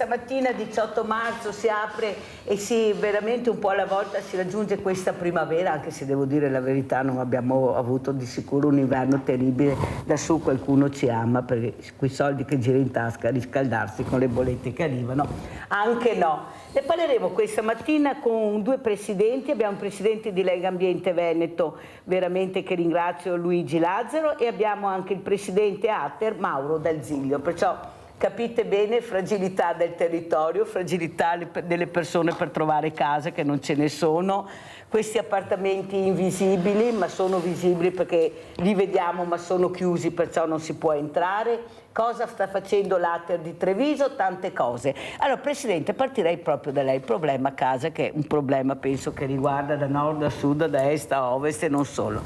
questa mattina, 18 marzo, si apre e veramente un po' alla volta si raggiunge questa primavera, anche se devo dire la verità, non abbiamo avuto di sicuro un inverno terribile. Da su qualcuno ci ama, perché quei soldi che gira in tasca a riscaldarsi con le bollette che arrivano, anche no. Ne parleremo questa mattina con due presidenti. Abbiamo un presidente di Lega Ambiente Veneto, veramente che ringrazio, Luigi Lazzaro, e abbiamo anche il presidente Ater, Mauro Dal Ziglio. Perciò capite bene, fragilità del territorio, fragilità delle persone per trovare casa, che non ce ne sono. Questi appartamenti invisibili, ma sono visibili perché li vediamo ma sono chiusi, perciò non si può entrare. Cosa sta facendo l'Ater di Treviso? Tante cose. Allora, Presidente, partirei proprio da lei. Il problema casa, che è un problema penso che riguarda da nord a sud, da est a ovest e non solo.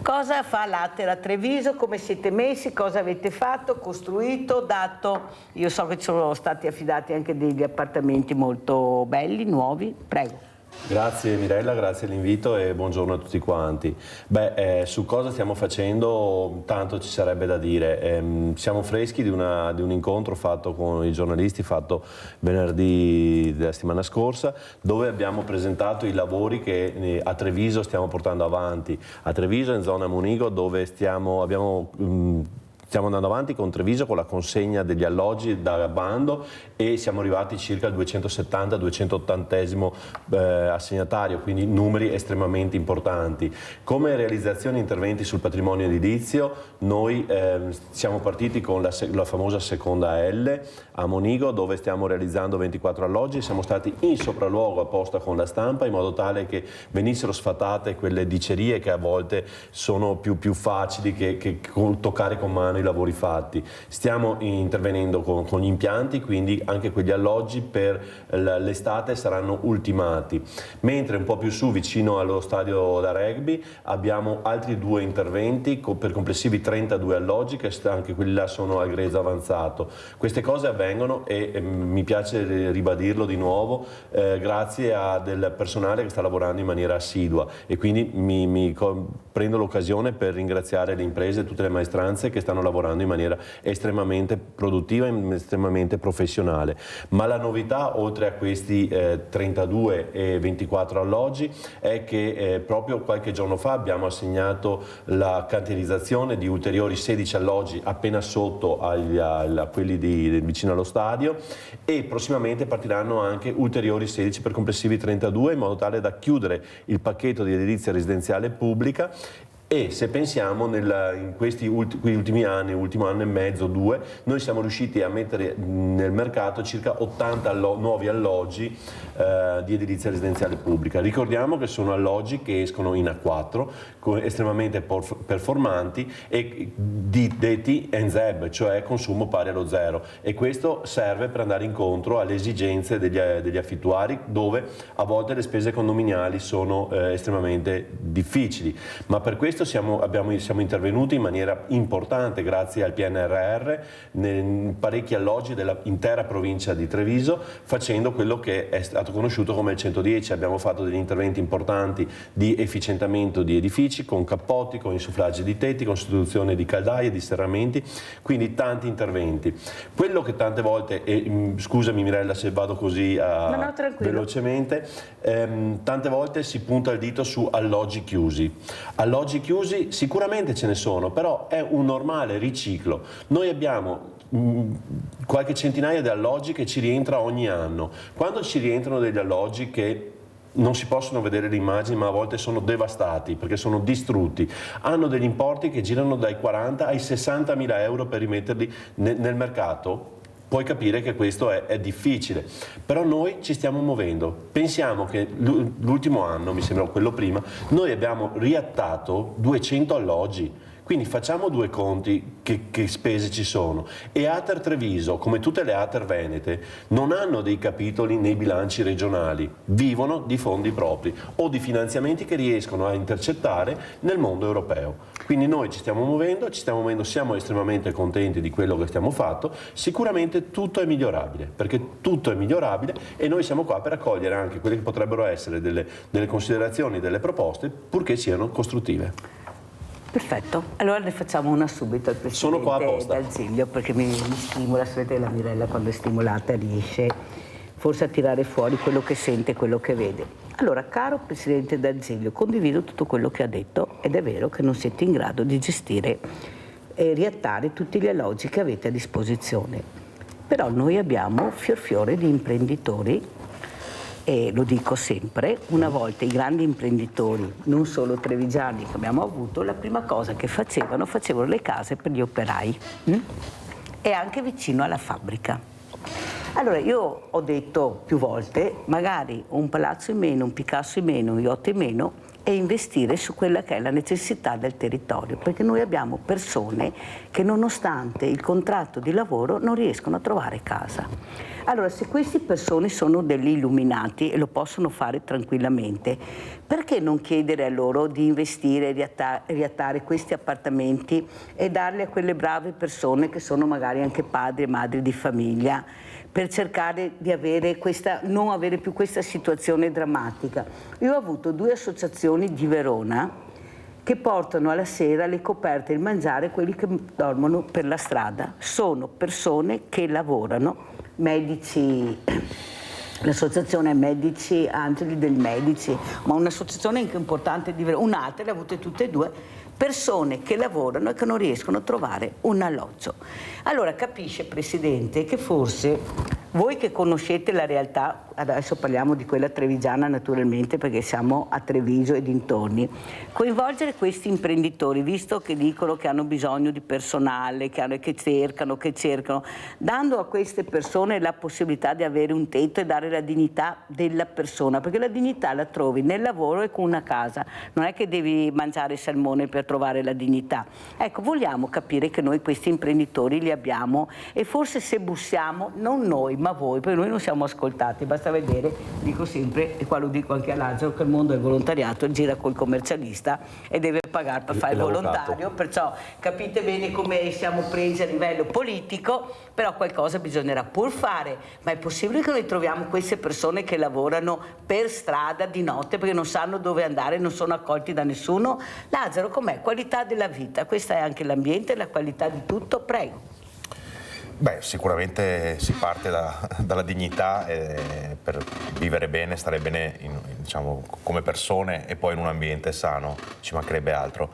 Cosa fa l'Ater a Treviso? Come siete messi? Cosa avete fatto? Costruito? Dato? Io so che ci sono stati affidati anche degli appartamenti molto belli, nuovi. Prego. Grazie Mirella, grazie all'invito e buongiorno a tutti quanti. Su cosa stiamo facendo tanto ci sarebbe da dire. Siamo freschi di un incontro fatto con i giornalisti, fatto venerdì della settimana scorsa, dove abbiamo presentato i lavori che a Treviso stiamo portando avanti. A Treviso, in zona Monigo, dove stiamo andando avanti con Treviso con la consegna degli alloggi da bando e siamo arrivati circa al 270-280esimo assegnatario, quindi numeri estremamente importanti. Come realizzazione interventi sul patrimonio edilizio, noi siamo partiti con la famosa seconda L a Monigo, dove stiamo realizzando 24 alloggi. Siamo stati in sopralluogo apposta con la stampa in modo tale che venissero sfatate quelle dicerie che a volte sono più facili che toccare con mano i lavori fatti. Stiamo intervenendo con gli impianti, quindi anche quegli alloggi per l'estate saranno ultimati. Mentre un po' più su, vicino allo stadio da rugby, abbiamo altri 2 interventi per complessivi 32 alloggi, che anche quelli là sono al grezzo avanzato. Queste cose avvengono e mi piace ribadirlo di nuovo, grazie a del personale che sta lavorando in maniera assidua, e quindi prendo l'occasione per ringraziare le imprese e tutte le maestranze che stanno lavorando in maniera estremamente produttiva e estremamente professionale. Ma la novità, oltre a questi 32 e 24 alloggi, è che proprio qualche giorno fa abbiamo assegnato la cantierizzazione di ulteriori 16 alloggi appena sotto a quelli vicino allo stadio, e prossimamente partiranno anche ulteriori 16 per complessivi 32, in modo tale da chiudere il pacchetto di edilizia residenziale pubblica. E se pensiamo in questi ultimi anni, ultimo anno e mezzo, 2, noi siamo riusciti a mettere nel mercato circa 80 nuovi alloggi di edilizia residenziale pubblica. Ricordiamo che sono alloggi che escono in A4, estremamente performanti e detti NZEB, cioè consumo pari allo zero, e questo serve per andare incontro alle esigenze degli affittuari, dove a volte le spese condominiali sono estremamente difficili, ma per questo siamo intervenuti in maniera importante grazie al PNRR in parecchi alloggi dell'intera provincia di Treviso, facendo quello che è stato conosciuto come il 110. Abbiamo fatto degli interventi importanti di efficientamento di edifici, con cappotti, con insufflaggi di tetti, con sostituzione di caldaie, di serramenti, quindi tanti interventi. Quello che tante volte, scusami Mirella se vado così velocemente, tante volte si punta il dito su alloggi chiusi. Alloggi chiusi sicuramente ce ne sono, però è un normale riciclo. Noi abbiamo qualche centinaia di alloggi che ci rientra ogni anno. Quando ci rientrano degli alloggi che non si possono vedere le immagini, ma a volte sono devastati perché sono distrutti, hanno degli importi che girano dai 40 ai 60.000 euro per rimetterli nel mercato, puoi capire che questo è difficile. Però noi ci stiamo muovendo. Pensiamo che l'ultimo anno, mi sembra quello prima, noi abbiamo riattato 200 alloggi. Quindi facciamo due conti che spese ci sono. E Ater Treviso, come tutte le Ater venete, non hanno dei capitoli nei bilanci regionali, vivono di fondi propri o di finanziamenti che riescono a intercettare nel mondo europeo. Quindi noi ci stiamo muovendo, siamo estremamente contenti di quello che stiamo facendo. Sicuramente tutto è migliorabile, perché tutto è migliorabile, e noi siamo qua per accogliere anche quelle che potrebbero essere delle considerazioni, delle proposte, purché siano costruttive. Perfetto, allora ne facciamo una subito al Sono qua Presidente apposta. D'Azeglio, perché mi stimola, sapete la Mirella quando è stimolata riesce forse a tirare fuori quello che sente, quello che vede. Allora, caro Presidente D'Azeglio, condivido tutto quello che ha detto ed è vero che non siete in grado di gestire e riattare tutti gli alloggi che avete a disposizione. Però noi abbiamo fior di imprenditori e lo dico sempre, una volta i grandi imprenditori, non solo trevigiani che abbiamo avuto, la prima cosa che facevano le case per gli operai e anche vicino alla fabbrica. Allora io ho detto più volte, magari un palazzo in meno, un Picasso in meno, un yacht in meno e investire su quella che è la necessità del territorio, perché noi abbiamo persone che nonostante il contratto di lavoro non riescono a trovare casa. Allora, se queste persone sono degli illuminati e lo possono fare tranquillamente, perché non chiedere a loro di investire e riattare questi appartamenti e darli a quelle brave persone che sono magari anche padri e madri di famiglia, per cercare di non avere più questa situazione drammatica? Io ho avuto 2 associazioni di Verona che portano alla sera le coperte e il mangiare a quelli che dormono per la strada. Sono persone che lavorano, medici, l'associazione Medici Angeli del Medici, ma un'associazione anche importante di Verona, un'altra, le ho avute tutte e 2, persone che lavorano e che non riescono a trovare un alloggio. Allora capisce, Presidente, che forse voi che conoscete la realtà, adesso parliamo di quella trevigiana naturalmente perché siamo a Treviso e dintorni, coinvolgere questi imprenditori, visto che dicono che hanno bisogno di personale, che cercano, dando a queste persone la possibilità di avere un tetto e dare la dignità della persona, perché la dignità la trovi nel lavoro e con una casa, non è che devi mangiare salmone per trovare la dignità. Ecco, vogliamo capire che noi questi imprenditori li abbiamo e forse se bussiamo, non noi ma voi, perché noi non siamo ascoltati, basta vedere, dico sempre, e qua lo dico anche a Lazzaro, che il mondo del volontariato gira col commercialista e deve pagare per fare il volontario, perciò capite bene come siamo presi a livello politico, però qualcosa bisognerà pur fare. Ma è possibile che noi troviamo queste persone che lavorano per strada di notte perché non sanno dove andare, non sono accolti da nessuno? Lazzaro, com'è? Qualità della vita, questa è anche l'ambiente, la qualità di tutto, prego. Beh, sicuramente si parte dalla dignità per vivere bene, stare bene diciamo, come persone e poi in un ambiente sano, ci mancherebbe altro.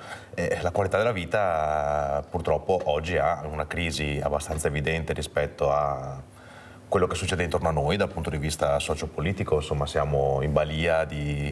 La qualità della vita purtroppo oggi ha una crisi abbastanza evidente rispetto a quello che succede intorno a noi dal punto di vista sociopolitico, insomma siamo in balia di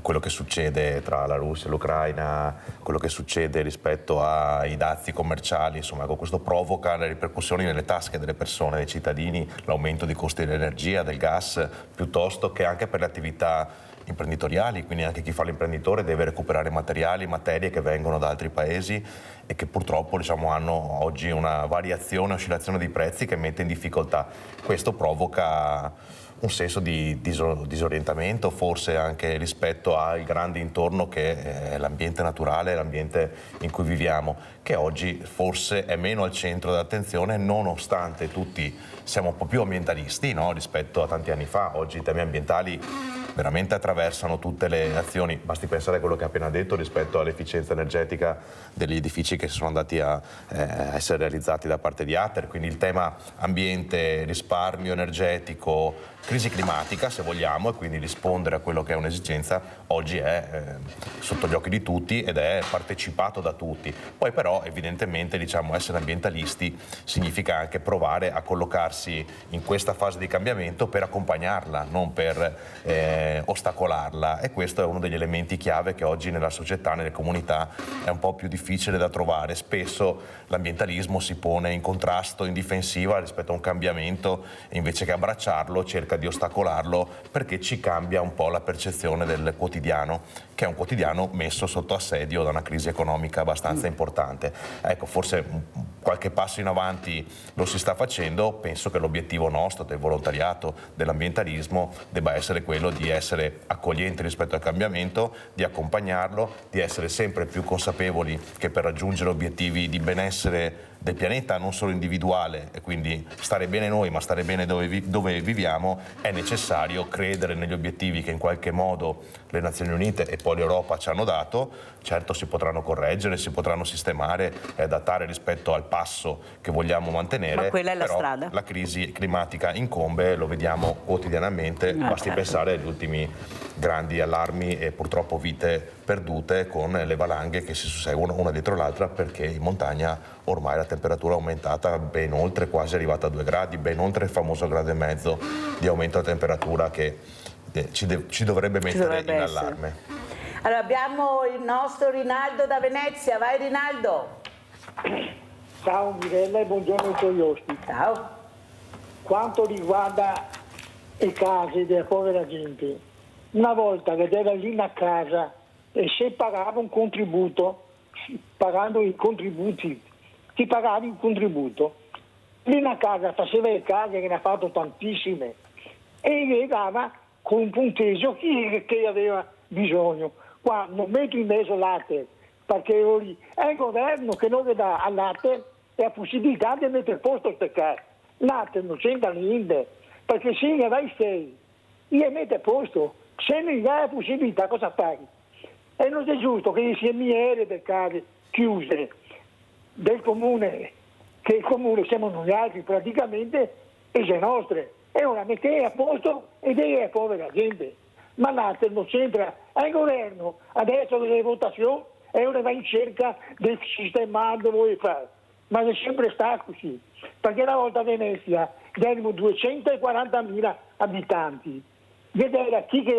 quello che succede tra la Russia e l'Ucraina, quello che succede rispetto ai dazi commerciali, insomma questo provoca le ripercussioni nelle tasche delle persone, dei cittadini, l'aumento dei costi dell'energia, del gas, piuttosto che anche per le attività imprenditoriali, quindi anche chi fa l'imprenditore deve recuperare materiali, materie che vengono da altri paesi e che purtroppo diciamo, hanno oggi una variazione, oscillazione di prezzi che mette in difficoltà. Questo provoca un senso di disorientamento, forse anche rispetto al grande intorno che è l'ambiente naturale, l'ambiente in cui viviamo, che oggi forse è meno al centro dell'attenzione, nonostante tutti siamo un po' più ambientalisti, no? Rispetto a tanti anni fa. Oggi i temi ambientali veramente attraversano tutte le azioni, basti pensare a quello che ha appena detto rispetto all'efficienza energetica degli edifici che sono andati a essere realizzati da parte di Ater, quindi il tema ambiente, risparmio energetico, crisi climatica se vogliamo, e quindi rispondere a quello che è un'esigenza oggi è sotto gli occhi di tutti ed è partecipato da tutti. Poi però evidentemente diciamo essere ambientalisti significa anche provare a collocarsi in questa fase di cambiamento per accompagnarla, non per ostacolarla, e questo è uno degli elementi chiave che oggi nella società, nelle comunità è un po' più difficile da trovare. Spesso l'ambientalismo si pone in contrasto, in difensiva rispetto a un cambiamento e invece che abbracciarlo cerca di ostacolarlo perché ci cambia un po' la percezione del quotidiano, che è un quotidiano messo sotto assedio da una crisi economica abbastanza importante. Ecco, forse qualche passo in avanti lo si sta facendo. Penso che l'obiettivo nostro del volontariato, dell'ambientalismo debba essere quello di essere accoglienti rispetto al cambiamento, di accompagnarlo, di essere sempre più consapevoli che per raggiungere obiettivi di benessere del pianeta, non solo individuale, e quindi stare bene noi, ma stare bene dove viviamo, è necessario credere negli obiettivi che in qualche modo le Nazioni Unite e poi l'Europa ci hanno dato. Certo si potranno correggere, si potranno sistemare e adattare rispetto al passo che vogliamo mantenere, ma quella è la però strada. la crisi climatica incombe, lo vediamo quotidianamente, basti certo. pensare agli ultimi grandi allarmi e purtroppo vite perdute con le valanghe che si susseguono una dietro l'altra, perché in montagna ormai la temperatura è aumentata ben oltre, quasi arrivata a 2 gradi, ben oltre il famoso grado e mezzo di aumento della temperatura che ci dovrebbe mettere in allarme. Allora abbiamo il nostro Rinaldo da Venezia, vai Rinaldo. Ciao Mirella e buongiorno ai tuoi ospiti. Ciao. Quanto riguarda le case della povera gente, una volta che era lì in casa e se pagava un contributo, pagando i contributi, ti pagavi un contributo, lì in casa faceva le case, che ne ha fatto tantissime, e gli dava con un punteggio chi aveva bisogno. Qua non metto in mezzo latte, perché è il governo che non le dà al latte e la possibilità di mettere a posto queste case. Latte non c'entra niente, perché se ne dai 6, gli mette a posto, se non gli dai la possibilità cosa fai? E non è giusto che ci siano migliaia di case chiuse del comune, che il comune siamo noi altri praticamente, e le nostre. E ora mettete a posto e dei la povera gente. Ma latte non c'entra, è il governo, adesso delle votazioni e ora va in cerca del sistema dove vuole fare. Ma è sempre stato così, perché una volta a Venezia erano 240.000 abitanti, ed era chi che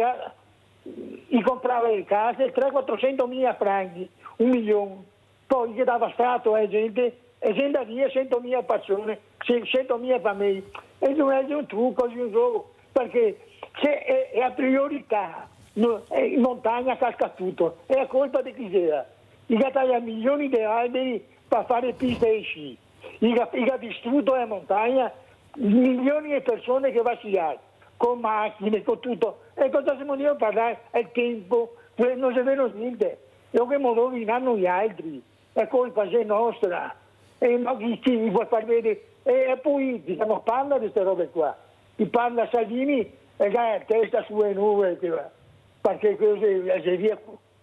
gli comprava le case 300-400.000 franchi, 1 milione, poi gli dava Stato a gente, e gente via 100.000 persone, 100.000 famiglie, e non è un trucco, è un gioco, perché se è a priorità, in montagna casca tutto, è a colpa di chi era. Gli ha tagliato milioni di alberi per fare piste e sci, gli ha distrutto la montagna milioni di persone che vacillano, con macchine, con tutto. E cosa si può parlare? È il tempo, non si vede niente. Io che mi rovinano gli altri, è colpa nostra. E ma chi vuole far vedere? E poi non parla di queste robe qua. Ti parla Salvini e la testa sulle nuvole, perché è via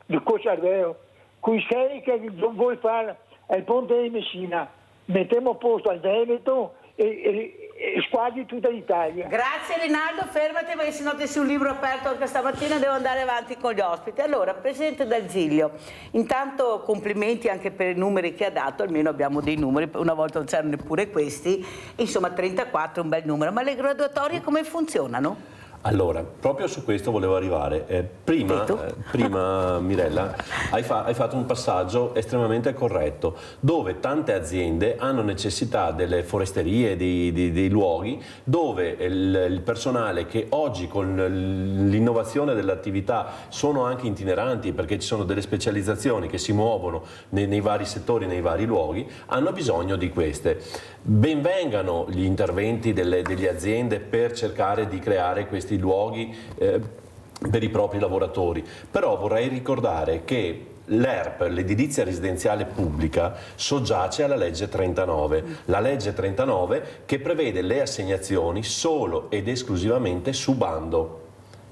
di Cosarveo. Qui sei che non vuoi fare il ponte di Messina, mettiamo a posto al Veneto e quasi tutta l'Italia. Grazie Rinaldo, fermati perché sennò ti sei un libro aperto anche stamattina, devo andare avanti con gli ospiti. Allora, Presidente D'Azeglio, intanto complimenti anche per i numeri che ha dato, almeno abbiamo dei numeri, una volta non c'erano neppure questi, insomma 34 è un bel numero, ma le graduatorie come funzionano? Allora, proprio su questo volevo arrivare. Prima Mirella, hai fatto un passaggio estremamente corretto, dove tante aziende hanno necessità delle foresterie, dei luoghi, dove il personale che oggi con l'innovazione dell'attività sono anche itineranti, perché ci sono delle specializzazioni che si muovono nei vari settori, nei vari luoghi, hanno bisogno di queste. Benvengano gli interventi delle aziende per cercare di creare questi luoghi per i propri lavoratori, però vorrei ricordare che l'ERP, l'edilizia residenziale pubblica, soggiace alla legge 39, la legge 39 che prevede le assegnazioni solo ed esclusivamente su bando.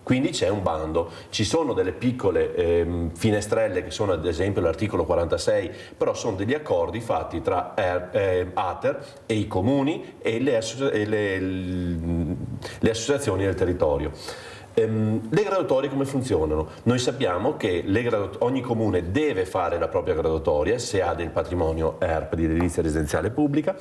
Quindi c'è un bando, ci sono delle piccole finestrelle che sono ad esempio l'articolo 46, però sono degli accordi fatti tra ATER e i comuni e le associazioni del territorio. Le graduatorie come funzionano? Noi sappiamo che ogni comune deve fare la propria graduatoria se ha del patrimonio ERP di edilizia residenziale pubblica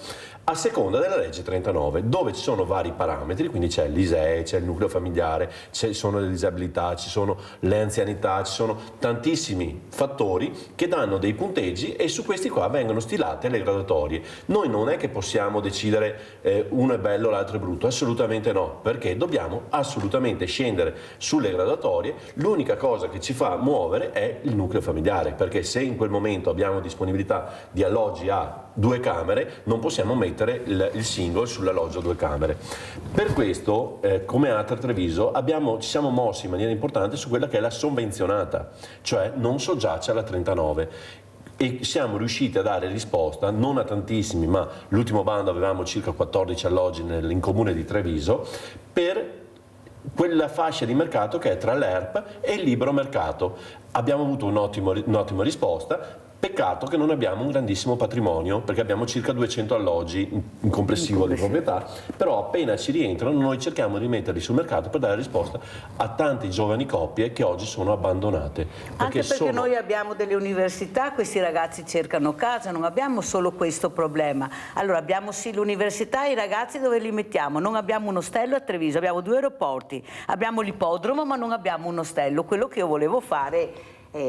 a seconda della legge 39, dove ci sono vari parametri, quindi c'è l'ISEE, c'è il nucleo familiare, ci sono le disabilità, ci sono le anzianità, ci sono tantissimi fattori che danno dei punteggi e su questi qua vengono stilate le graduatorie. Noi non è che possiamo decidere uno è bello, l'altro è brutto, assolutamente no, perché dobbiamo assolutamente scendere sulle graduatorie. L'unica cosa che ci fa muovere è il nucleo familiare, perché se in quel momento abbiamo disponibilità di alloggi a 2 camere non possiamo mettere il single sull'alloggio a 2 camere. Per questo come ATER Treviso ci siamo mossi in maniera importante su quella che è la sovvenzionata, cioè non soggiace alla 39. e siamo riusciti a dare risposta non a tantissimi, ma l'ultimo bando avevamo circa 14 alloggi in comune di Treviso per quella fascia di mercato che è tra l'ERP e il libero mercato. Abbiamo avuto un'ottima risposta. Peccato che non abbiamo un grandissimo patrimonio, perché abbiamo circa 200 alloggi in complessivo di proprietà, però appena ci rientrano noi cerchiamo di metterli sul mercato per dare risposta a tante giovani coppie che oggi sono abbandonate. Anche perché noi abbiamo delle università, questi ragazzi cercano casa, non abbiamo solo questo problema. Allora abbiamo sì l'università, i ragazzi dove li mettiamo? Non abbiamo un ostello a Treviso, abbiamo 2 aeroporti, abbiamo l'ippodromo ma non abbiamo un ostello. Quello che io volevo fare,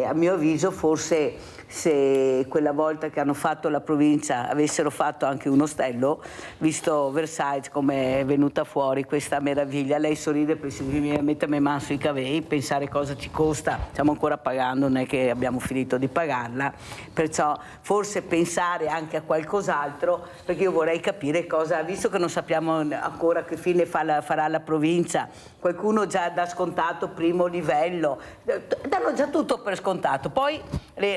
a mio avviso, forse se quella volta che hanno fatto la provincia avessero fatto anche un ostello, visto Versailles come è venuta fuori questa meraviglia, lei sorride perché mi mette le mani sui cavei, pensare cosa ci costa, stiamo ancora pagando, non è che abbiamo finito di pagarla, perciò forse pensare anche a qualcos'altro, perché io vorrei capire cosa, visto che non sappiamo ancora che fine farà la provincia, qualcuno già dà scontato primo livello, danno già tutto per scontato, poi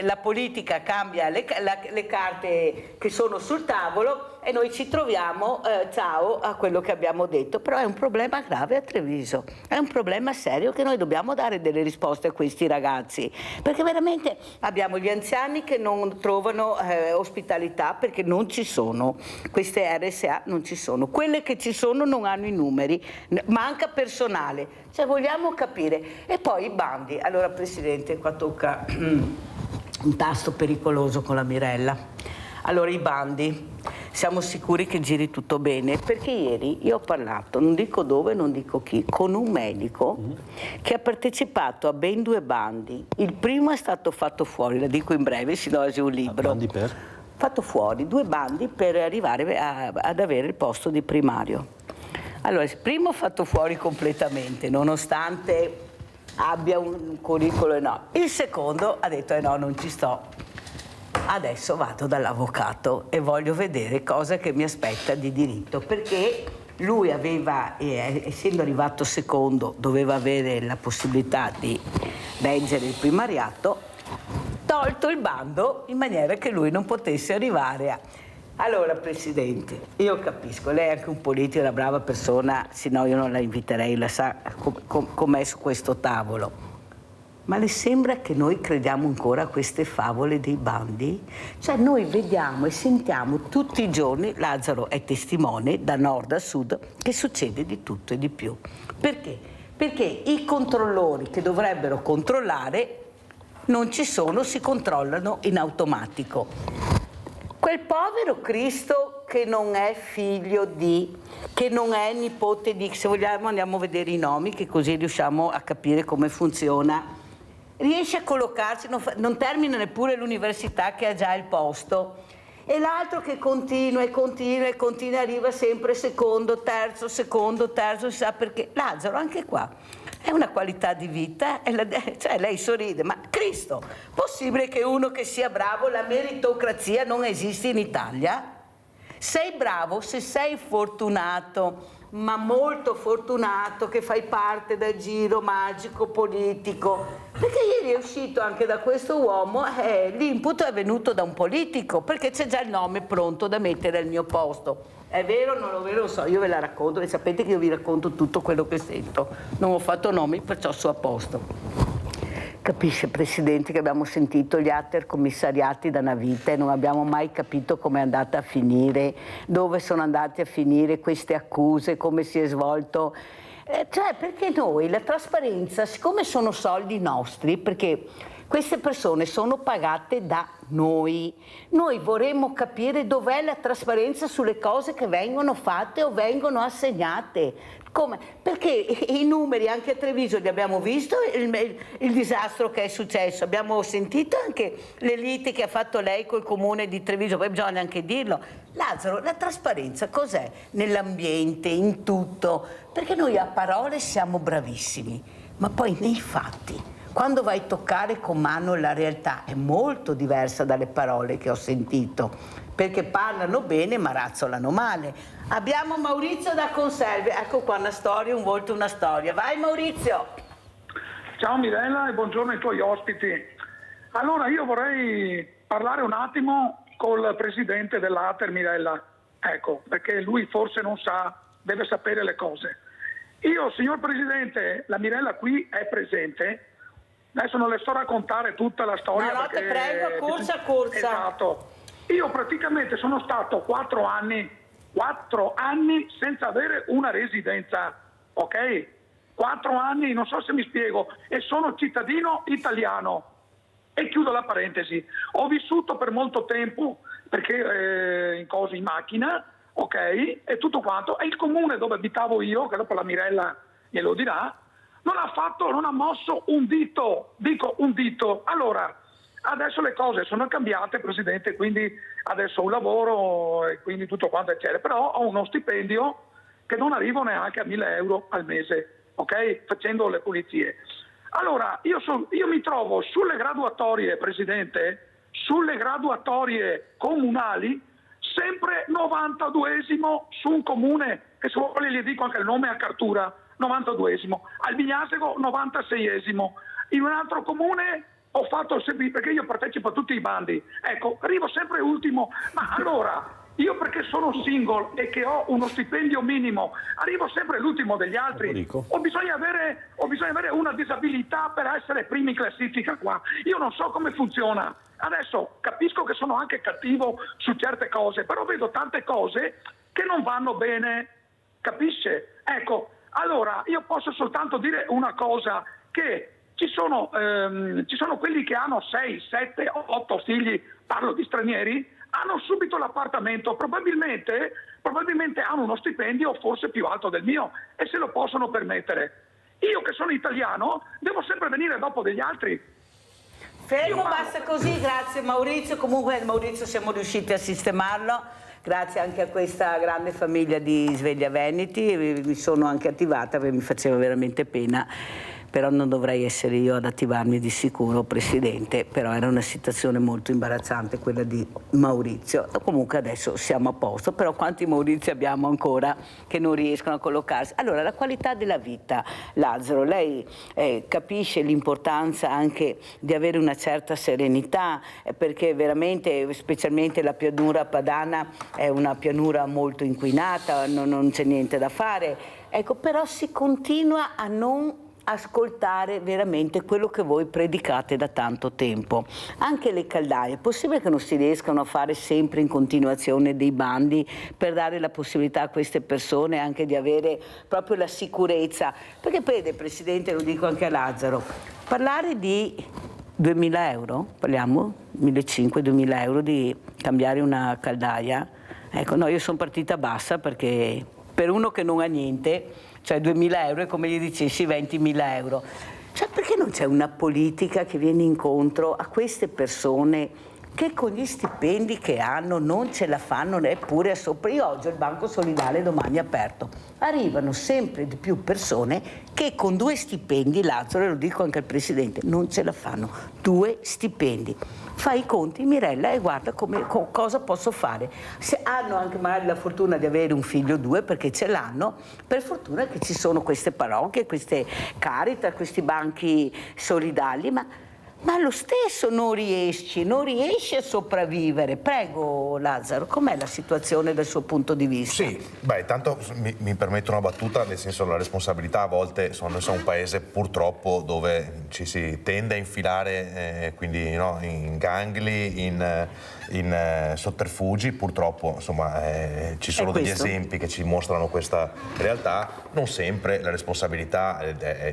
la politica cambia le carte che sono sul tavolo e noi ci troviamo ciao a quello che abbiamo detto, però è un problema grave a Treviso, è un problema serio che noi dobbiamo dare delle risposte a questi ragazzi, perché veramente abbiamo gli anziani che non trovano ospitalità perché non ci sono, queste RSA non ci sono, quelle che ci sono non hanno i numeri, manca personale, cioè vogliamo capire. E poi i bandi, allora Presidente, qua tocca un tasto pericoloso con la Mirella. Allora i bandi, siamo sicuri che giri tutto bene? Perché ieri io ho parlato, non dico dove, non dico chi, con un medico che ha partecipato a ben 2 bandi. Il primo è stato fatto fuori, la dico in breve, si legge un libro. Bandi per? Fatto fuori 2 bandi per arrivare ad avere il posto di primario. Allora, il primo fatto fuori completamente, nonostante abbia un curriculum, no. Il secondo ha detto no, non ci sto, adesso vado dall'avvocato e voglio vedere cosa che mi aspetta di diritto, perché lui aveva, essendo arrivato secondo, doveva avere la possibilità di leggere il primariato, tolto il bando in maniera che lui non potesse arrivare a... Allora Presidente, io capisco, lei è anche un politico, una brava persona, se no io non la inviterei, la sa com'è su questo tavolo. Ma le sembra che noi crediamo ancora a queste favole dei bandi? Cioè noi vediamo e sentiamo tutti i giorni, Lazzaro è testimone, da nord a sud, che succede di tutto e di più. Perché? Perché i controllori che dovrebbero controllare non ci sono, si controllano in automatico. Quel povero Cristo che non è figlio di, che non è nipote di, se vogliamo andiamo a vedere i nomi, che così riusciamo a capire come funziona, riesce a collocarsi, non termina neppure l'università che ha già il posto, e l'altro che continua e continua e continua, arriva sempre secondo, terzo, si sa perché. Lazzaro, anche qua, è una qualità di vita, cioè lei sorride, ma Cristo, possibile che uno che sia bravo, la meritocrazia non esiste in Italia? Sei bravo se sei fortunato, ma molto fortunato, che fai parte del giro magico politico, perché ieri è uscito anche da questo uomo, l'input è venuto da un politico, perché c'è già il nome pronto da mettere al mio posto. È vero o non è vero? Lo so, io ve la racconto e sapete che io vi racconto tutto quello che sento, non ho fatto nomi, perciò sono a posto. Capisce Presidente che abbiamo sentito gli atti commissariati da una vita e non abbiamo mai capito come è andata a finire, dove sono andate a finire queste accuse, come si è svolto. Cioè perché noi la trasparenza, siccome sono soldi nostri, perché queste persone sono pagate da noi vorremmo capire dov'è la trasparenza sulle cose che vengono fatte o vengono assegnate. Come? Perché i numeri anche a Treviso li abbiamo visto, il disastro che è successo, abbiamo sentito anche le liti che ha fatto lei col comune di Treviso, poi bisogna anche dirlo. Lazzaro, la trasparenza cos'è? Nell'ambiente, in tutto, perché noi a parole siamo bravissimi, ma poi nei fatti, quando vai a toccare con mano la realtà, è molto diversa dalle parole che ho sentito, perché parlano bene ma razzolano male. Abbiamo Maurizio da Conserve, ecco qua una storia, un volto, una storia. Vai Maurizio! Ciao Mirella e buongiorno ai tuoi ospiti. Allora io vorrei parlare un attimo col presidente dell'Ater, Mirella, ecco, perché lui forse non sa, deve sapere le cose. Io, signor Presidente, la Mirella qui è presente, adesso non le sto a raccontare tutta la storia. No, te prego, corsa. Esatto. Io praticamente sono stato 4 anni senza avere una residenza, ok? 4 anni, non so se mi spiego, e sono cittadino italiano. E chiudo la parentesi. Ho vissuto per molto tempo, perché in macchina, ok? E tutto quanto. E il comune dove abitavo io, che dopo la Mirella glielo dirà, non ha mosso un dito, dico un dito. Allora, adesso le cose sono cambiate, Presidente, quindi adesso ho un lavoro e quindi tutto quanto eccetera, però ho uno stipendio che non arrivo neanche a 1.000 euro al mese, ok? Facendo le pulizie. Allora, io mi trovo sulle graduatorie, Presidente, sulle graduatorie comunali, sempre 92esimo su un comune, che se vuole gli dico anche il nome a Cartura, 92esimo, al Bignasego 96esimo, in un altro comune ho fatto il servizio, perché io partecipo a tutti i bandi, ecco, arrivo sempre ultimo, ma allora io perché sono single e che ho uno stipendio minimo, arrivo sempre l'ultimo degli altri, o bisogna avere una disabilità per essere primi in classifica qua, io non so come funziona. Adesso capisco che sono anche cattivo su certe cose, però vedo tante cose che non vanno bene, capisce? Ecco, allora io posso soltanto dire una cosa, che ci sono quelli che hanno 6, 7, 8 figli, parlo di stranieri, hanno subito l'appartamento, probabilmente hanno uno stipendio forse più alto del mio e se lo possono permettere. Io che sono italiano devo sempre venire dopo degli altri. Fermo, basta così, grazie Maurizio. Comunque Maurizio siamo riusciti a sistemarlo, grazie anche a questa grande famiglia di Sveglia Veneti, mi sono anche attivata perché mi faceva veramente pena. Però non dovrei essere io ad attivarmi di sicuro, Presidente, però era una situazione molto imbarazzante quella di Maurizio. Comunque adesso siamo a posto, però quanti Maurizi abbiamo ancora che non riescono a collocarsi? Allora, la qualità della vita, Lazzaro, lei capisce l'importanza anche di avere una certa serenità, perché veramente, specialmente la pianura padana è una pianura molto inquinata, non c'è niente da fare, ecco, però si continua a non ascoltare veramente quello che voi predicate da tanto tempo. Anche le caldaie, è possibile che non si riescano a fare sempre in continuazione dei bandi per dare la possibilità a queste persone anche di avere proprio la sicurezza? Perché vede, Presidente, lo dico anche a Lazzaro, parlare di 2.000 euro, parliamo 1.500-2.000 euro di cambiare una caldaia, ecco, no, io sono partita bassa perché per uno che non ha niente, cioè 2.000 euro è come gli dicessi 20.000 euro. Cioè perché non c'è una politica che viene incontro a queste persone che con gli stipendi che hanno non ce la fanno neppure a sopra? Io oggi ho il Banco Solidale domani aperto. Arrivano sempre di più persone che con 2 stipendi, Lazzaro, e lo dico anche al Presidente, non ce la fanno. 2 stipendi. Fai i conti, Mirella, e guarda cosa posso fare. Se hanno anche magari la fortuna di avere un figlio o 2, perché ce l'hanno, per fortuna che ci sono queste parrocchie, queste Caritas, questi banchi solidali, ma lo stesso non riesci a sopravvivere. Prego Lazzaro, com'è la situazione dal suo punto di vista? Sì, beh, intanto mi permetto una battuta, nel senso la responsabilità a volte, noi siamo un paese purtroppo dove ci si tende a infilare quindi no, in gangli, in sotterfugi, purtroppo insomma ci sono degli esempi che ci mostrano questa realtà. Non sempre la responsabilità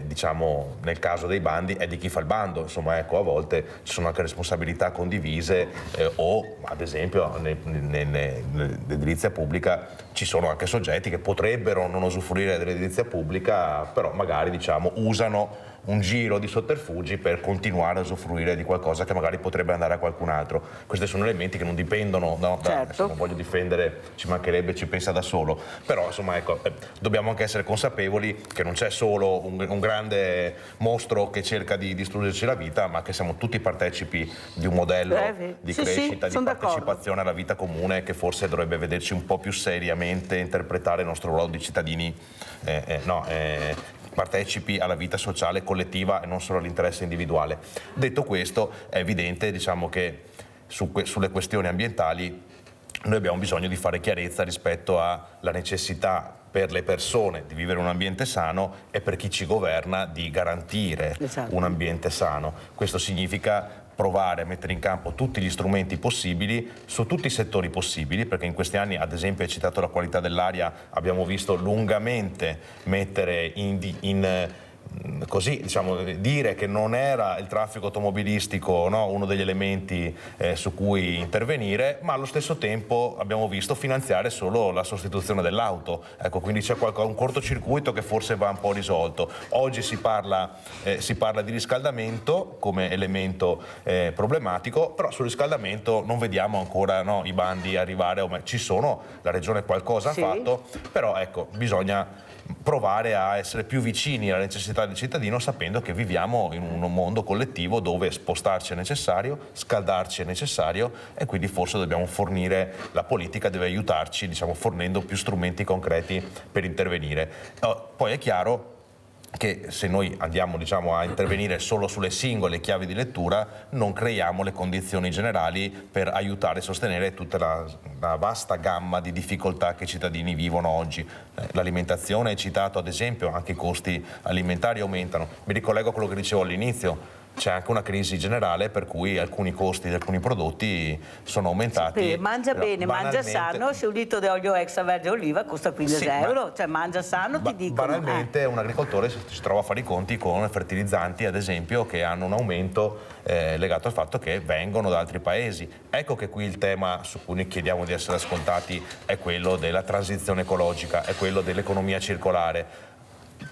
diciamo nel caso dei bandi è di chi fa il bando, insomma ecco, a volte ci sono anche responsabilità condivise o ad esempio nell'edilizia pubblica ci sono anche soggetti che potrebbero non usufruire dell'edilizia pubblica, però magari diciamo usano un giro di sotterfugi per continuare a usufruire di qualcosa che magari potrebbe andare a qualcun altro. Questi sono elementi che non dipendono, no, certo. Non voglio difendere, ci mancherebbe, ci pensa da solo, però insomma ecco, dobbiamo anche essere consapevoli che non c'è solo un grande mostro che cerca di distruggerci la vita, ma che siamo tutti partecipi di un modello di crescita, di partecipazione alla vita comune che forse dovrebbe vederci un po' più seriamente interpretare il nostro ruolo di cittadini partecipi alla vita sociale collettiva e non solo all'interesse individuale. Detto questo, è evidente, diciamo, che sulle questioni ambientali noi abbiamo bisogno di fare chiarezza rispetto alla necessità per le persone di vivere un ambiente sano e per chi ci governa di garantire un ambiente sano. Questo significa provare a mettere in campo tutti gli strumenti possibili su tutti i settori possibili, perché in questi anni, ad esempio, hai citato la qualità dell'aria, abbiamo visto lungamente mettere così, diciamo, dire che non era il traffico automobilistico, no, uno degli elementi su cui intervenire, ma allo stesso tempo abbiamo visto finanziare solo la sostituzione dell'auto. Ecco, quindi c'è un cortocircuito che forse va un po' risolto. Oggi si parla di riscaldamento come elemento problematico, però sul riscaldamento non vediamo ancora, no, i bandi arrivare, ci sono, la Regione qualcosa ha fatto, però ecco, bisogna provare a essere più vicini alle necessità del cittadino, sapendo che viviamo in un mondo collettivo dove spostarci è necessario, scaldarci è necessario, e quindi forse dobbiamo fornire, la politica deve aiutarci, diciamo, fornendo più strumenti concreti per intervenire. Poi è chiaro che se noi andiamo, diciamo, a intervenire solo sulle singole chiavi di lettura non creiamo le condizioni generali per aiutare e sostenere tutta la vasta gamma di difficoltà che i cittadini vivono oggi. L'alimentazione è citato, ad esempio, anche i costi alimentari aumentano. Mi ricollego a quello che dicevo all'inizio. C'è anche una crisi generale per cui alcuni costi di alcuni prodotti sono aumentati. Sì, mangia bene, mangia sano, se un litro di olio extravergine oliva costa 15 euro, cioè mangia sano, ti dicono. Banalmente un agricoltore si trova a fare i conti con fertilizzanti, ad esempio, che hanno un aumento legato al fatto che vengono da altri paesi. Ecco che qui il tema su cui noi chiediamo di essere ascoltati è quello della transizione ecologica, è quello dell'economia circolare.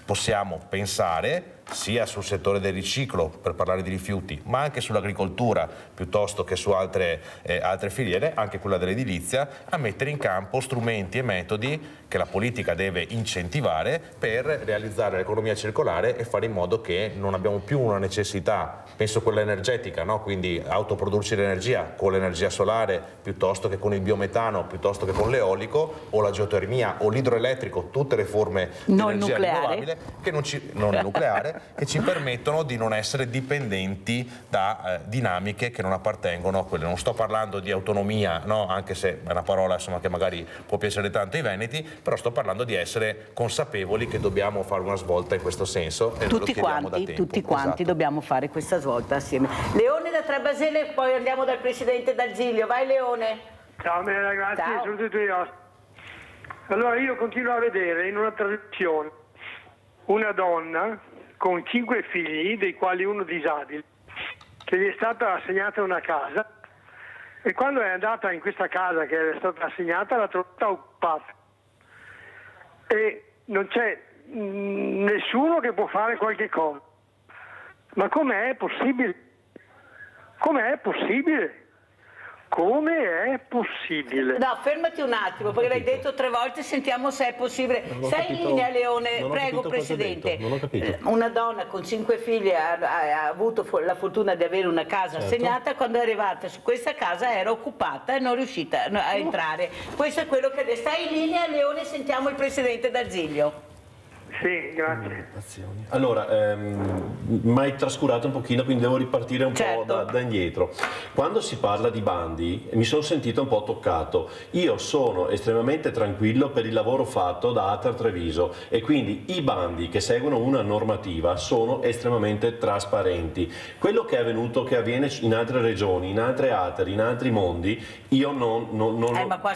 Possiamo pensare sia sul settore del riciclo, per parlare di rifiuti, ma anche sull'agricoltura, piuttosto che su altre filiere, anche quella dell'edilizia, a mettere in campo strumenti e metodi che la politica deve incentivare per realizzare l'economia circolare e fare in modo che non abbiamo più una necessità, penso quella energetica, no? Quindi autoprodurci l'energia con l'energia solare, piuttosto che con il biometano, piuttosto che con l'eolico o la geotermia o l'idroelettrico, tutte le forme di energia rinnovabile non nucleare, che ci permettono di non essere dipendenti da dinamiche che non appartengono a quelle. Non sto parlando di autonomia, no? Anche se è una parola, insomma, che magari può piacere tanto ai veneti, però sto parlando di essere consapevoli che dobbiamo fare una svolta in questo senso. E tutti quanti dobbiamo fare questa svolta assieme. Leone da Trebasele, poi andiamo dal presidente D'Arzilio. Vai Leone. Ciao ragazzi, ciao. sono tutti io. Allora io continuo a vedere in una trasmissione una donna con 5 figli, dei quali uno disabile, che gli è stata assegnata una casa, e quando è andata in questa casa che è stata assegnata l'ha trovata occupata e non c'è nessuno che può fare qualche cosa. Ma com'è possibile? Com'è possibile? Come è possibile? No, fermati un attimo, perché l'hai detto 3 volte, sentiamo se è possibile. Stai in linea, Leone, prego Presidente. Non ho capito. Una donna con 5 figli ha avuto la fortuna di avere una casa assegnata, quando è arrivata su questa casa era occupata e non è riuscita a entrare. Questo è quello che... Stai in linea, Leone, sentiamo il Presidente D'Arzilio. Sì, grazie. Allora, mi hai trascurato un pochino, quindi devo ripartire un po' da indietro. Quando si parla di bandi mi sono sentito un po' toccato. Io sono estremamente tranquillo per il lavoro fatto da Ater Treviso e quindi i bandi che seguono una normativa sono estremamente trasparenti. Quello che è avvenuto, che avviene in altre regioni, in altre Ater, in altri mondi, io non ma qua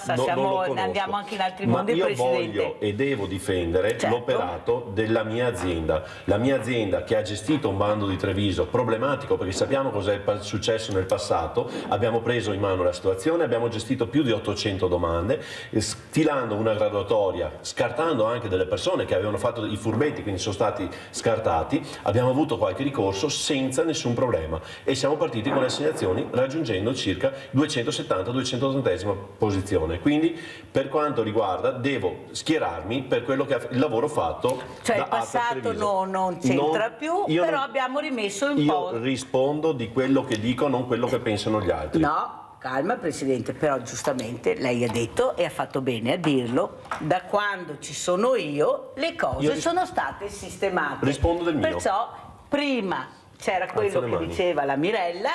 andiamo anche in altri mondi, ma io Presidente. voglio e devo difendere l'operato della mia azienda. La mia azienda, che ha gestito un bando di Treviso problematico, perché sappiamo cosa è successo nel passato, abbiamo preso in mano la situazione, abbiamo gestito più di 800 domande, stilando una graduatoria, scartando anche delle persone che avevano fatto i furbetti, quindi sono stati scartati, abbiamo avuto qualche ricorso senza nessun problema e siamo partiti con le assegnazioni raggiungendo circa 270-280esima posizione. Quindi per quanto riguarda devo schierarmi per quello che il lavoro fatto. Cioè il passato non c'entra più, però abbiamo rimesso un po'. Io rispondo di quello che dico, non quello che pensano gli altri. No, calma Presidente, però giustamente lei ha detto, e ha fatto bene a dirlo, da quando ci sono io le cose sono state sistemate. Rispondo del mio. Perciò prima c'era quello che diceva la Mirella,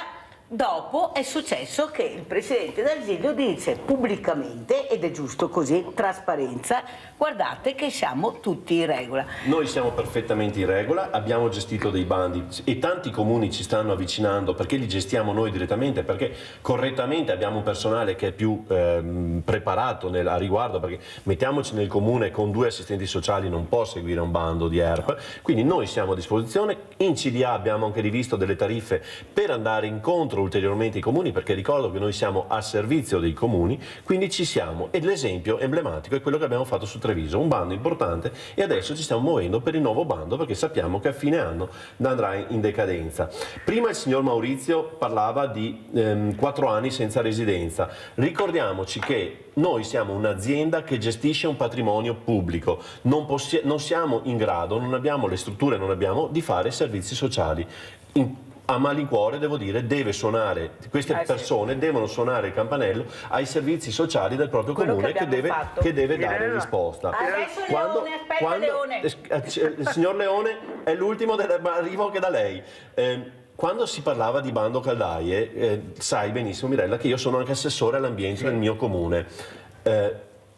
Dopo è successo che il Presidente del Giglio dice pubblicamente, ed è giusto così, trasparenza, guardate che siamo tutti in regola. Noi siamo perfettamente in regola, abbiamo gestito dei bandi e tanti comuni ci stanno avvicinando perché li gestiamo noi direttamente, perché correttamente abbiamo un personale che è più preparato a riguardo, perché mettiamoci nel comune con 2 assistenti sociali non può seguire un bando di ERP, quindi noi siamo a disposizione. In CDA abbiamo anche rivisto delle tariffe per andare incontro ulteriormente ai comuni, perché ricordo che noi siamo a servizio dei comuni, quindi ci siamo, e l'esempio emblematico è quello che abbiamo fatto su Treviso, un bando importante, e adesso ci stiamo muovendo per il nuovo bando perché sappiamo che a fine anno andrà in decadenza. Prima il signor Maurizio parlava di 4 anni senza residenza. Ricordiamoci che noi siamo un'azienda che gestisce un patrimonio pubblico, non siamo in grado, non abbiamo le strutture, di fare servizi sociali. A malincuore devo dire, queste persone devono suonare il campanello ai servizi sociali del proprio comune che deve dare risposta. Adesso Leone, Leone. Il signor Leone è l'ultimo, arrivo anche da lei. Quando si parlava di bando caldaie, sai benissimo Mirella che io sono anche assessore all'ambiente del mio comune.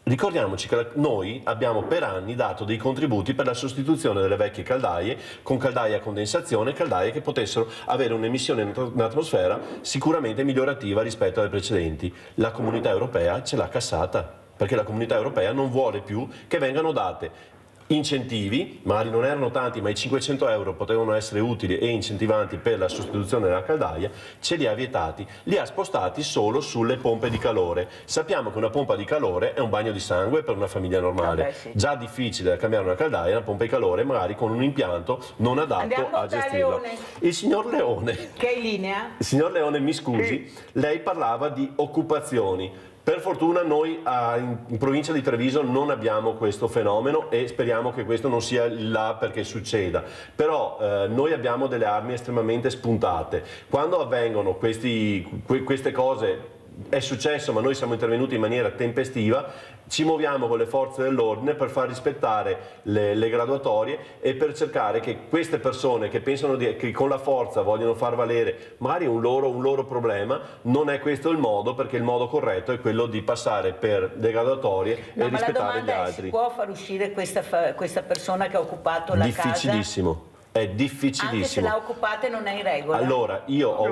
Ricordiamoci che noi abbiamo per anni dato dei contributi per la sostituzione delle vecchie caldaie con caldaie a condensazione, caldaie che potessero avere un'emissione in atmosfera sicuramente migliorativa rispetto alle precedenti. La Comunità Europea ce l'ha cassata, perché la Comunità Europea non vuole più che vengano date incentivi, magari non erano tanti, ma i 500 euro potevano essere utili e incentivanti per la sostituzione della caldaia, ce li ha vietati, li ha spostati solo sulle pompe di calore. Sappiamo che una pompa di calore è un bagno di sangue per una famiglia normale, sì. Già difficile da cambiare una caldaia, una pompa di calore magari con un impianto non adatto Andiamo a gestirla. Leone. Il signor Leone, Che è in linea? il signor Leone, mi scusi, lei parlava di occupazioni. Per fortuna noi in provincia di Treviso non abbiamo questo fenomeno e speriamo che questo non sia là perché succeda, però noi abbiamo delle armi estremamente spuntate. Quando avvengono queste cose, è successo ma noi siamo intervenuti in maniera tempestiva, ci muoviamo con le forze dell'ordine per far rispettare le graduatorie e per cercare che queste persone che pensano che con la forza vogliono far valere magari un loro problema, non è questo il modo, perché il modo corretto è quello di passare per le graduatorie e rispettare gli altri. Si può far uscire questa persona che ha occupato la casa? Difficilissimo, è difficilissimo. Anche se l'ha occupata e non è in regola? Allora, io ho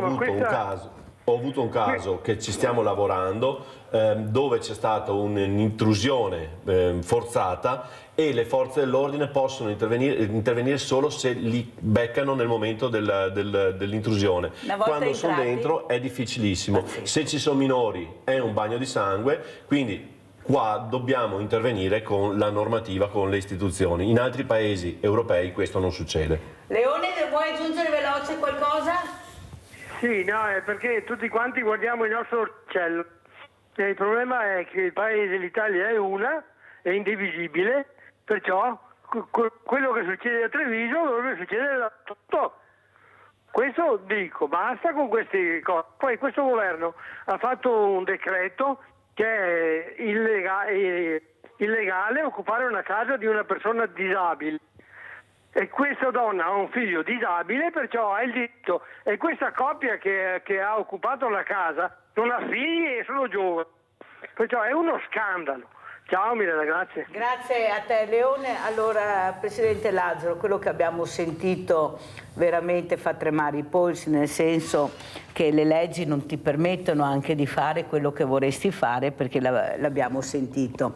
avuto un caso che ci stiamo lavorando dove c'è stata un'intrusione forzata e le forze dell'ordine possono intervenire solo se li beccano nel momento dell'intrusione. Quando sono dentro è difficilissimo. Pazzesco. Se ci sono minori è un bagno di sangue, quindi qua dobbiamo intervenire con la normativa, con le istituzioni. In altri paesi europei questo non succede. Leone, vuoi aggiungere veloce qualcosa? Sì, no, è perché tutti quanti guardiamo il nostro orticello. E il problema è che il paese, l'Italia è una, è indivisibile, perciò quello che succede a Treviso dovrebbe succedere da tutto. Questo dico, basta con queste cose. Poi questo governo ha fatto un decreto che è illegale occupare una casa di una persona disabile. E questa donna ha un figlio disabile, perciò ha il diritto. E questa coppia che ha occupato la casa non ha figli e sono giovani. Perciò è uno scandalo. Ciao Mirella, grazie. Grazie a te Leone. Allora, Presidente Lazzaro, quello che abbiamo sentito veramente fa tremare i polsi, nel senso che le leggi non ti permettono anche di fare quello che vorresti fare, perché l'abbiamo sentito.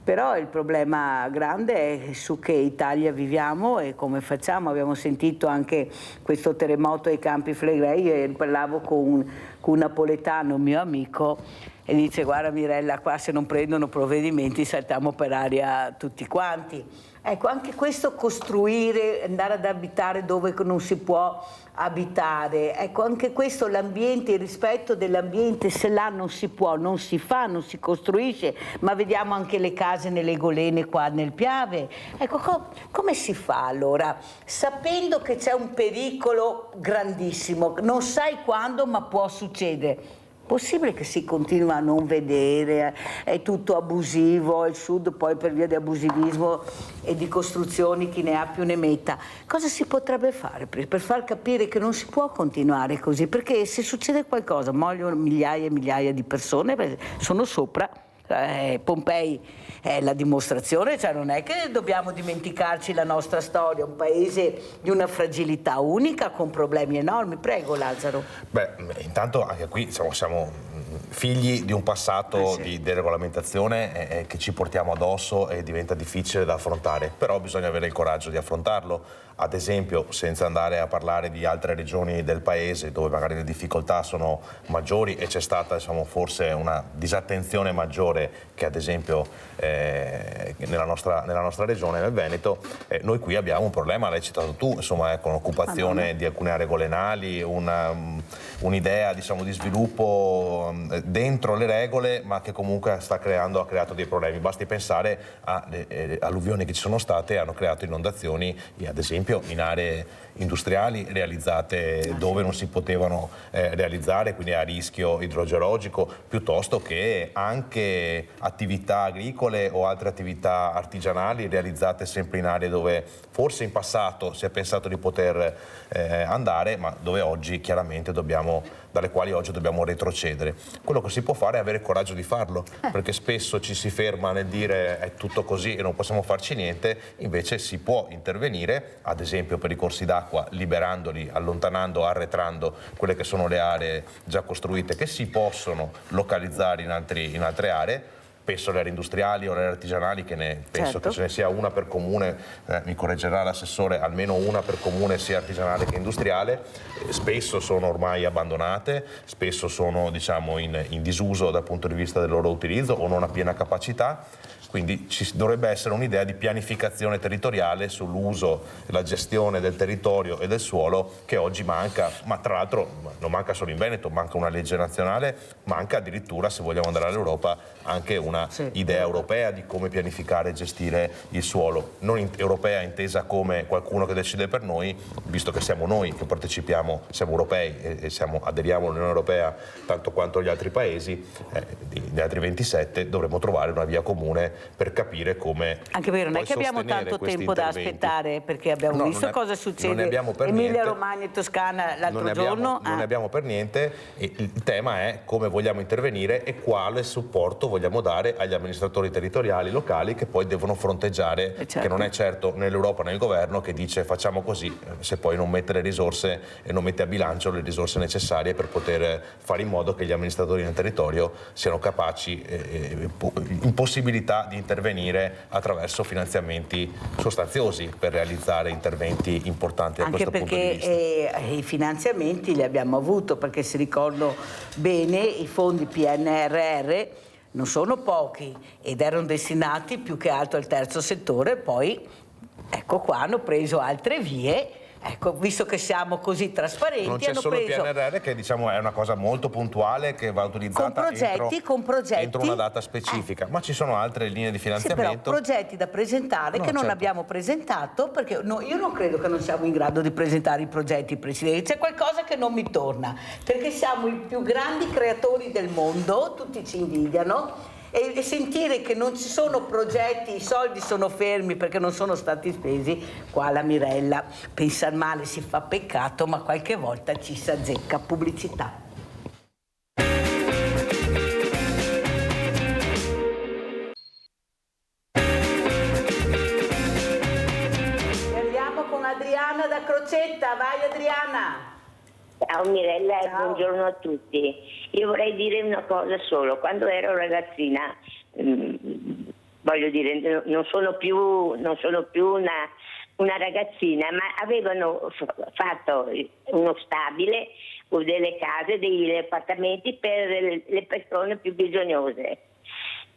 Però il problema grande è su che Italia viviamo e come facciamo. Abbiamo sentito anche questo terremoto ai Campi Flegrei e parlavo con un napoletano, mio amico, e dice: guarda Mirella, qua se non prendono provvedimenti saltiamo per aria tutti quanti. Ecco, anche questo costruire, andare ad abitare dove non si può abitare, ecco, anche questo, l'ambiente, il rispetto dell'ambiente, se là non si può, non si fa, non si costruisce, ma vediamo anche le case nelle Golene qua nel Piave. Ecco, come si fa allora? Sapendo che c'è un pericolo grandissimo, non sai quando, ma può succedere. Possibile che si continua a non vedere, è tutto abusivo, il Sud poi per via di abusivismo e di costruzioni chi ne ha più ne metta. Cosa si potrebbe fare per far capire che non si può continuare così? Perché se succede qualcosa, muoiono migliaia e migliaia di persone, sono sopra. Pompei è la dimostrazione, cioè non è che dobbiamo dimenticarci la nostra storia, un paese di una fragilità unica con problemi enormi. Prego Lazzaro. Beh, intanto anche qui siamo figli di un passato di deregolamentazione che ci portiamo addosso e diventa difficile da affrontare, però bisogna avere il coraggio di affrontarlo. Ad esempio, senza andare a parlare di altre regioni del paese dove magari le difficoltà sono maggiori e c'è stata forse una disattenzione maggiore che ad esempio nella nostra regione, nel Veneto, noi qui abbiamo un problema, l'hai citato tu, con l'occupazione di alcune aree golenali, un'idea di sviluppo dentro le regole, ma che comunque ha creato dei problemi. Basti pensare alle alluvioni che ci sono state, hanno creato inondazioni, ad esempio in aree industriali realizzate dove non si potevano realizzare, quindi a rischio idrogeologico, piuttosto che anche attività agricole o altre attività artigianali realizzate sempre in aree dove forse in passato si è pensato di poter andare, ma dove oggi chiaramente dalle quali oggi dobbiamo retrocedere. Quello che si può fare è avere il coraggio di farlo, perché spesso ci si ferma nel dire è tutto così e non possiamo farci niente, invece si può intervenire, ad esempio per i corsi d'acqua, liberandoli, allontanando, arretrando quelle che sono le aree già costruite che si possono localizzare in altre aree. Penso alle aree industriali o alle aree artigianali, penso che ce ne sia una per comune, mi correggerà l'assessore, almeno una per comune sia artigianale che industriale. Spesso sono ormai abbandonate, spesso sono in disuso dal punto di vista del loro utilizzo o non a piena capacità. Quindi ci dovrebbe essere un'idea di pianificazione territoriale sull'uso e la gestione del territorio e del suolo che oggi manca, ma tra l'altro non manca solo in Veneto, manca una legge nazionale, manca addirittura, se vogliamo andare all'Europa, anche una idea europea di come pianificare e gestire il suolo. Non europea intesa come qualcuno che decide per noi, visto che siamo noi che partecipiamo, siamo europei e aderiamo all'Unione Europea tanto quanto gli altri paesi, gli altri 27, dovremmo trovare una via comune per capire come. Anche perché non è che abbiamo tanto tempo da aspettare, perché abbiamo visto cosa succede in Emilia Romagna e Toscana l'altro giorno. Non ne abbiamo per niente, e il tema è come vogliamo intervenire e quale supporto vogliamo dare agli amministratori territoriali locali che poi devono fronteggiare, che non è certo nell'Europa nel governo che dice facciamo così, se poi non mette le risorse e non mette a bilancio le risorse necessarie per poter fare in modo che gli amministratori nel territorio siano capaci, in possibilità di intervenire attraverso finanziamenti sostanziosi per realizzare interventi importanti da questo punto di vista. Anche perché i finanziamenti li abbiamo avuto, perché se ricordo bene i fondi PNRR non sono pochi ed erano destinati più che altro al terzo settore, poi ecco qua hanno preso altre vie. Ecco, visto che siamo così trasparenti, non c'è solo il PNRR che è una cosa molto puntuale che va utilizzata entro una data specifica, ma ci sono altre linee di finanziamento. Sì, però progetti da presentare che non abbiamo presentato, perché io non credo che non siamo in grado di presentare i progetti, Presidente. C'è qualcosa che non mi torna, perché siamo i più grandi creatori del mondo, tutti ci invidiano. E sentire che non ci sono progetti, i soldi sono fermi perché non sono stati spesi, qua la Mirella, pensare male si fa peccato, ma qualche volta ci si azzecca. Pubblicità. Parliamo con Adriana da Crocetta, vai Adriana. Ciao Mirella e Ciao. buongiorno a tutti. Io vorrei dire una cosa solo. Quando ero ragazzina, voglio dire, non sono più una ragazzina, ma avevano fatto uno stabile o delle case, degli appartamenti per le persone più bisognose.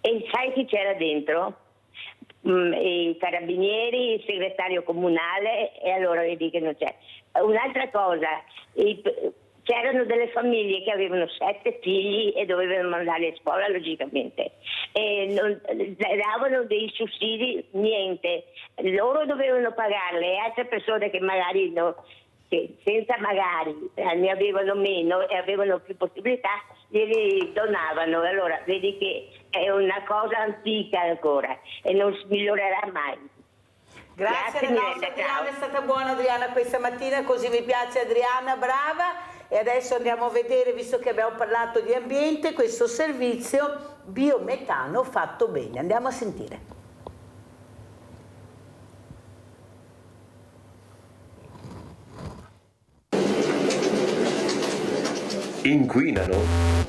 E sai chi c'era dentro? I carabinieri, il segretario comunale, e allora vedi che non c'è. Un'altra cosa, c'erano delle famiglie che avevano 7 figli e dovevano mandarli a scuola logicamente e non davano dei sussidi, niente, loro dovevano pagarle e altre persone che magari che senza magari ne avevano meno e avevano più possibilità glieli donavano. Allora vedi che è una cosa antica ancora e non si migliorerà mai. Grazie alla nostra Adriana, è stata buona Adriana questa mattina, così mi piace Adriana, brava. E adesso andiamo a vedere, visto che abbiamo parlato di ambiente, questo servizio biometano fatto bene. Andiamo a sentire. Inquinano?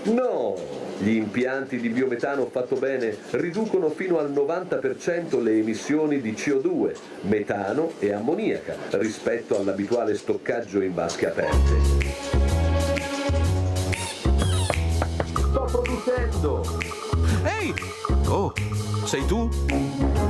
No! Gli impianti di biometano fatto bene riducono fino al 90% le emissioni di CO2, metano e ammoniaca rispetto all'abituale stoccaggio in vasche aperte. Sto producendo! Ehi! Oh, sei tu?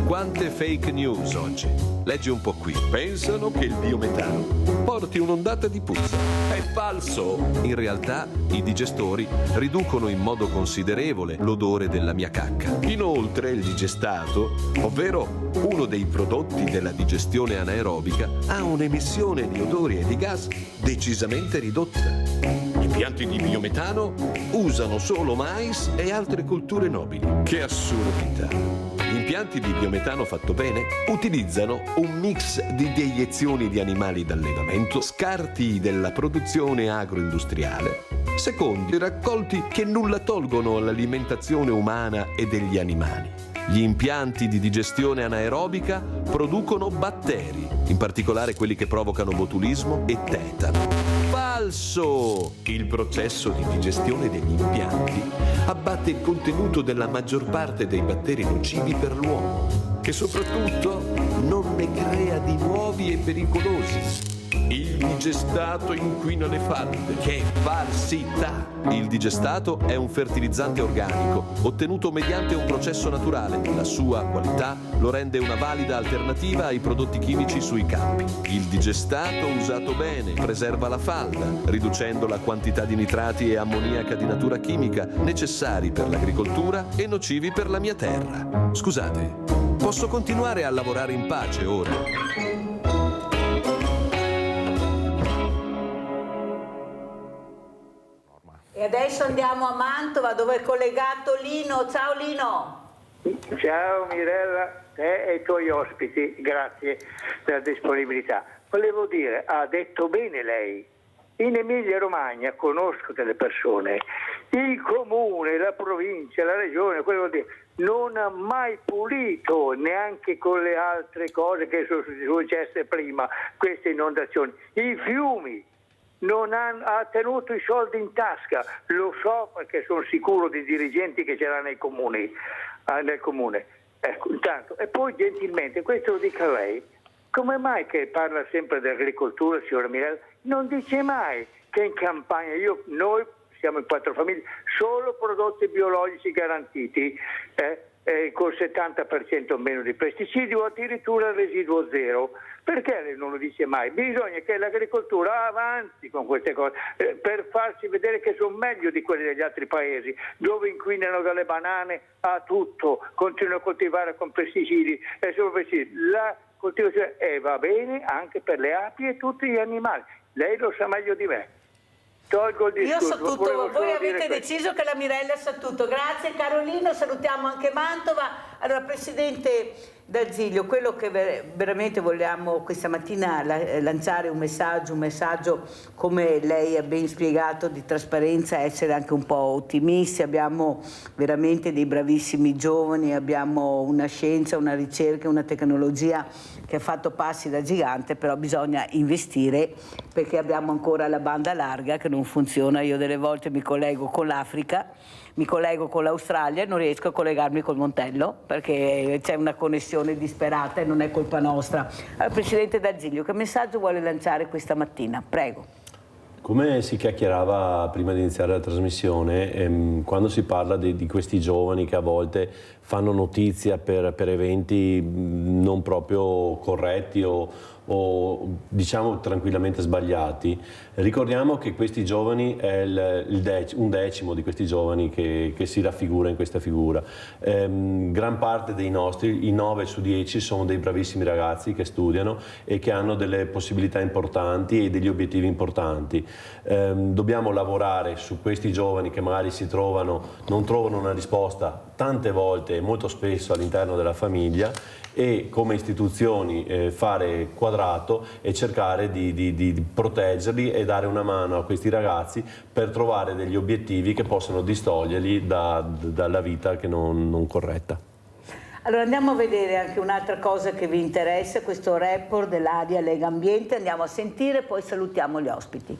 Quante fake news oggi. Leggi un po' qui. Pensano che il biometano porti un'ondata di puzza. È falso! In realtà i digestori riducono in modo considerevole l'odore della mia cacca. Inoltre il digestato, ovvero uno dei prodotti della digestione anaerobica, ha un'emissione di odori e di gas decisamente ridotta. Gli impianti di biometano usano solo mais e altre colture nobili. Che assurdità! Gli impianti di biometano fatto bene utilizzano un mix di deiezioni di animali d'allevamento, scarti della produzione agroindustriale, secondi raccolti che nulla tolgono all'alimentazione umana e degli animali. Gli impianti di digestione anaerobica producono batteri, in particolare quelli che provocano botulismo e tetano. Falso! Il processo di digestione degli impianti abbatte il contenuto della maggior parte dei batteri nocivi per l'uomo e soprattutto non ne crea di nuovi e pericolosi. Il digestato inquina le falde. Che falsità! Il digestato è un fertilizzante organico ottenuto mediante un processo naturale. La sua qualità lo rende una valida alternativa ai prodotti chimici sui campi. Il digestato usato bene preserva la falda, riducendo la quantità di nitrati e ammoniaca di natura chimica necessari per l'agricoltura e nocivi per la mia terra. Scusate, posso continuare a lavorare in pace ora? E adesso andiamo a Mantova dove è collegato Lino. Ciao Lino. Ciao Mirella, te e i tuoi ospiti, grazie della disponibilità. Volevo dire, ha detto bene lei, in Emilia Romagna conosco delle persone, il comune, la provincia, la regione, quello vuol dire, non ha mai pulito neanche con le altre cose che sono successe prima, queste inondazioni, i fiumi. Non ha tenuto i soldi in tasca, lo so perché sono sicuro di dirigenti che ce l'ha nel comune. Ecco, intanto, e poi gentilmente, questo lo dica lei, come mai che parla sempre dell'agricoltura, signora Mirella? Non dice mai che in campagna, noi siamo in 4 famiglie, solo prodotti biologici garantiti, con 70% meno di pesticidi o addirittura residuo zero. Perché lei non lo dice mai? Bisogna che l'agricoltura avanzi con queste cose per farsi vedere che sono meglio di quelli degli altri paesi, dove inquinano dalle banane a tutto, continuano a coltivare con pesticidi e solo pesticidi. La coltivazione va bene anche per le api e tutti gli animali. Lei lo sa meglio di me. Tolgo il discorso. Io so tutto, voi avete deciso che la Mirella sa tutto. Grazie Carolino, salutiamo anche Mantova. Allora Presidente D'Azeglio, quello che veramente vogliamo questa mattina lanciare un messaggio come lei ha ben spiegato di trasparenza, essere anche un po' ottimisti. Abbiamo veramente dei bravissimi giovani, abbiamo una scienza, una ricerca, una tecnologia che ha fatto passi da gigante, però bisogna investire perché abbiamo ancora la banda larga che non funziona. Io delle volte mi collego con l'Africa, mi collego con l'Australia e non riesco a collegarmi col Montello perché c'è una connessione disperata e non è colpa nostra. Allora, Presidente D'Azeglio, che messaggio vuole lanciare questa mattina? Prego. Come si chiacchierava prima di iniziare la trasmissione, quando si parla di questi giovani che a volte fanno notizia per eventi non proprio corretti o o diciamo tranquillamente sbagliati, ricordiamo che questi giovani è un decimo di questi giovani che si raffigura in questa figura. Gran parte dei nostri, i 9 su 10, sono dei bravissimi ragazzi che studiano e che hanno delle possibilità importanti e degli obiettivi importanti. Dobbiamo lavorare su questi giovani che magari non trovano una risposta tante volte, molto spesso all'interno della famiglia, e come istituzioni fare quadrato e cercare di proteggerli e dare una mano a questi ragazzi per trovare degli obiettivi che possano distoglierli dalla vita che non corretta. Allora andiamo a vedere anche un'altra cosa che vi interessa, questo report dell'Aria Lega Ambiente, andiamo a sentire, poi salutiamo gli ospiti.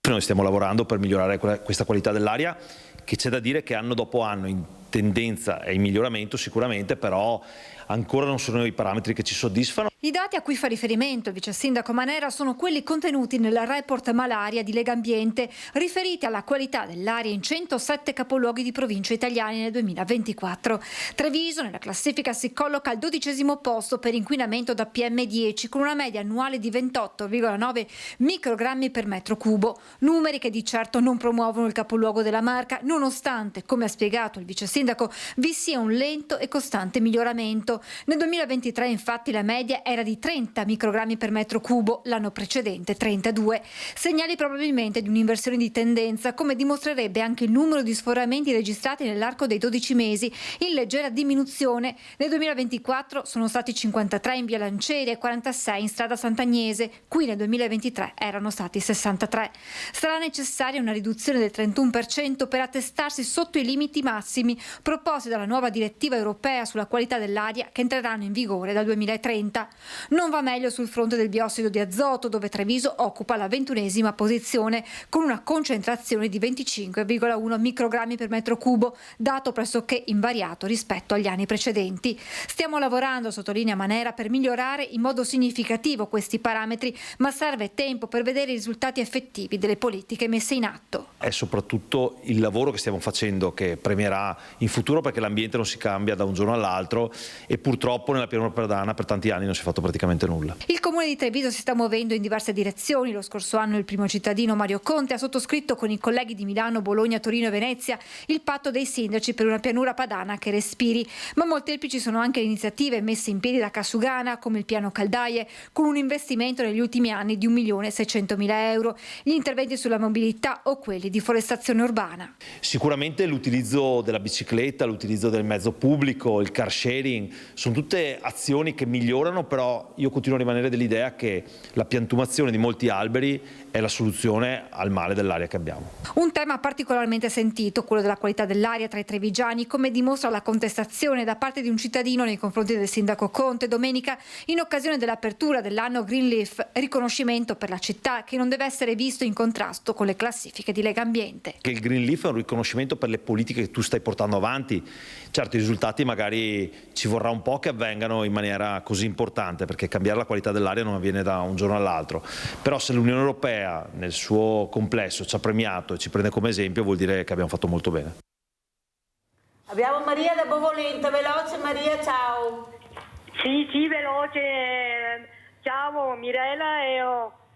Noi stiamo lavorando per migliorare questa qualità dell'aria, che c'è da dire che anno dopo anno in tendenza è in miglioramento sicuramente, però ancora non sono i parametri che ci soddisfano. I dati a cui fa riferimento il vice sindaco Manera sono quelli contenuti nel report Malaria di Lega Ambiente, riferiti alla qualità dell'aria in 107 capoluoghi di provincia italiani nel 2024. Treviso nella classifica si colloca al 12° posto per inquinamento da PM10, con una media annuale di 28,9 microgrammi per metro cubo, numeri che di certo non promuovono il capoluogo della Marca, nonostante, come ha spiegato il vice sindaco, vi sia un lento e costante miglioramento. Nel 2023 infatti la media era di 30 microgrammi per metro cubo, l'anno precedente 32. Segnali probabilmente di un'inversione di tendenza, come dimostrerebbe anche il numero di sforamenti registrati nell'arco dei 12 mesi, in leggera diminuzione. Nel 2024 sono stati 53 in via Lancieri e 46 in strada Sant'Agnese, qui nel 2023 erano stati 63. Sarà necessaria una riduzione del 31% per attestarsi sotto i limiti massimi proposti dalla nuova direttiva europea sulla qualità dell'aria, che entreranno in vigore dal 2030. Non va meglio sul fronte del biossido di azoto, dove Treviso occupa la 21ª posizione con una concentrazione di 25,1 microgrammi per metro cubo, dato pressoché invariato rispetto agli anni precedenti. Stiamo lavorando, sottolinea Manera, per migliorare in modo significativo questi parametri, ma serve tempo per vedere i risultati effettivi delle politiche messe in atto. È soprattutto il lavoro che stiamo facendo che premierà in futuro, perché l'ambiente non si cambia da un giorno all'altro e purtroppo nella pianura padana per tanti anni non si è fatto praticamente nulla. Il comune di Treviso si sta muovendo in diverse direzioni. Lo scorso anno il primo cittadino Mario Conte ha sottoscritto con i colleghi di Milano, Bologna, Torino e Venezia il patto dei sindaci per una pianura padana che respiri, ma molteplici sono anche le iniziative messe in piedi da Casugana, come il piano caldaie, con un investimento negli ultimi anni di 1.600.000 euro, gli interventi sulla mobilità o quelli di forestazione urbana. Sicuramente l'utilizzo della bicicletta, l'utilizzo del mezzo pubblico, il car sharing, sono tutte azioni che migliorano, però io continuo a rimanere dell'idea che la piantumazione di molti alberi è la soluzione al male dell'aria che abbiamo. Un tema particolarmente sentito, quello della qualità dell'aria tra i trevigiani, come dimostra la contestazione da parte di un cittadino nei confronti del sindaco Conte domenica in occasione dell'apertura dell'anno Green Leaf, riconoscimento per la città che non deve essere visto in contrasto con le classifiche di Lega Ambiente. Che il Green Leaf è un riconoscimento per le politiche che tu stai portando avanti. Certo, i risultati magari ci vorrà un po' che avvengano in maniera così importante, perché cambiare la qualità dell'aria non avviene da un giorno all'altro. Però se l'Unione Europea nel suo complesso ci ha premiato e ci prende come esempio, vuol dire che abbiamo fatto molto bene. Abbiamo Maria da Bovolenta, veloce Maria, ciao. Sì, veloce. Ciao Mirella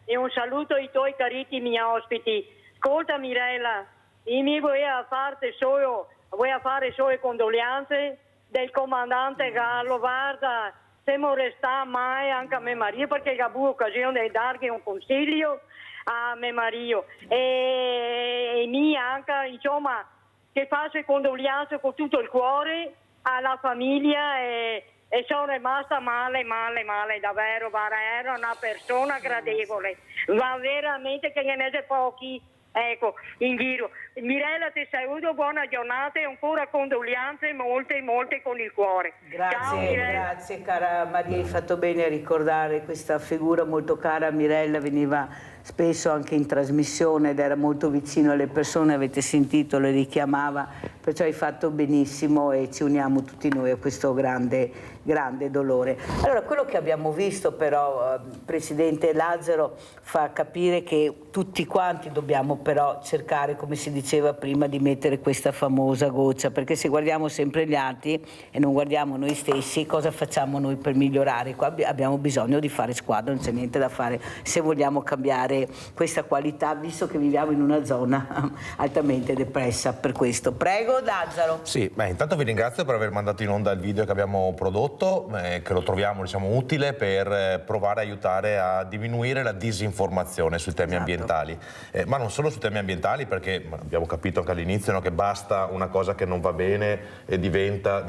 e un saluto ai tuoi carissimi ospiti. Ascolta Mirella, io mi voglio fare solo condoglianze del comandante Gallo, guarda, se non resta mai anche a mio marito, perché ha avuto occasione di dargli un consiglio a mio marito e mi anche, insomma, che faccio condoglianze con tutto il cuore alla famiglia e sono rimasta male davvero, era una persona gradevole, ma veramente che ne mette pochi, ecco, in giro. Mirella, ti saluto, buona giornata e ancora condoglianze, molte con il cuore. Grazie, grazie cara Maria, hai fatto bene a ricordare questa figura molto cara a Mirella, veniva spesso anche in trasmissione ed era molto vicino alle persone, avete sentito, le richiamava, perciò hai fatto benissimo e ci uniamo tutti noi a questo grande dolore. Allora, quello che abbiamo visto però, Presidente Lazzaro, fa capire che tutti quanti dobbiamo però cercare, come si diceva prima, di mettere questa famosa goccia, perché se guardiamo sempre gli altri e non guardiamo noi stessi, cosa facciamo noi per migliorare? Qua abbiamo bisogno di fare squadra, non c'è niente da fare se vogliamo cambiare questa qualità, visto che viviamo in una zona altamente depressa per questo. Prego Lazzaro. Sì, intanto vi ringrazio per aver mandato in onda il video che abbiamo prodotto, che lo troviamo utile per provare a aiutare a diminuire la disinformazione sui temi ambientali, ma non solo sui temi ambientali, perché abbiamo capito anche all'inizio che basta una cosa che non va bene e diventa,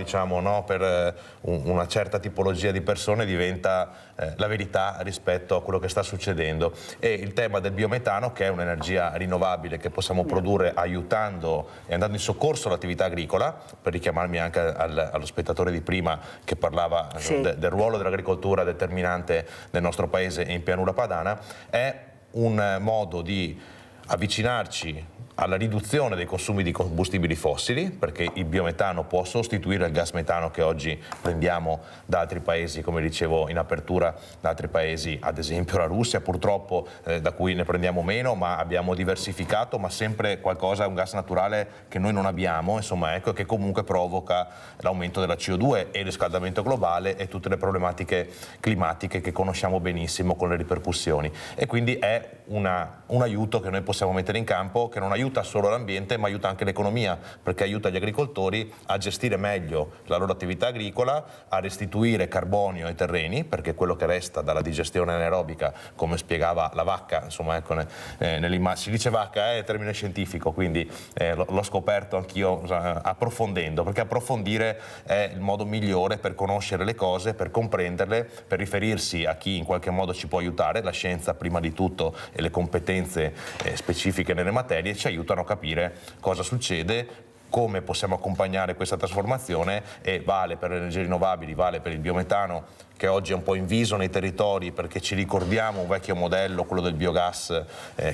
per una certa tipologia di persone diventa la verità rispetto a quello che sta succedendo. E il tema del biometano, che è un'energia rinnovabile che possiamo produrre aiutando e andando in soccorso all'attività agricola, per richiamarmi anche allo spettatore di prima che parlava del ruolo dell'agricoltura determinante nel nostro paese e in pianura padana, è un modo di avvicinarci alla riduzione dei consumi di combustibili fossili, perché il biometano può sostituire il gas metano che oggi prendiamo da altri paesi, come dicevo in apertura, da altri paesi, ad esempio la Russia purtroppo, da cui ne prendiamo meno, ma abbiamo diversificato, ma sempre qualcosa, un gas naturale che noi non abbiamo, che comunque provoca l'aumento della CO2 e il riscaldamento globale e tutte le problematiche climatiche che conosciamo benissimo con le ripercussioni. E quindi è un aiuto che noi possiamo mettere in campo, che non aiuta solo l'ambiente ma aiuta anche l'economia, perché aiuta gli agricoltori a gestire meglio la loro attività agricola, a restituire carbonio ai terreni, perché quello che resta dalla digestione anaerobica, come spiegava la vacca, si dice vacca, è termine scientifico, quindi l'ho scoperto anch'io approfondendo, perché approfondire è il modo migliore per conoscere le cose, per comprenderle, per riferirsi a chi in qualche modo ci può aiutare. La scienza prima di tutto e le competenze specifiche nelle materie ci aiutano a capire cosa succede, come possiamo accompagnare questa trasformazione, e vale per le energie rinnovabili, vale per il biometano, che oggi è un po' inviso nei territori perché ci ricordiamo un vecchio modello, quello del biogas,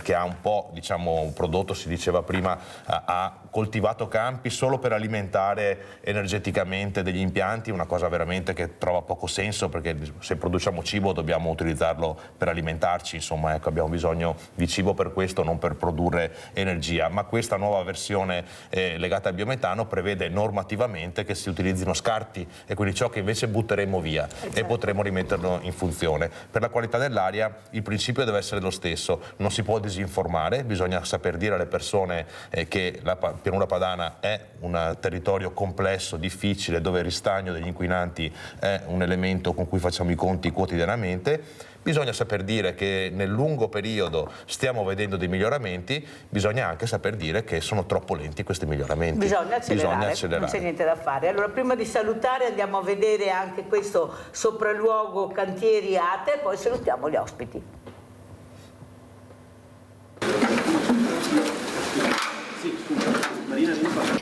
che ha un po', un prodotto, si diceva prima, ha coltivato campi solo per alimentare energeticamente degli impianti, una cosa veramente che trova poco senso, perché se produciamo cibo dobbiamo utilizzarlo per alimentarci, abbiamo bisogno di cibo per questo, non per produrre energia. Ma questa nuova versione legata al biometano prevede normativamente che si utilizzino scarti, e quindi ciò che invece butteremo via, e potremo rimetterlo in funzione. Per la qualità dell'aria il principio deve essere lo stesso, non si può disinformare, bisogna saper dire alle persone che la pianura padana è un territorio complesso, difficile, dove il ristagno degli inquinanti è un elemento con cui facciamo i conti quotidianamente. Bisogna saper dire che nel lungo periodo stiamo vedendo dei miglioramenti, bisogna anche saper dire che sono troppo lenti questi miglioramenti. Bisogna accelerare. Non c'è niente da fare. Allora, prima di salutare andiamo a vedere anche questo sopralluogo cantieri ATE, poi salutiamo gli ospiti.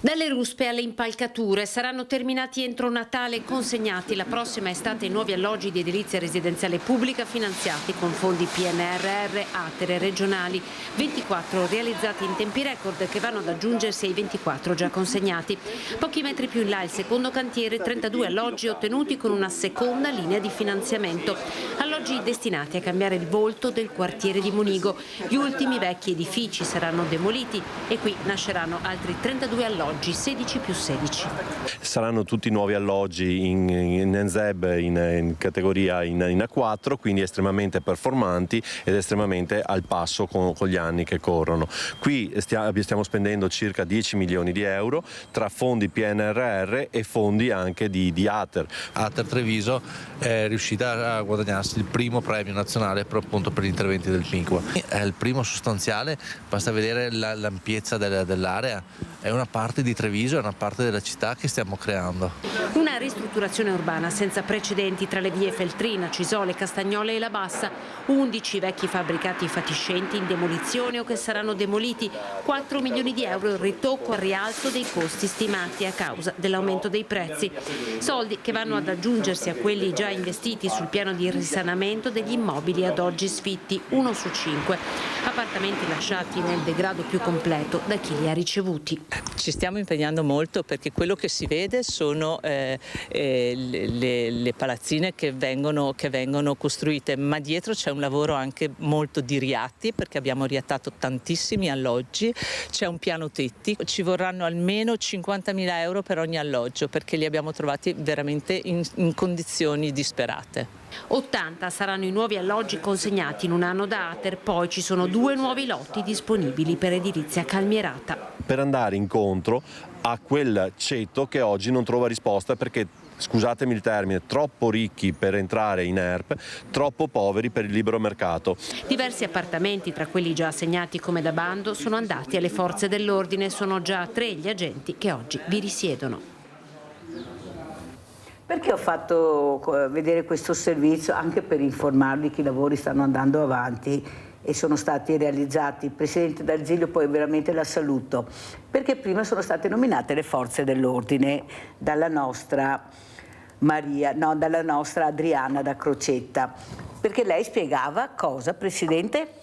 Dalle ruspe alle impalcature saranno terminati entro Natale e consegnati la prossima estate i nuovi alloggi di edilizia residenziale pubblica finanziati con fondi PNRR, ATER regionali, 24 realizzati in tempi record che vanno ad aggiungersi ai 24 già consegnati. Pochi metri più in là il secondo cantiere, 32 alloggi ottenuti con una seconda linea di finanziamento. Alloggi destinati a cambiare il volto del quartiere di Monigo. Gli ultimi vecchi edifici saranno demoliti e qui nasceranno altri 32 alloggi, 16 più 16. Saranno tutti nuovi alloggi in NZEB, in categoria in A4, quindi estremamente performanti ed estremamente al passo con gli anni che corrono. Qui stiamo spendendo circa 10 milioni di euro tra fondi PNRR e fondi anche di ATER. ATER Treviso è riuscita a guadagnarsi il primo premio nazionale per gli interventi del PINQUA. È il primo sostanziale, basta vedere l'ampiezza dell'area. è una parte di Treviso, è una parte della città che stiamo creando. Una ristrutturazione urbana senza precedenti tra le vie Feltrina, Cisole, Castagnole e La Bassa. 11 vecchi fabbricati fatiscenti in demolizione o che saranno demoliti. 4 milioni di euro il ritocco al rialzo dei costi stimati a causa dell'aumento dei prezzi. Soldi che vanno ad aggiungersi a quelli già investiti sul piano di risanamento degli immobili ad oggi sfitti, 1 su 5. Appartamenti lasciati nel degrado più completo da chi li ha ricevuti. Ci stiamo impegnando molto perché quello che si vede sono le palazzine che vengono costruite, ma dietro c'è un lavoro anche molto di riatti perché abbiamo riattato tantissimi alloggi, c'è un piano tetti, ci vorranno almeno 50.000 euro per ogni alloggio perché li abbiamo trovati veramente in condizioni disperate. 80 saranno i nuovi alloggi consegnati in un anno da Ater, poi ci sono 2 nuovi lotti disponibili per edilizia calmierata. Per andare incontro a quel ceto che oggi non trova risposta perché, scusatemi il termine, troppo ricchi per entrare in ERP, troppo poveri per il libero mercato. Diversi appartamenti, tra quelli già assegnati come da bando, sono andati alle forze dell'ordine. Sono già 3 gli agenti che oggi vi risiedono. Perché ho fatto vedere questo servizio? Anche per informarvi che i lavori stanno andando avanti e sono stati realizzati. Il Presidente D'Arzilio, poi veramente la saluto, perché prima sono state nominate le forze dell'ordine dalla nostra Adriana da Crocetta, perché lei spiegava cosa, Presidente?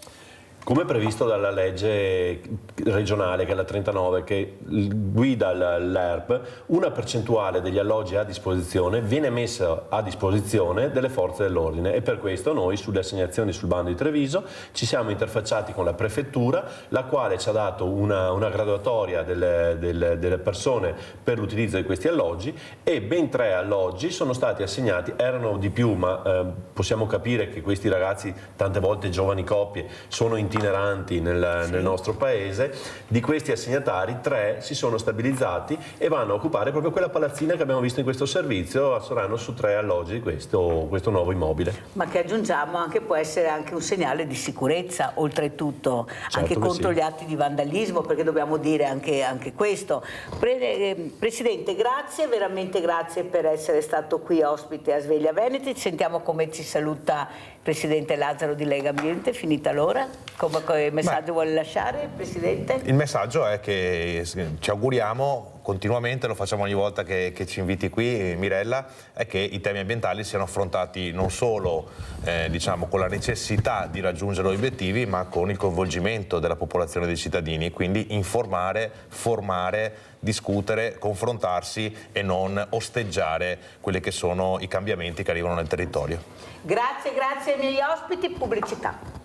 Come previsto dalla legge regionale, che è la 39, che guida l'ERP, una percentuale degli alloggi a disposizione viene messa a disposizione delle forze dell'ordine e per questo noi sulle assegnazioni sul bando di Treviso ci siamo interfacciati con la prefettura, la quale ci ha dato una graduatoria delle persone per l'utilizzo di questi alloggi e ben 3 alloggi sono stati assegnati, erano di più ma possiamo capire che questi ragazzi, tante volte giovani coppie, sono itineranti nel nostro paese. Di questi assegnatari 3 si sono stabilizzati e vanno a occupare proprio quella palazzina che abbiamo visto in questo servizio, saranno su 3 alloggi di questo nuovo immobile. Ma che aggiungiamo anche può essere anche un segnale di sicurezza, oltretutto, certo, anche contro gli atti di vandalismo, perché dobbiamo dire anche questo. Presidente, grazie, veramente grazie per essere stato qui ospite a Sveglia Veneti. Sentiamo come ci saluta il Presidente Lazzaro di Lega Ambiente, finita l'ora. Come messaggio vuole lasciare, Presidente? Il messaggio è che ci auguriamo continuamente, lo facciamo ogni volta che ci inviti qui, Mirella, è che i temi ambientali siano affrontati non solo con la necessità di raggiungere gli obiettivi, ma con il coinvolgimento della popolazione dei cittadini, quindi informare, formare, discutere, confrontarsi e non osteggiare quelli che sono i cambiamenti che arrivano nel territorio. Grazie ai miei ospiti, pubblicità.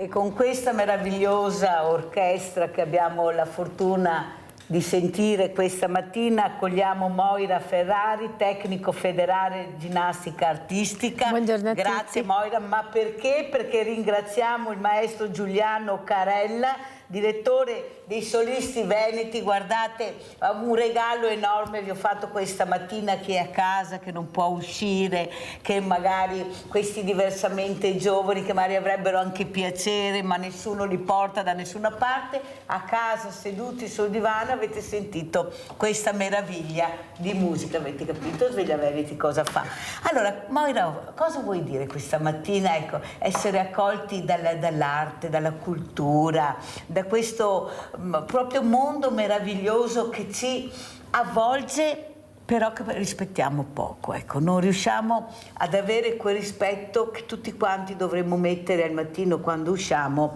E con questa meravigliosa orchestra che abbiamo la fortuna di sentire questa mattina accogliamo Moira Ferrari, tecnico federale ginnastica artistica. Buongiorno a Grazie tutti. Moira, ma perché? Perché ringraziamo il maestro Giuliano Carella, direttore dei Solisti Veneti. Guardate, un regalo enorme vi ho fatto questa mattina, chi è a casa, che non può uscire, che magari questi diversamente giovani che magari avrebbero anche piacere ma nessuno li porta da nessuna parte, a casa seduti sul divano avete sentito questa meraviglia di musica, avete capito Sveglia Veneti cosa fa? Allora Moira, cosa vuoi dire questa mattina? Ecco, essere accolti dall'arte, dalla cultura, da questo proprio mondo meraviglioso che ci avvolge, però che rispettiamo poco, ecco, non riusciamo ad avere quel rispetto che tutti quanti dovremmo mettere al mattino quando usciamo,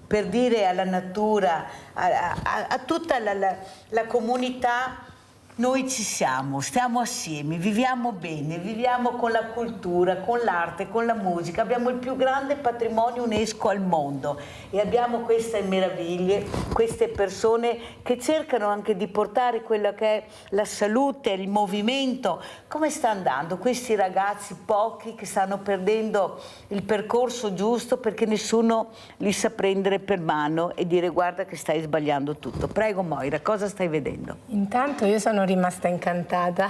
per dire alla natura, a tutta la comunità: noi ci siamo, stiamo assieme, viviamo bene, viviamo con la cultura, con l'arte, con la musica, abbiamo il più grande patrimonio UNESCO al mondo e abbiamo queste meraviglie, queste persone che cercano anche di portare quella che è la salute, il movimento. Come sta andando? Questi ragazzi, pochi, che stanno perdendo il percorso giusto perché nessuno li sa prendere per mano e dire: guarda che stai sbagliando tutto. Prego Moira, cosa stai vedendo? Intanto io sono rimasta incantata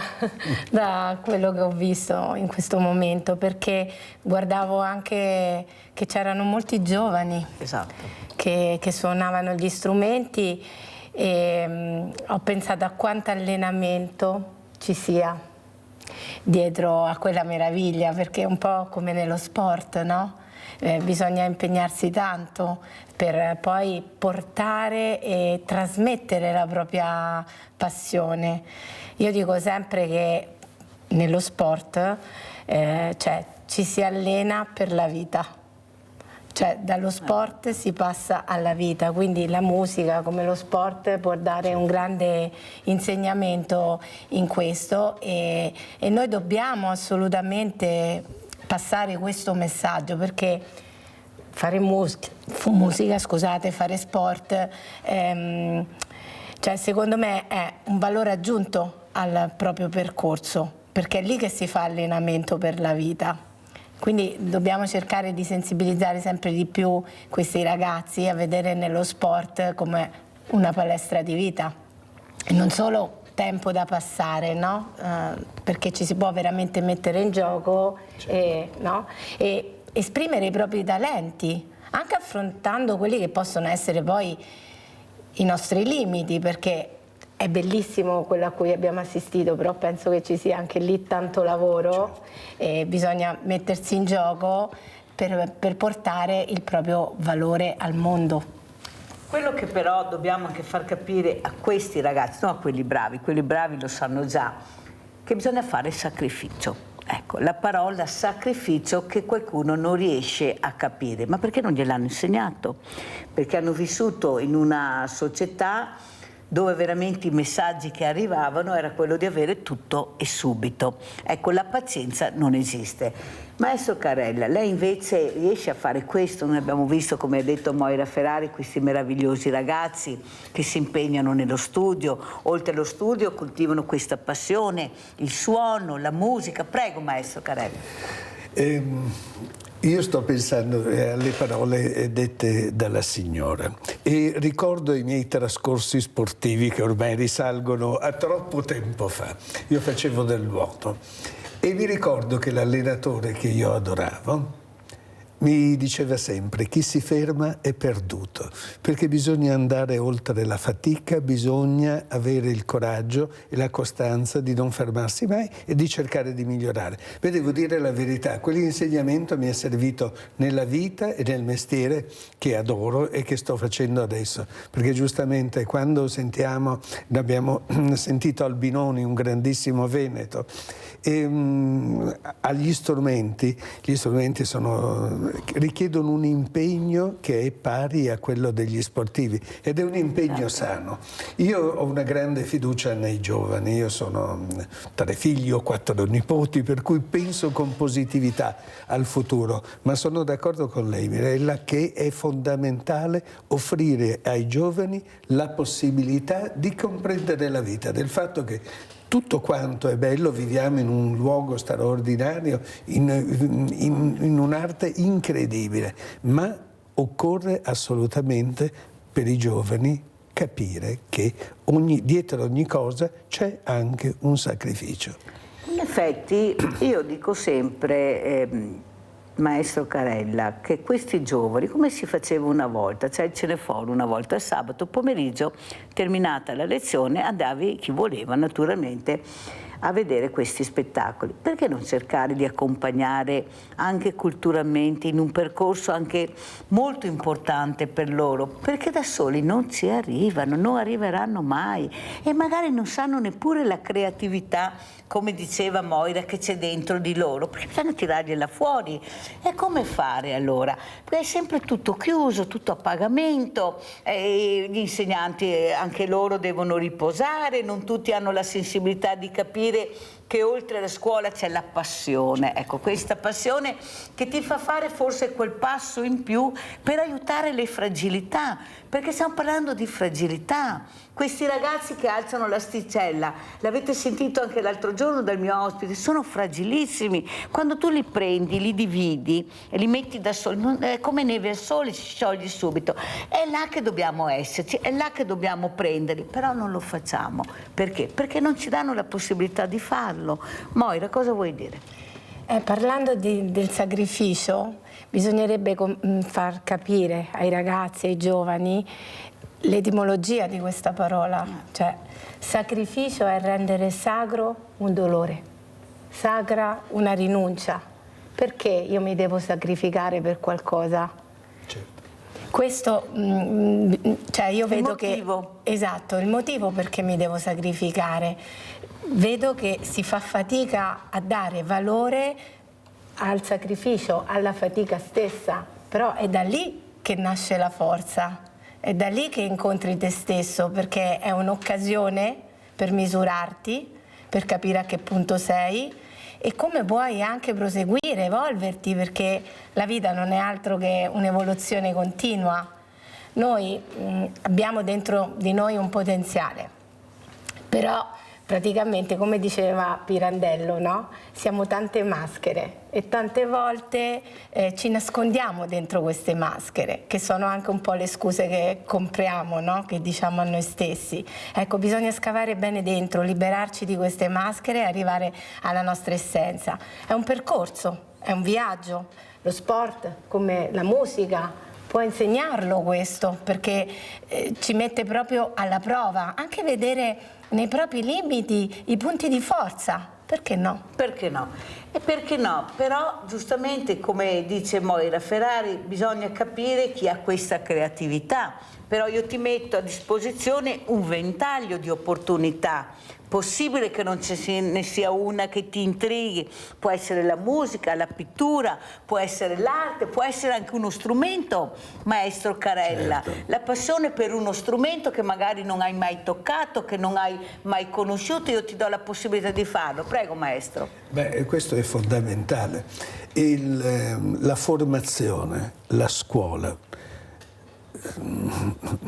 da quello che ho visto in questo momento, perché guardavo anche che c'erano molti giovani, esatto, che suonavano gli strumenti e ho pensato a quanto allenamento ci sia dietro a quella meraviglia, perché è un po' come nello sport, no? Bisogna impegnarsi tanto per poi portare e trasmettere la propria passione. Io dico sempre che nello sport ci si allena per la vita, cioè dallo sport si passa alla vita, quindi la musica come lo sport può dare un grande insegnamento in questo e noi dobbiamo assolutamente passare questo messaggio, perché fare musica, scusate, fare sport, cioè secondo me è un valore aggiunto al proprio percorso, perché è lì che si fa allenamento per la vita. Quindi dobbiamo cercare di sensibilizzare sempre di più questi ragazzi a vedere nello sport come una palestra di vita e non solo tempo da passare, no? Perché ci si può veramente mettere in gioco, no? E esprimere i propri talenti, anche affrontando quelli che possono essere poi i nostri limiti, perché è bellissimo quello a cui abbiamo assistito, però penso che ci sia anche lì tanto lavoro e bisogna mettersi in gioco per portare il proprio valore al mondo. Quello che però dobbiamo anche far capire a questi ragazzi, non a quelli bravi lo sanno già, che bisogna fare sacrificio. Ecco, la parola sacrificio che qualcuno non riesce a capire. Ma perché non gliel'hanno insegnato? Perché hanno vissuto in una società dove veramente i messaggi che arrivavano era quello di avere tutto e subito. Ecco, la pazienza non esiste. Maestro Carella, lei invece riesce a fare questo? Noi abbiamo visto, come ha detto Moira Ferrari, questi meravigliosi ragazzi che si impegnano nello studio, oltre allo studio coltivano questa passione, il suono, la musica. Prego, maestro Carella. Io sto pensando alle parole dette dalla signora e ricordo i miei trascorsi sportivi che ormai risalgono a troppo tempo fa. Io facevo del nuoto e mi ricordo che l'allenatore che io adoravo mi diceva sempre: chi si ferma è perduto, perché bisogna andare oltre la fatica, bisogna avere il coraggio e la costanza di non fermarsi mai e di cercare di migliorare. Beh, devo dire la verità, quell'insegnamento mi è servito nella vita e nel mestiere che adoro e che sto facendo adesso, perché giustamente quando sentiamo, abbiamo sentito Albinoni, un grandissimo veneto, e agli strumenti, gli strumenti sono richiedono un impegno che è pari a quello degli sportivi ed è un impegno sano. Io ho una grande fiducia nei giovani, io sono 3 figli, ho 4 nipoti, per cui penso con positività al futuro, ma sono d'accordo con lei, Mirella, che è fondamentale offrire ai giovani la possibilità di comprendere la vita, del fatto che tutto quanto è bello, viviamo in un luogo straordinario, in un'arte incredibile, ma occorre assolutamente per i giovani capire che dietro ogni cosa c'è anche un sacrificio. In effetti io dico sempre, maestro Carella, che questi giovani, come si faceva una volta, cioè il Cineforo una volta il sabato pomeriggio, terminata la lezione, andavi, chi voleva naturalmente, a vedere questi spettacoli. Perché non cercare di accompagnare anche culturalmente in un percorso anche molto importante per loro? Perché da soli non ci arrivano, non arriveranno mai e magari non sanno neppure la creatività, come diceva Moira, che c'è dentro di loro, perché bisogna tirargliela fuori. E come fare allora? Perché è sempre tutto chiuso, tutto a pagamento, gli insegnanti anche loro devono riposare, non tutti hanno la sensibilità di capire che oltre alla scuola c'è la passione, ecco, questa passione che ti fa fare forse quel passo in più per aiutare le fragilità, perché stiamo parlando di fragilità. Questi ragazzi che alzano l'asticella, l'avete sentito anche l'altro giorno dal mio ospite, sono fragilissimi. Quando tu li prendi, li dividi e li metti da soli, è come neve al sole, si scioglie subito. È là che dobbiamo esserci, è là che dobbiamo prenderli, però non lo facciamo. Perché? Perché non ci danno la possibilità di farlo. Moira, cosa vuoi dire? Parlando del sacrificio, bisognerebbe far capire ai ragazzi, ai giovani, l'etimologia di questa parola, cioè sacrificio è rendere sacro un dolore, sacra una rinuncia. Perché io mi devo sacrificare per qualcosa? Certo. Questo, cioè io vedo che... Esatto, il motivo perché mi devo sacrificare. Vedo che si fa fatica a dare valore al sacrificio, alla fatica stessa, però è da lì che nasce la forza. È da lì che incontri te stesso, perché è un'occasione per misurarti, per capire a che punto sei e come puoi anche proseguire, evolverti, perché la vita non è altro che un'evoluzione continua. Noi abbiamo dentro di noi un potenziale, però praticamente, come diceva Pirandello, no? Siamo tante maschere e tante volte ci nascondiamo dentro queste maschere, che sono anche un po' le scuse che compriamo, no? Che diciamo a noi stessi. Ecco, bisogna scavare bene dentro, liberarci di queste maschere e arrivare alla nostra essenza. È un percorso, è un viaggio. Lo sport, come la musica, può insegnarlo questo, perché ci mette proprio alla prova, anche vedere nei propri limiti i punti di forza. Perché no? Perché no? E perché no? Però giustamente, come dice Moira Ferrari, bisogna capire chi ha questa creatività. Però io ti metto a disposizione un ventaglio di opportunità. Possibile che non ce ne sia una che ti intrighi, può essere la musica, la pittura, può essere l'arte, può essere anche uno strumento, maestro Carella. Certo. La passione per uno strumento che magari non hai mai toccato, che non hai mai conosciuto, io ti do la possibilità di farlo. Prego, maestro. Beh, questo è fondamentale. La formazione, la scuola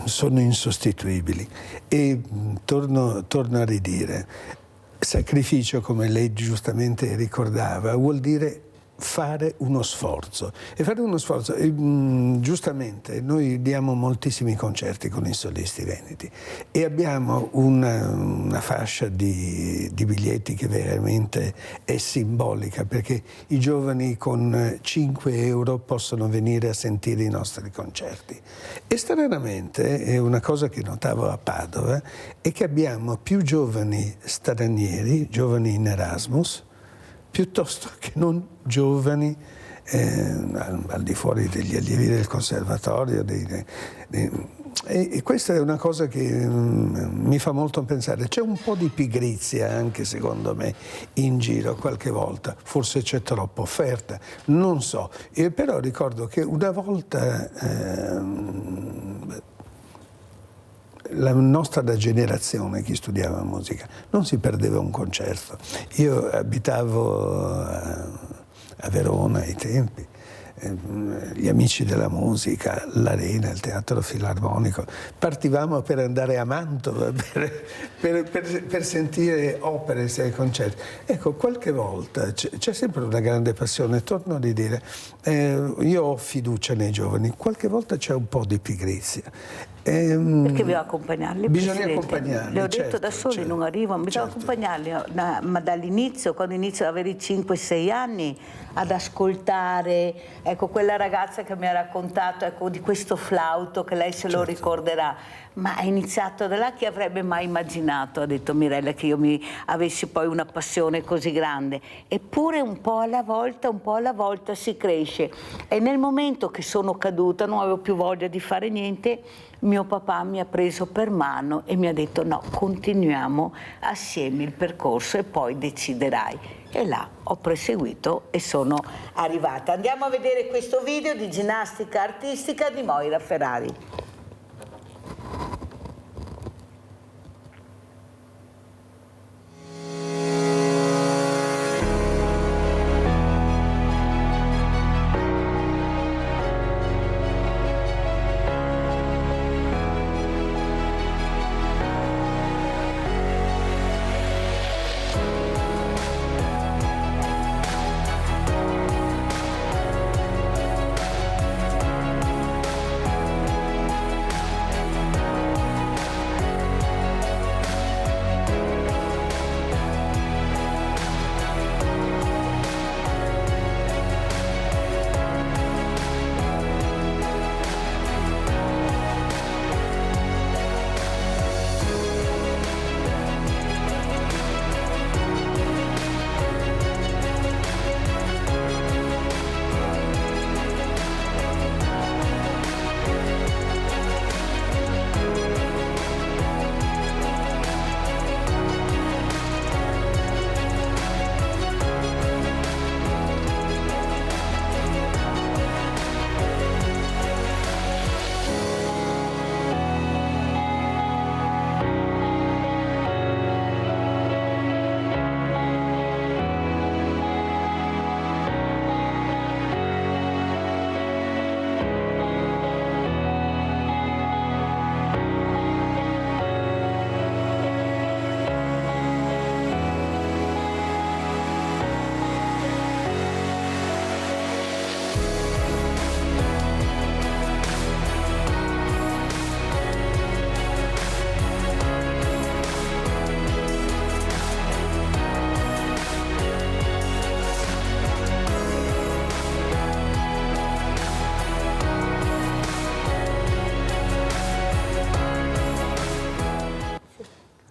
sono insostituibili e torno a ridire, sacrificio, come lei giustamente ricordava, vuol dire fare uno sforzo e fare uno sforzo. Giustamente noi diamo moltissimi concerti con i solisti veneti e abbiamo una fascia di biglietti che veramente è simbolica, perché i giovani con 5 euro possono venire a sentire i nostri concerti. E stranamente, è una cosa che notavo a Padova, è che abbiamo più giovani stranieri, giovani in Erasmus, piuttosto che non giovani al di fuori degli allievi del conservatorio, E questa è una cosa che mi fa molto pensare. C'è un po' di pigrizia anche, secondo me, in giro qualche volta. Forse c'è troppa offerta, non so. Però ricordo che una volta la nostra generazione, chi studiava musica, non si perdeva un concerto. Io abitavo a Verona ai tempi. Gli Amici della Musica, l'Arena, il Teatro Filarmonico. Partivamo per andare a Mantova per sentire opere e concerti. Ecco, qualche volta c'è sempre una grande passione. Torno a dire, io ho fiducia nei giovani, qualche volta c'è un po' di pigrizia. Perché bisogna accompagnarli? Bisogna accompagnarli. Le ho detto da soli, non arrivano, bisogna accompagnarli, ma dall'inizio, quando iniziano ad avere i 5-6 anni, ad ascoltare, ecco, quella ragazza che mi ha raccontato, ecco, di questo flauto, che lei se lo ricorderà, ma è iniziato da là. Chi avrebbe mai immaginato, ha detto Mirella, che io avessi poi una passione così grande. Eppure un po' alla volta si cresce, e nel momento che sono caduta, non avevo più voglia di fare niente, mio papà mi ha preso per mano e mi ha detto: no, continuiamo assieme il percorso e poi deciderai. E là ho proseguito e sono arrivata. Andiamo a vedere questo video di ginnastica artistica di Moira Ferrari.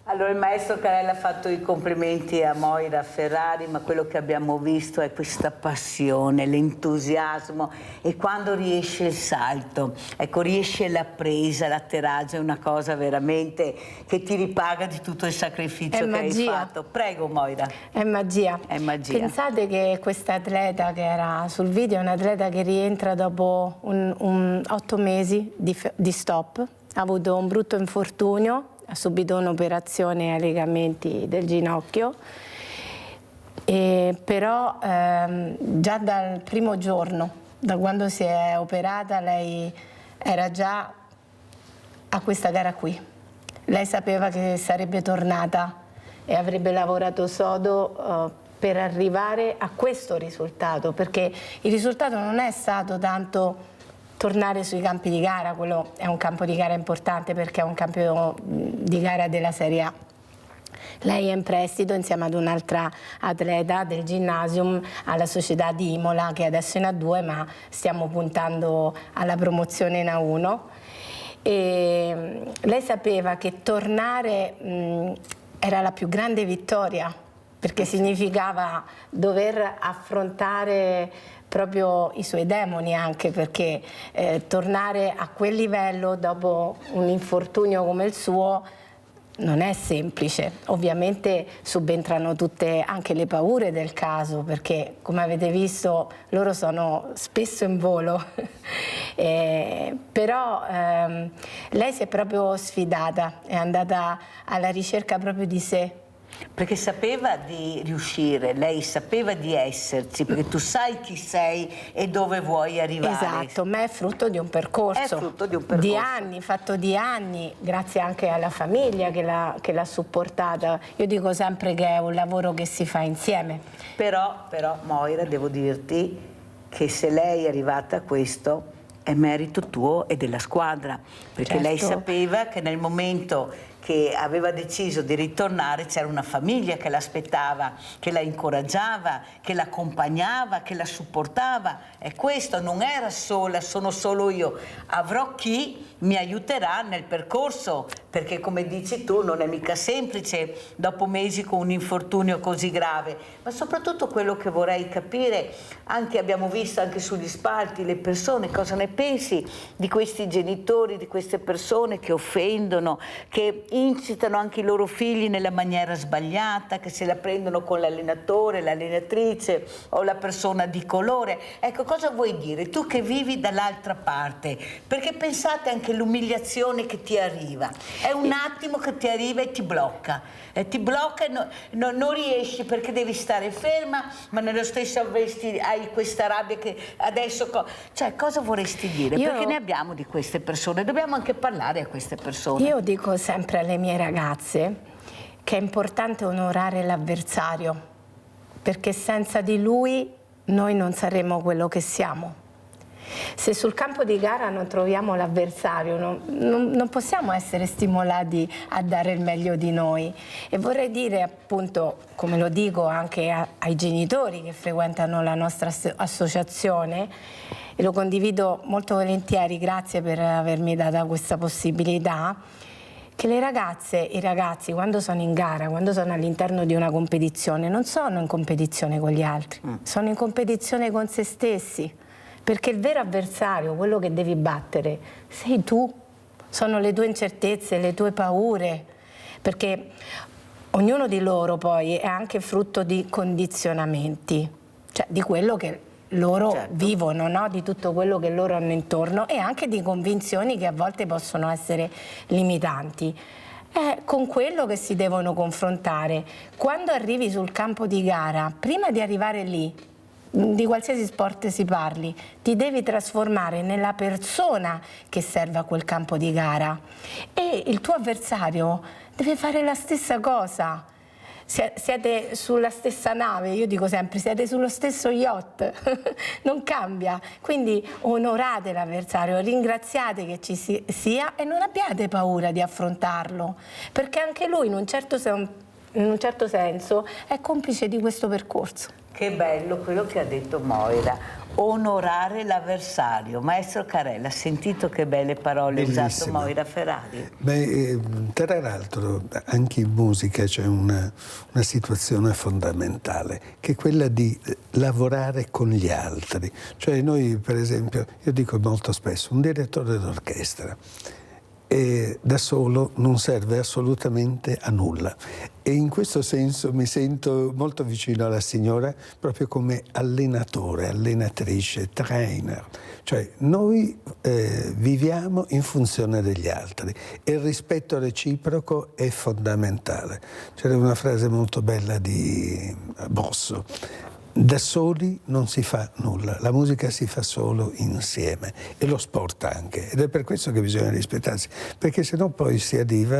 Allora il maestro Carella ha fatto i complimenti a Moira Ferrari, ma quello che abbiamo visto è questa passione, l'entusiasmo, e quando riesce il salto, ecco, riesce la presa, l'atterraggio, è una cosa veramente che ti ripaga di tutto il sacrificio che hai fatto. Prego Moira. È magia. È magia. Pensate che questa atleta che era sul video è un'atleta che rientra dopo 8 mesi di stop, ha avuto un brutto infortunio, ha subito un'operazione ai legamenti del ginocchio, però già dal primo giorno, da quando si è operata, lei era già a questa gara qui. Lei sapeva che sarebbe tornata e avrebbe lavorato sodo per arrivare a questo risultato, perché il risultato non è stato tanto tornare sui campi di gara, quello è un campo di gara importante perché è un campo di gara della Serie A. Lei è in prestito insieme ad un'altra atleta del Gymnasium alla società di Imola, che adesso è in A2, ma stiamo puntando alla promozione in A1. Lei sapeva che tornare era la più grande vittoria perché significava dover affrontare proprio i suoi demoni, anche perché tornare a quel livello dopo un infortunio come il suo non è semplice. Ovviamente subentrano tutte anche le paure del caso, perché come avete visto loro sono spesso in volo. Però lei si è proprio sfidata, è andata alla ricerca proprio di sé. Perché sapeva di riuscire, lei sapeva di esserci, perché tu sai chi sei e dove vuoi arrivare. Esatto, ma è frutto di un percorso. È frutto di un percorso. Di anni, fatto di anni, grazie anche alla famiglia che l'ha supportata. Io dico sempre che è un lavoro che si fa insieme. Però Moira, devo dirti che se lei è arrivata a questo è merito tuo e della squadra, perché certo. Lei sapeva che nel momento che aveva deciso di ritornare c'era una famiglia che l'aspettava, che la incoraggiava, che l'accompagnava, che la supportava, e questo non era sola, sono solo io, avrò chi mi aiuterà nel percorso, perché come dici tu non è mica semplice dopo mesi con un infortunio così grave, ma soprattutto quello che vorrei capire, anche abbiamo visto anche sugli spalti le persone, cosa ne pensi di questi genitori, di queste persone che offendono, che incitano anche i loro figli nella maniera sbagliata, che se la prendono con l'allenatore, l'allenatrice o la persona di colore. Ecco, cosa vuoi dire? Tu che vivi dall'altra parte, perché pensate anche all'umiliazione che ti arriva, è un attimo che ti arriva e ti blocca e non riesci perché devi stare ferma, ma nello stesso hai questa rabbia che adesso... Cioè, cosa vorresti dire? Perché ne abbiamo di queste persone, dobbiamo anche parlare a queste persone. Io dico sempre alle mie ragazze che è importante onorare l'avversario, perché senza di lui noi non saremo quello che siamo. Se sul campo di gara non troviamo l'avversario, non possiamo essere stimolati a dare il meglio di noi. E vorrei dire, appunto, come lo dico anche ai genitori che frequentano la nostra associazione, e lo condivido molto volentieri, grazie per avermi data questa possibilità, che le ragazze e i ragazzi quando sono in gara, quando sono all'interno di una competizione, non sono in competizione con gli altri, sono in competizione con se stessi, perché il vero avversario, quello che devi battere, sei tu, sono le tue incertezze, le tue paure, perché ognuno di loro poi è anche frutto di condizionamenti, cioè di quello che loro vivono, no? Di tutto quello che loro hanno intorno e anche di convinzioni che a volte possono essere limitanti. È con quello che si devono confrontare. Quando arrivi sul campo di gara, prima di arrivare lì, di qualsiasi sport si parli, ti devi trasformare nella persona che serve a quel campo di gara e il tuo avversario deve fare la stessa cosa. Siete sulla stessa nave, io dico sempre, siete sullo stesso yacht, non cambia, quindi onorate l'avversario, ringraziate che ci sia e non abbiate paura di affrontarlo, perché anche lui in un certo senso è complice di questo percorso. Che bello quello che ha detto Moira, onorare l'avversario. Maestro Carella, ha sentito che belle parole ha usato Moira Ferrari? Beh, tra l'altro anche in musica c'è una situazione fondamentale, che è quella di lavorare con gli altri. Cioè noi, per esempio, io dico molto spesso, un direttore d'orchestra da solo non serve assolutamente a nulla e in questo senso mi sento molto vicino alla signora proprio come allenatore, allenatrice, trainer, cioè noi viviamo in funzione degli altri e il rispetto reciproco è fondamentale. C'era una frase molto bella di Bosso: da soli non si fa nulla, la musica si fa solo insieme e lo sport anche, ed è per questo che bisogna rispettarsi, perché sennò poi si arriva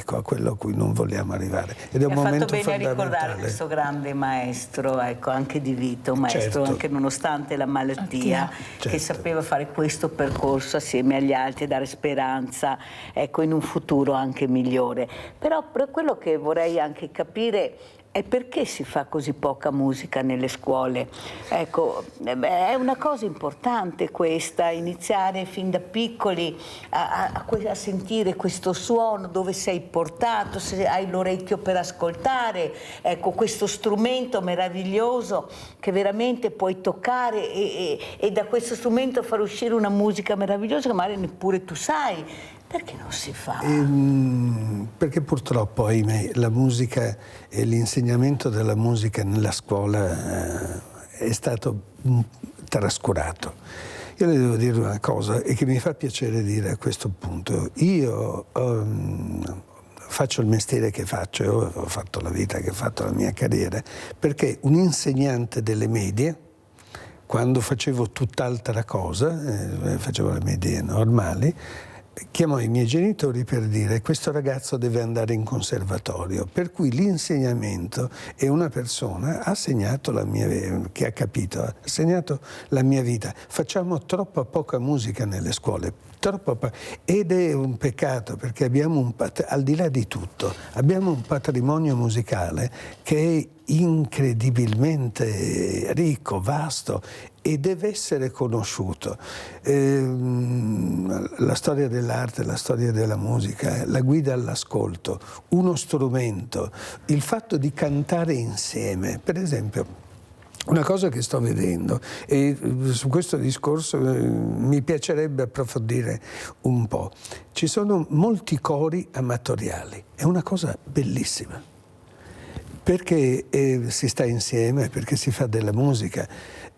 a quello a cui non vogliamo arrivare ed è un momento fondamentale. Ha fatto bene a ricordare questo grande maestro, ecco, anche di vita, un maestro anche nonostante la malattia, che sapeva fare questo percorso assieme agli altri e dare speranza, ecco, in un futuro anche migliore. Però quello che vorrei anche capire è perché si fa così poca musica nelle scuole. Ecco, è una cosa importante questa, iniziare fin da piccoli a sentire questo suono, dove sei portato, se hai l'orecchio per ascoltare, ecco, questo strumento meraviglioso che veramente puoi toccare e da questo strumento far uscire una musica meravigliosa che magari neppure tu sai. Perché non si fa? Perché purtroppo, ahimè, la musica e l'insegnamento della musica nella scuola è stato trascurato. Io le devo dire una cosa e che mi fa piacere dire a questo punto. Io faccio il mestiere che faccio, ho fatto la vita che ho fatto, la mia carriera, perché un insegnante delle medie, quando facevo tutt'altra cosa, facevo le medie normali, chiamò i miei genitori per dire: questo ragazzo deve andare in conservatorio, per cui l'insegnamento è una persona ha segnato la mia, che ha capito, ha segnato la mia vita. Facciamo troppa poca musica nelle scuole, ed è un peccato, perché abbiamo al di là di tutto abbiamo un patrimonio musicale che è incredibilmente ricco, vasto e deve essere conosciuto. La storia dell'arte, la storia della musica, la guida all'ascolto, uno strumento, il fatto di cantare insieme. Per esempio, una cosa che sto vedendo, e su questo discorso mi piacerebbe approfondire un po', ci sono molti cori amatoriali, è una cosa bellissima, perché si sta insieme, perché si fa della musica,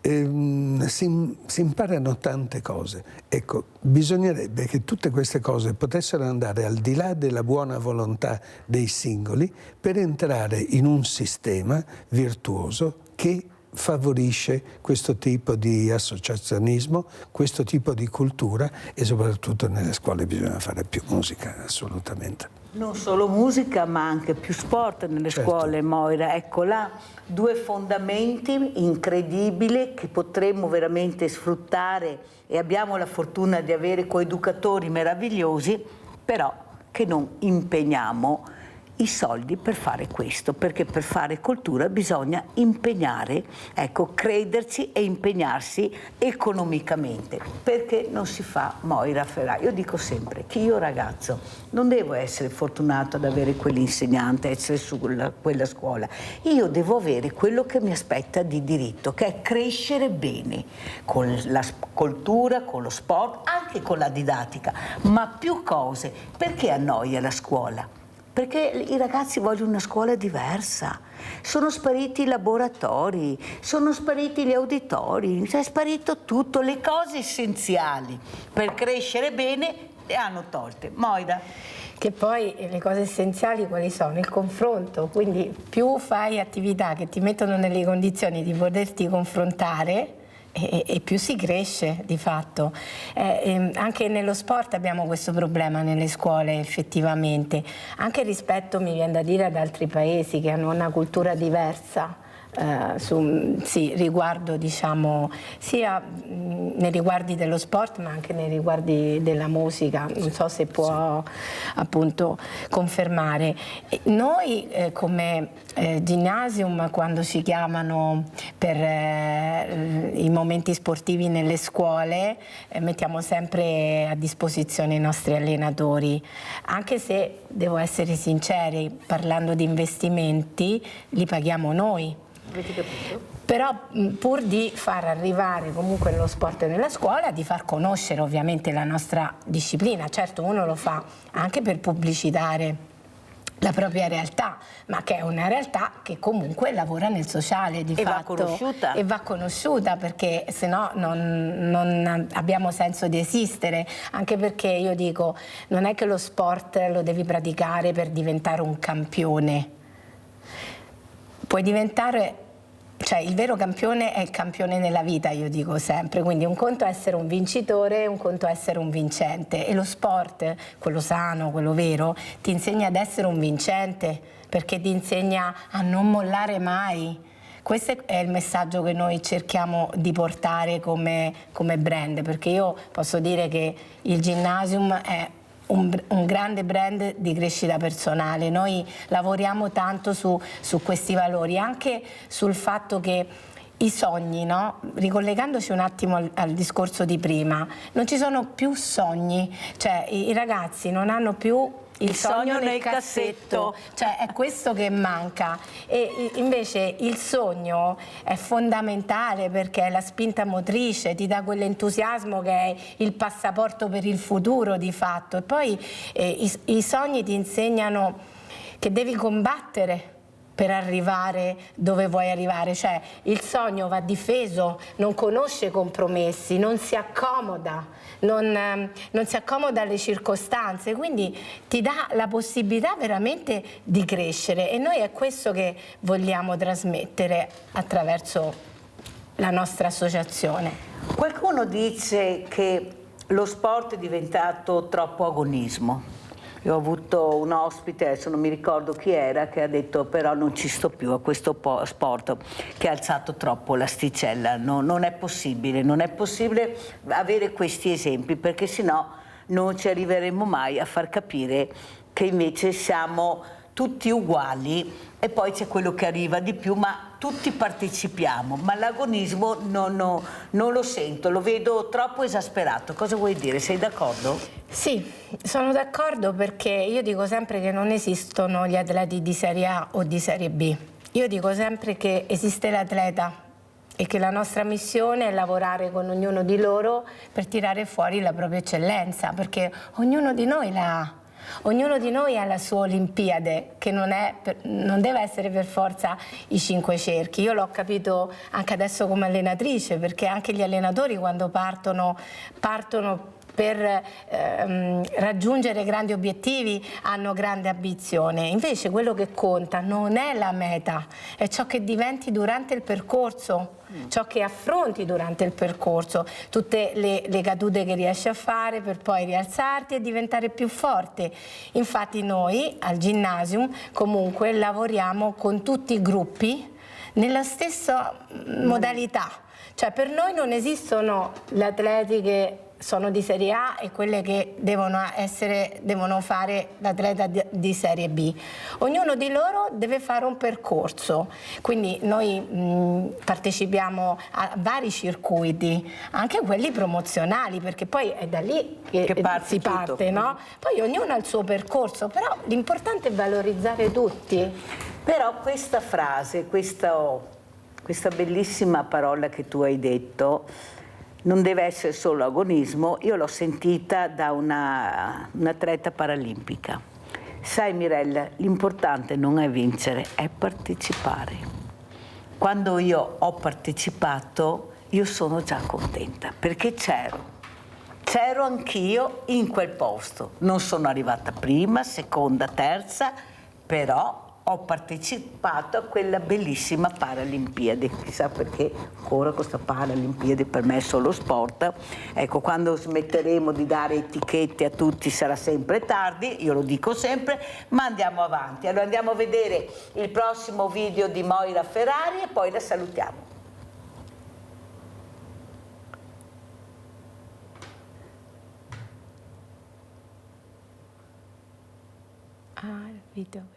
si imparano tante cose. Ecco, bisognerebbe che tutte queste cose potessero andare al di là della buona volontà dei singoli per entrare in un sistema virtuoso che favorisce questo tipo di associazionismo, questo tipo di cultura, e soprattutto nelle scuole bisogna fare più musica, assolutamente. Non solo musica, ma anche più sport nelle scuole, Moira. Ecco là, due fondamenti incredibili che potremmo veramente sfruttare, e abbiamo la fortuna di avere coeducatori meravigliosi, però che non impegniamo i soldi per fare questo, perché per fare cultura bisogna impegnare, ecco, crederci e impegnarsi economicamente. Perché non si fa, Moira Ferrari? Io dico sempre che io, ragazzo, non devo essere fortunato ad avere quell'insegnante, essere su quella scuola. Io devo avere quello che mi aspetta di diritto, che è crescere bene con la cultura, con lo sport, anche con la didattica, ma più cose. Perché annoia la scuola? Perché i ragazzi vogliono una scuola diversa. Sono spariti i laboratori, sono spariti gli auditori, è sparito tutto, le cose essenziali per crescere bene le hanno tolte. Moira? Che poi le cose essenziali quali sono? Il confronto, quindi più fai attività che ti mettono nelle condizioni di poterti confrontare, e più si cresce di fatto. Anche nello sport abbiamo questo problema nelle scuole, effettivamente, anche rispetto, mi viene da dire, ad altri paesi che hanno una cultura diversa. Riguardo, diciamo, sia nei riguardi dello sport ma anche nei riguardi della musica, non so se può appunto confermare. Noi come Gymnasium, quando ci chiamano per i momenti sportivi nelle scuole, mettiamo sempre a disposizione i nostri allenatori, anche se devo essere sinceri, parlando di investimenti li paghiamo noi. Però pur di far arrivare comunque lo sport nella scuola, di far conoscere ovviamente la nostra disciplina, certo uno lo fa anche per pubblicizzare la propria realtà, ma che è una realtà che comunque lavora nel sociale di fatto, e va conosciuta, perché se no non abbiamo senso di esistere, anche perché io dico, non è che lo sport lo devi praticare per diventare un campione. Puoi diventare, cioè il vero campione è il campione nella vita, io dico sempre, quindi un conto è essere un vincitore, un conto è essere un vincente, e lo sport, quello sano, quello vero, ti insegna ad essere un vincente, perché ti insegna a non mollare mai. Questo è il messaggio che noi cerchiamo di portare come brand, perché io posso dire che il Gymnasium è un grande brand di crescita personale. Noi lavoriamo tanto su questi valori, anche sul fatto che i sogni, no? Ricollegandoci un attimo al discorso di prima, non ci sono più sogni, cioè i ragazzi non hanno più il sogno nel cassetto, cioè è questo che manca, e invece il sogno è fondamentale perché è la spinta motrice, ti dà quell'entusiasmo che è il passaporto per il futuro di fatto, e poi i sogni ti insegnano che devi combattere per arrivare dove vuoi arrivare, cioè il sogno va difeso, non conosce compromessi, non si accomoda, non si accomoda alle circostanze, quindi ti dà la possibilità veramente di crescere, e noi è questo che vogliamo trasmettere attraverso la nostra associazione. Qualcuno dice che lo sport è diventato troppo agonismo. Io ho avuto un ospite, adesso non mi ricordo chi era, che ha detto però non ci sto più a questo sport che ha alzato troppo l'asticella. No, non è possibile avere questi esempi, perché sennò non ci arriveremo mai a far capire che invece siamo tutti uguali, e poi c'è quello che arriva di più, ma tutti partecipiamo, ma l'agonismo non lo sento, lo vedo troppo esasperato. Cosa vuoi dire? Sei d'accordo? Sì, sono d'accordo, perché io dico sempre che non esistono gli atleti di Serie A o di Serie B. Io dico sempre che esiste l'atleta e che la nostra missione è lavorare con ognuno di loro per tirare fuori la propria eccellenza, perché ognuno di noi la ha. Ognuno di noi ha la sua Olimpiade, che non deve essere per forza i 5 cerchi. Io l'ho capito anche adesso come allenatrice, perché anche gli allenatori quando partono per raggiungere grandi obiettivi hanno grande ambizione. Invece quello che conta non è la meta, è ciò che diventi durante il percorso, ciò che affronti durante il percorso, tutte le cadute che riesci a fare per poi rialzarti e diventare più forte. Infatti noi al Gymnasium comunque lavoriamo con tutti i gruppi nella stessa modalità, cioè per noi non esistono gli atleti che sono di Serie A e quelle che devono fare l'atleta di Serie B. Ognuno di loro deve fare un percorso, quindi noi partecipiamo a vari circuiti, anche quelli promozionali, perché poi è da lì che si parte, no? Poi ognuno ha il suo percorso, però l'importante è valorizzare tutti. Però questa frase, questa bellissima parola che tu hai detto, non deve essere solo agonismo, io l'ho sentita da un'atleta paralimpica. Sai Mirella, l'importante non è vincere, è partecipare. Quando io ho partecipato, io sono già contenta, perché c'ero anch'io in quel posto. Non sono arrivata prima, seconda, terza, però ho partecipato a quella bellissima Paralimpiade. Chissà perché ancora questa Paralimpiade per me è solo sport. Ecco, quando smetteremo di dare etichette a tutti sarà sempre tardi, io lo dico sempre, ma andiamo avanti. Allora andiamo a vedere il prossimo video di Moira Ferrari e poi la salutiamo. Il video.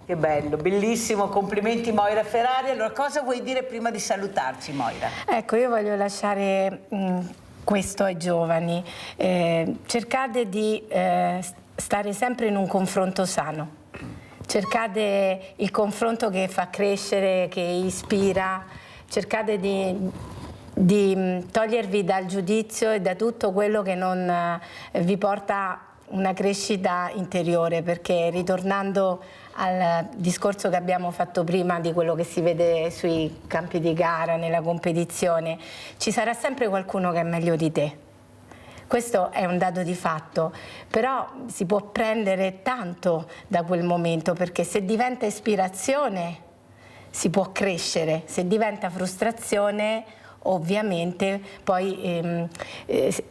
Che bello, bellissimo, complimenti Moira Ferrari. Allora, cosa vuoi dire prima di salutarci, Moira? Ecco, io voglio lasciare questo ai giovani. Cercate di stare sempre in un confronto sano. Cercate il confronto che fa crescere, che ispira. Cercate di togliervi dal giudizio e da tutto quello che non vi porta una crescita interiore, perché ritornando al discorso che abbiamo fatto prima di quello che si vede sui campi di gara, nella competizione, ci sarà sempre qualcuno che è meglio di te. Questo è un dato di fatto, però si può prendere tanto da quel momento, perché se diventa ispirazione si può crescere, se diventa frustrazione ovviamente poi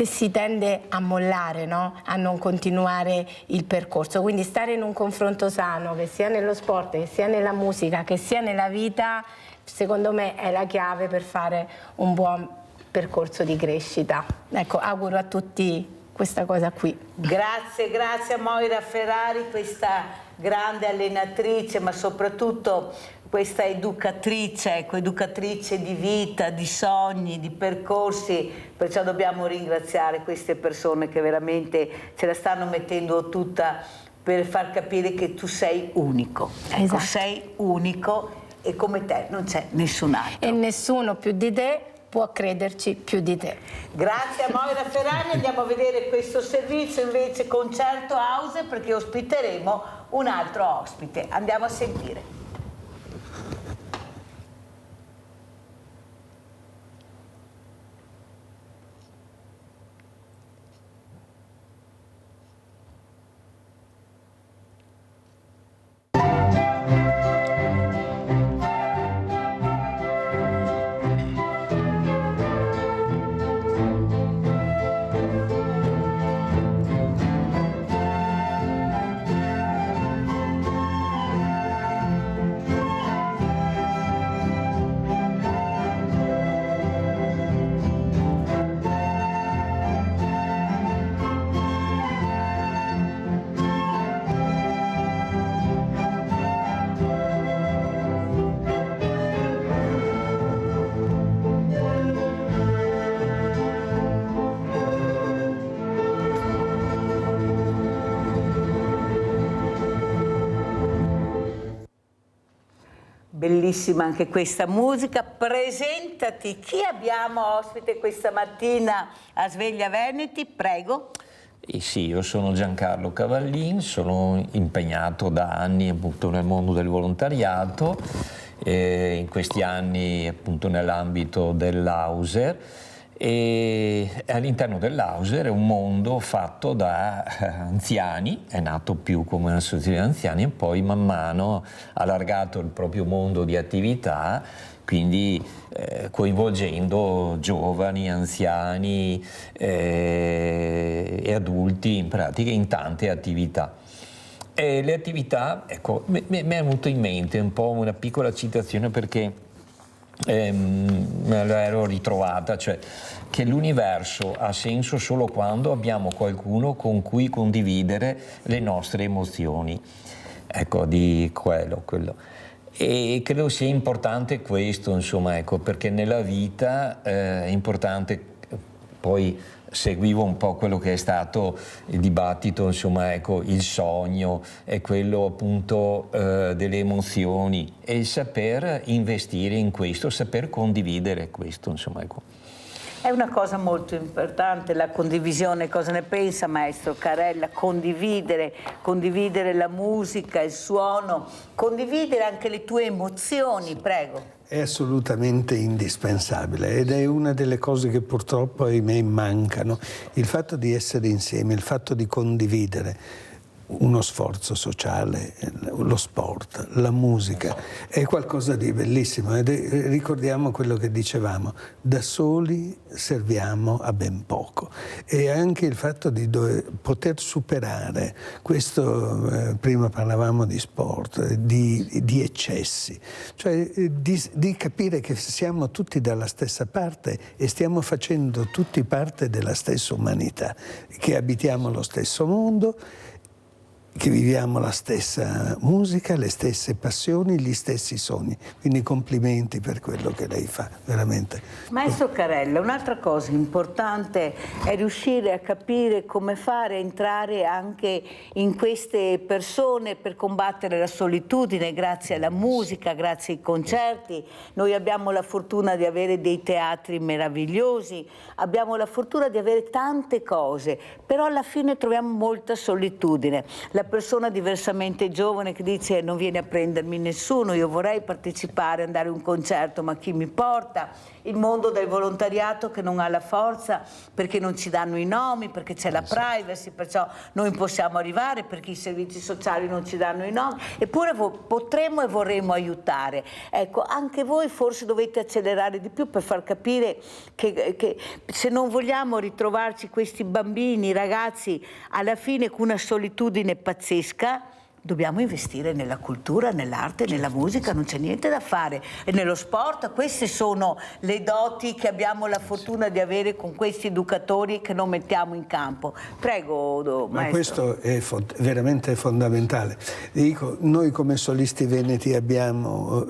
si tende a mollare, no? A non continuare il percorso. Quindi stare in un confronto sano, che sia nello sport, che sia nella musica, che sia nella vita, secondo me è la chiave per fare un buon percorso di crescita. Ecco, auguro a tutti questa cosa qui. Grazie, grazie a Moira Ferrari, questa grande allenatrice, ma soprattutto questa educatrice di vita, di sogni, di percorsi, perciò dobbiamo ringraziare queste persone che veramente ce la stanno mettendo tutta per far capire che tu sei unico. Ecco, esatto. Sei unico e come te non c'è nessun altro. E nessuno più di te può crederci più di te. Grazie a Moira Ferrari, andiamo a vedere questo servizio invece concerto house, perché ospiteremo un altro ospite. Andiamo a sentire. Bellissima anche questa musica. Presentati, chi abbiamo ospite questa mattina a Sveglia Veneti? Prego. Sì, io sono Giancarlo Cavallin, sono impegnato da anni appunto nel mondo del volontariato, in questi anni appunto nell'ambito dell'Auser, e all'interno dell'Auser è un mondo fatto da anziani, è nato più come un'associazione di anziani e poi man mano ha allargato il proprio mondo di attività, quindi coinvolgendo giovani, anziani e adulti in pratica in tante attività. E le attività, ecco, mi è venuto in mente un po' una piccola citazione perché me l'ero ritrovata, cioè che l'universo ha senso solo quando abbiamo qualcuno con cui condividere le nostre emozioni. Ecco, di quello. E credo sia importante questo, insomma, ecco, perché nella vita è importante, poi seguivo un po' quello che è stato il dibattito, insomma, ecco, il sogno è quello appunto delle emozioni e il saper investire in questo, saper condividere questo, insomma, ecco. È una cosa molto importante la condivisione. Cosa ne pensa maestro Carella? Condividere la musica, il suono, condividere anche le tue emozioni, prego. È assolutamente indispensabile ed è una delle cose che purtroppo ahimè mancano. Il fatto di essere insieme, il fatto di condividere uno sforzo sociale, lo sport, la musica, è qualcosa di bellissimo. Ed ricordiamo quello che dicevamo, da soli serviamo a ben poco. E anche il fatto di poter superare questo, prima parlavamo di sport, di eccessi, cioè di capire che siamo tutti dalla stessa parte e stiamo facendo tutti parte della stessa umanità, che abitiamo lo stesso mondo che viviamo la stessa musica, le stesse passioni, gli stessi sogni. Quindi complimenti per quello che lei fa, veramente. Maestro Carella, un'altra cosa importante è riuscire a capire come fare a entrare anche in queste persone per combattere la solitudine grazie alla musica, grazie ai concerti. Noi abbiamo la fortuna di avere dei teatri meravigliosi, abbiamo la fortuna di avere tante cose, però alla fine troviamo molta solitudine. La persona diversamente giovane che dice non viene a prendermi nessuno, io vorrei partecipare, andare a un concerto, ma chi mi porta? Il mondo del volontariato che non ha la forza perché non ci danno i nomi, perché c'è la privacy, perciò noi possiamo arrivare, perché i servizi sociali non ci danno i nomi, eppure potremmo e vorremmo aiutare. Ecco, anche voi forse dovete accelerare di più per far capire che se non vogliamo ritrovarci questi bambini, ragazzi, alla fine con una solitudine pazzesca, dobbiamo investire nella cultura, nell'arte, nella musica, non c'è niente da fare. E nello sport, queste sono le doti che abbiamo la fortuna di avere con questi educatori che non mettiamo in campo. Prego, Ma maestro. questo è veramente fondamentale. Dico, noi come solisti veneti abbiamo...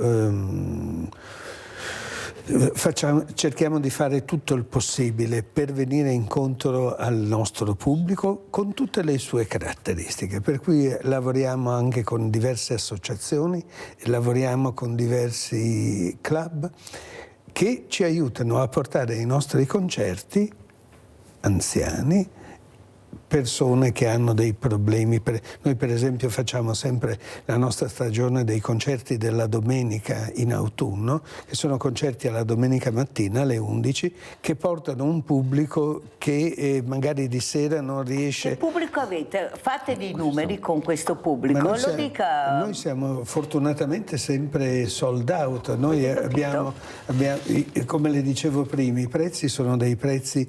cerchiamo di fare tutto il possibile per venire incontro al nostro pubblico con tutte le sue caratteristiche, per cui lavoriamo anche con diverse associazioni, lavoriamo con diversi club che ci aiutano a portare ai nostri concerti anziani, persone che hanno dei problemi. Noi per esempio facciamo sempre la nostra stagione dei concerti della domenica in autunno, che sono concerti alla domenica mattina alle 11, che portano un pubblico che magari di sera non riesce... Che pubblico avete? Fate dei numeri con questo pubblico, Noi siamo fortunatamente sempre sold out. Noi abbiamo, come le dicevo prima, i prezzi sono dei prezzi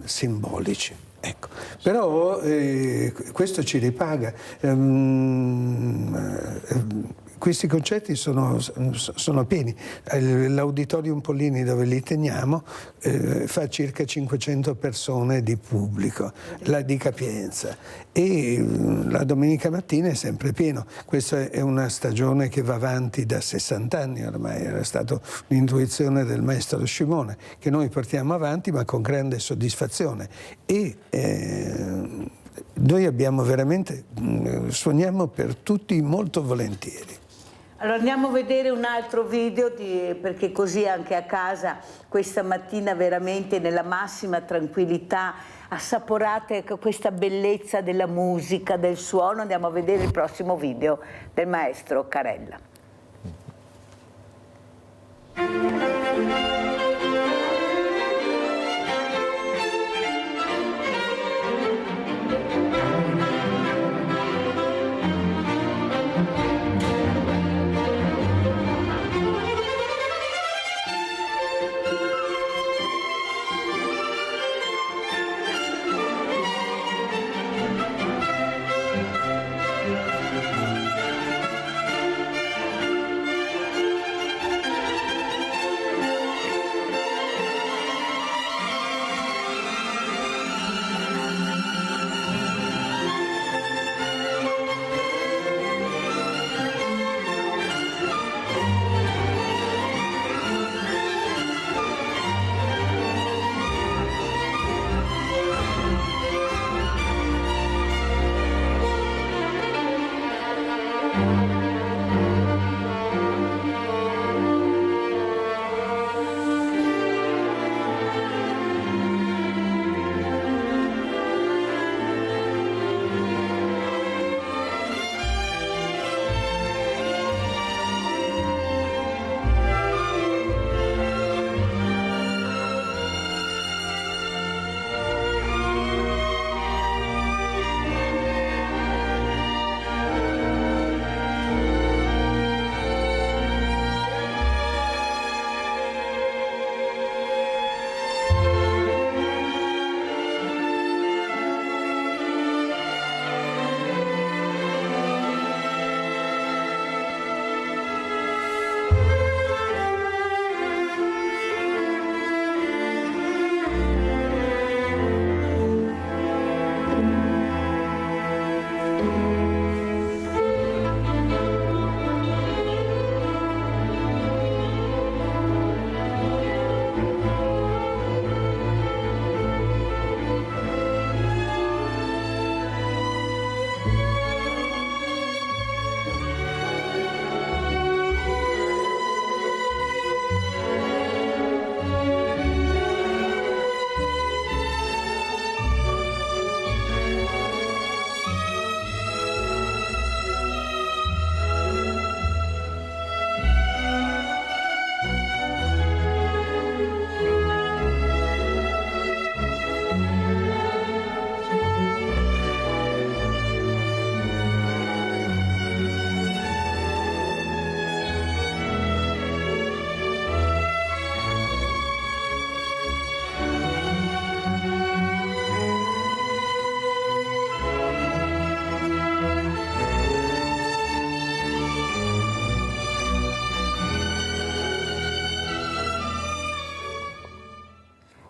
simbolici. Ecco. Però questo ci ripaga. Questi concerti sono pieni. L'Auditorium Pollini, dove li teniamo, fa circa 500 persone di pubblico, di capienza, e la domenica mattina è sempre pieno. Questa è una stagione che va avanti da 60 anni ormai, era stata un'intuizione del maestro Scimone, che noi portiamo avanti ma con grande soddisfazione. E noi abbiamo veramente, suoniamo per tutti molto volentieri. Allora andiamo a vedere un altro video perché così anche a casa questa mattina veramente nella massima tranquillità assaporate questa bellezza della musica, del suono. Andiamo a vedere il prossimo video del maestro Carella.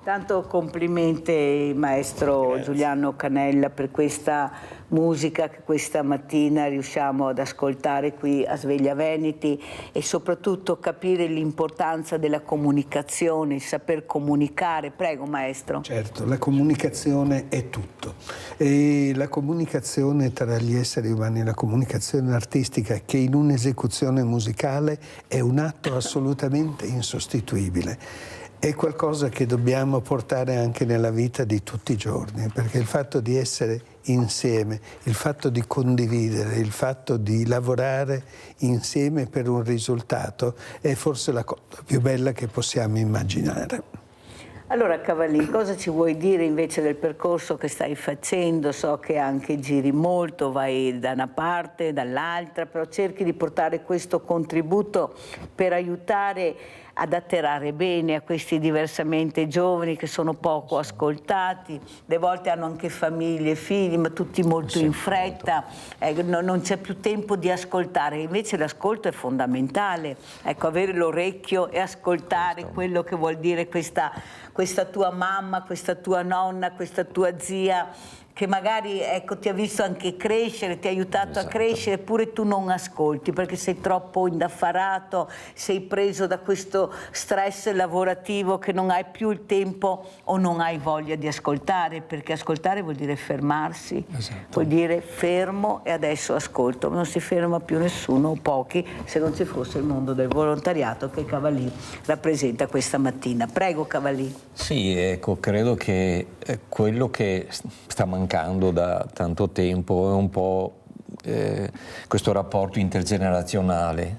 Tanto complimenti maestro Giuliano Canella per questa musica che questa mattina riusciamo ad ascoltare qui a Sveglia Veneti e soprattutto capire l'importanza della comunicazione, il saper comunicare. Prego maestro. Certo, la comunicazione è tutto e la comunicazione tra gli esseri umani, la comunicazione artistica che in un'esecuzione musicale è un atto assolutamente insostituibile. È qualcosa che dobbiamo portare anche nella vita di tutti i giorni, perché il fatto di essere insieme, il fatto di condividere, il fatto di lavorare insieme per un risultato è forse la cosa più bella che possiamo immaginare. Allora Cavallin, cosa ci vuoi dire invece del percorso che stai facendo? So che anche giri molto, vai da una parte, dall'altra, però cerchi di portare questo contributo per aiutare ad atterrare bene a questi diversamente giovani che sono poco ascoltati, le volte hanno anche famiglie, figli, ma tutti molto in fretta, non c'è più tempo di ascoltare, invece l'ascolto è fondamentale, ecco, avere l'orecchio e ascoltare quello che vuol dire questa tua mamma, questa tua nonna, questa tua zia, che magari ecco, ti ha visto anche crescere, ti ha aiutato a crescere, eppure tu non ascolti perché sei troppo indaffarato, sei preso da questo stress lavorativo che non hai più il tempo o non hai voglia di ascoltare, perché ascoltare vuol dire fermarsi, vuol dire fermo e adesso ascolto. Non si ferma più nessuno o pochi se non ci fosse il mondo del volontariato che Cavallin rappresenta questa mattina. Prego Cavallin. Sì, ecco, credo che quello che sta mancando da tanto tempo è un po' questo rapporto intergenerazionale,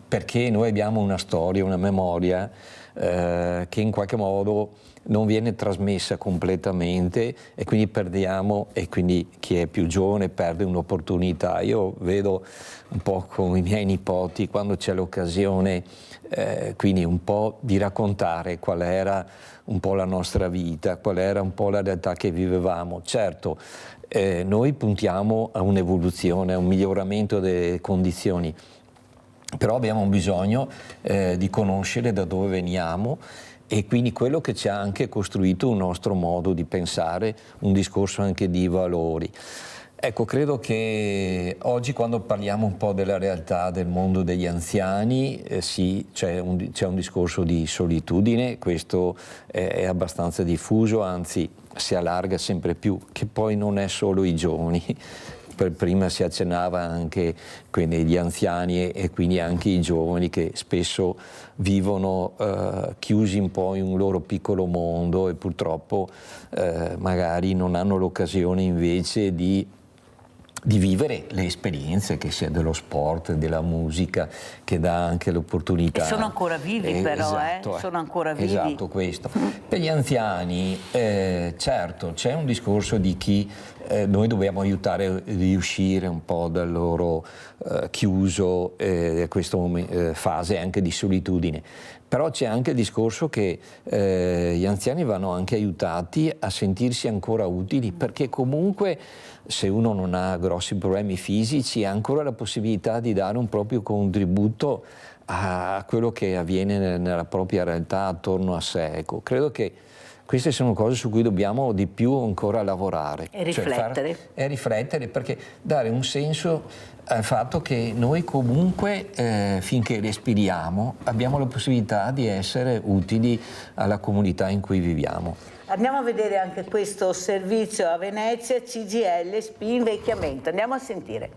perché noi abbiamo una storia, una memoria che in qualche modo non viene trasmessa completamente e quindi perdiamo, e quindi chi è più giovane perde un'opportunità. Io vedo un po' con i miei nipoti quando c'è l'occasione, quindi un po' di raccontare qual era un po' la nostra vita, qual era un po' la realtà che vivevamo. Certo, noi puntiamo a un'evoluzione, a un miglioramento delle condizioni, però abbiamo bisogno di conoscere da dove veniamo e quindi quello che ci ha anche costruito un nostro modo di pensare, un discorso anche di valori. Ecco, credo che oggi quando parliamo un po' della realtà del mondo degli anziani, sì, c'è un discorso di solitudine, questo è abbastanza diffuso, anzi si allarga sempre più, che poi non è solo i giovani. Prima si accennava anche gli anziani e quindi anche i giovani che spesso vivono chiusi un po' in un loro piccolo mondo e purtroppo magari non hanno l'occasione invece di vivere le esperienze, che sia dello sport, della musica, che dà anche l'opportunità. E sono ancora vivi però, esatto, sono ancora vivi. Esatto, questo. Per gli anziani, certo, c'è un discorso di chi noi dobbiamo aiutare a riuscire un po' dal loro chiuso, questa fase anche di solitudine. Però c'è anche il discorso che gli anziani vanno anche aiutati a sentirsi ancora utili, perché comunque se uno non ha grossi problemi fisici ha ancora la possibilità di dare un proprio contributo a quello che avviene nella propria realtà attorno a sé. Ecco, credo che queste sono cose su cui dobbiamo di più ancora lavorare. E riflettere. E riflettere, perché dare un senso al fatto che noi comunque finché respiriamo abbiamo la possibilità di essere utili alla comunità in cui viviamo. Andiamo a vedere anche questo servizio a Venezia, CGIL, SPI invecchiamento. Andiamo a sentire.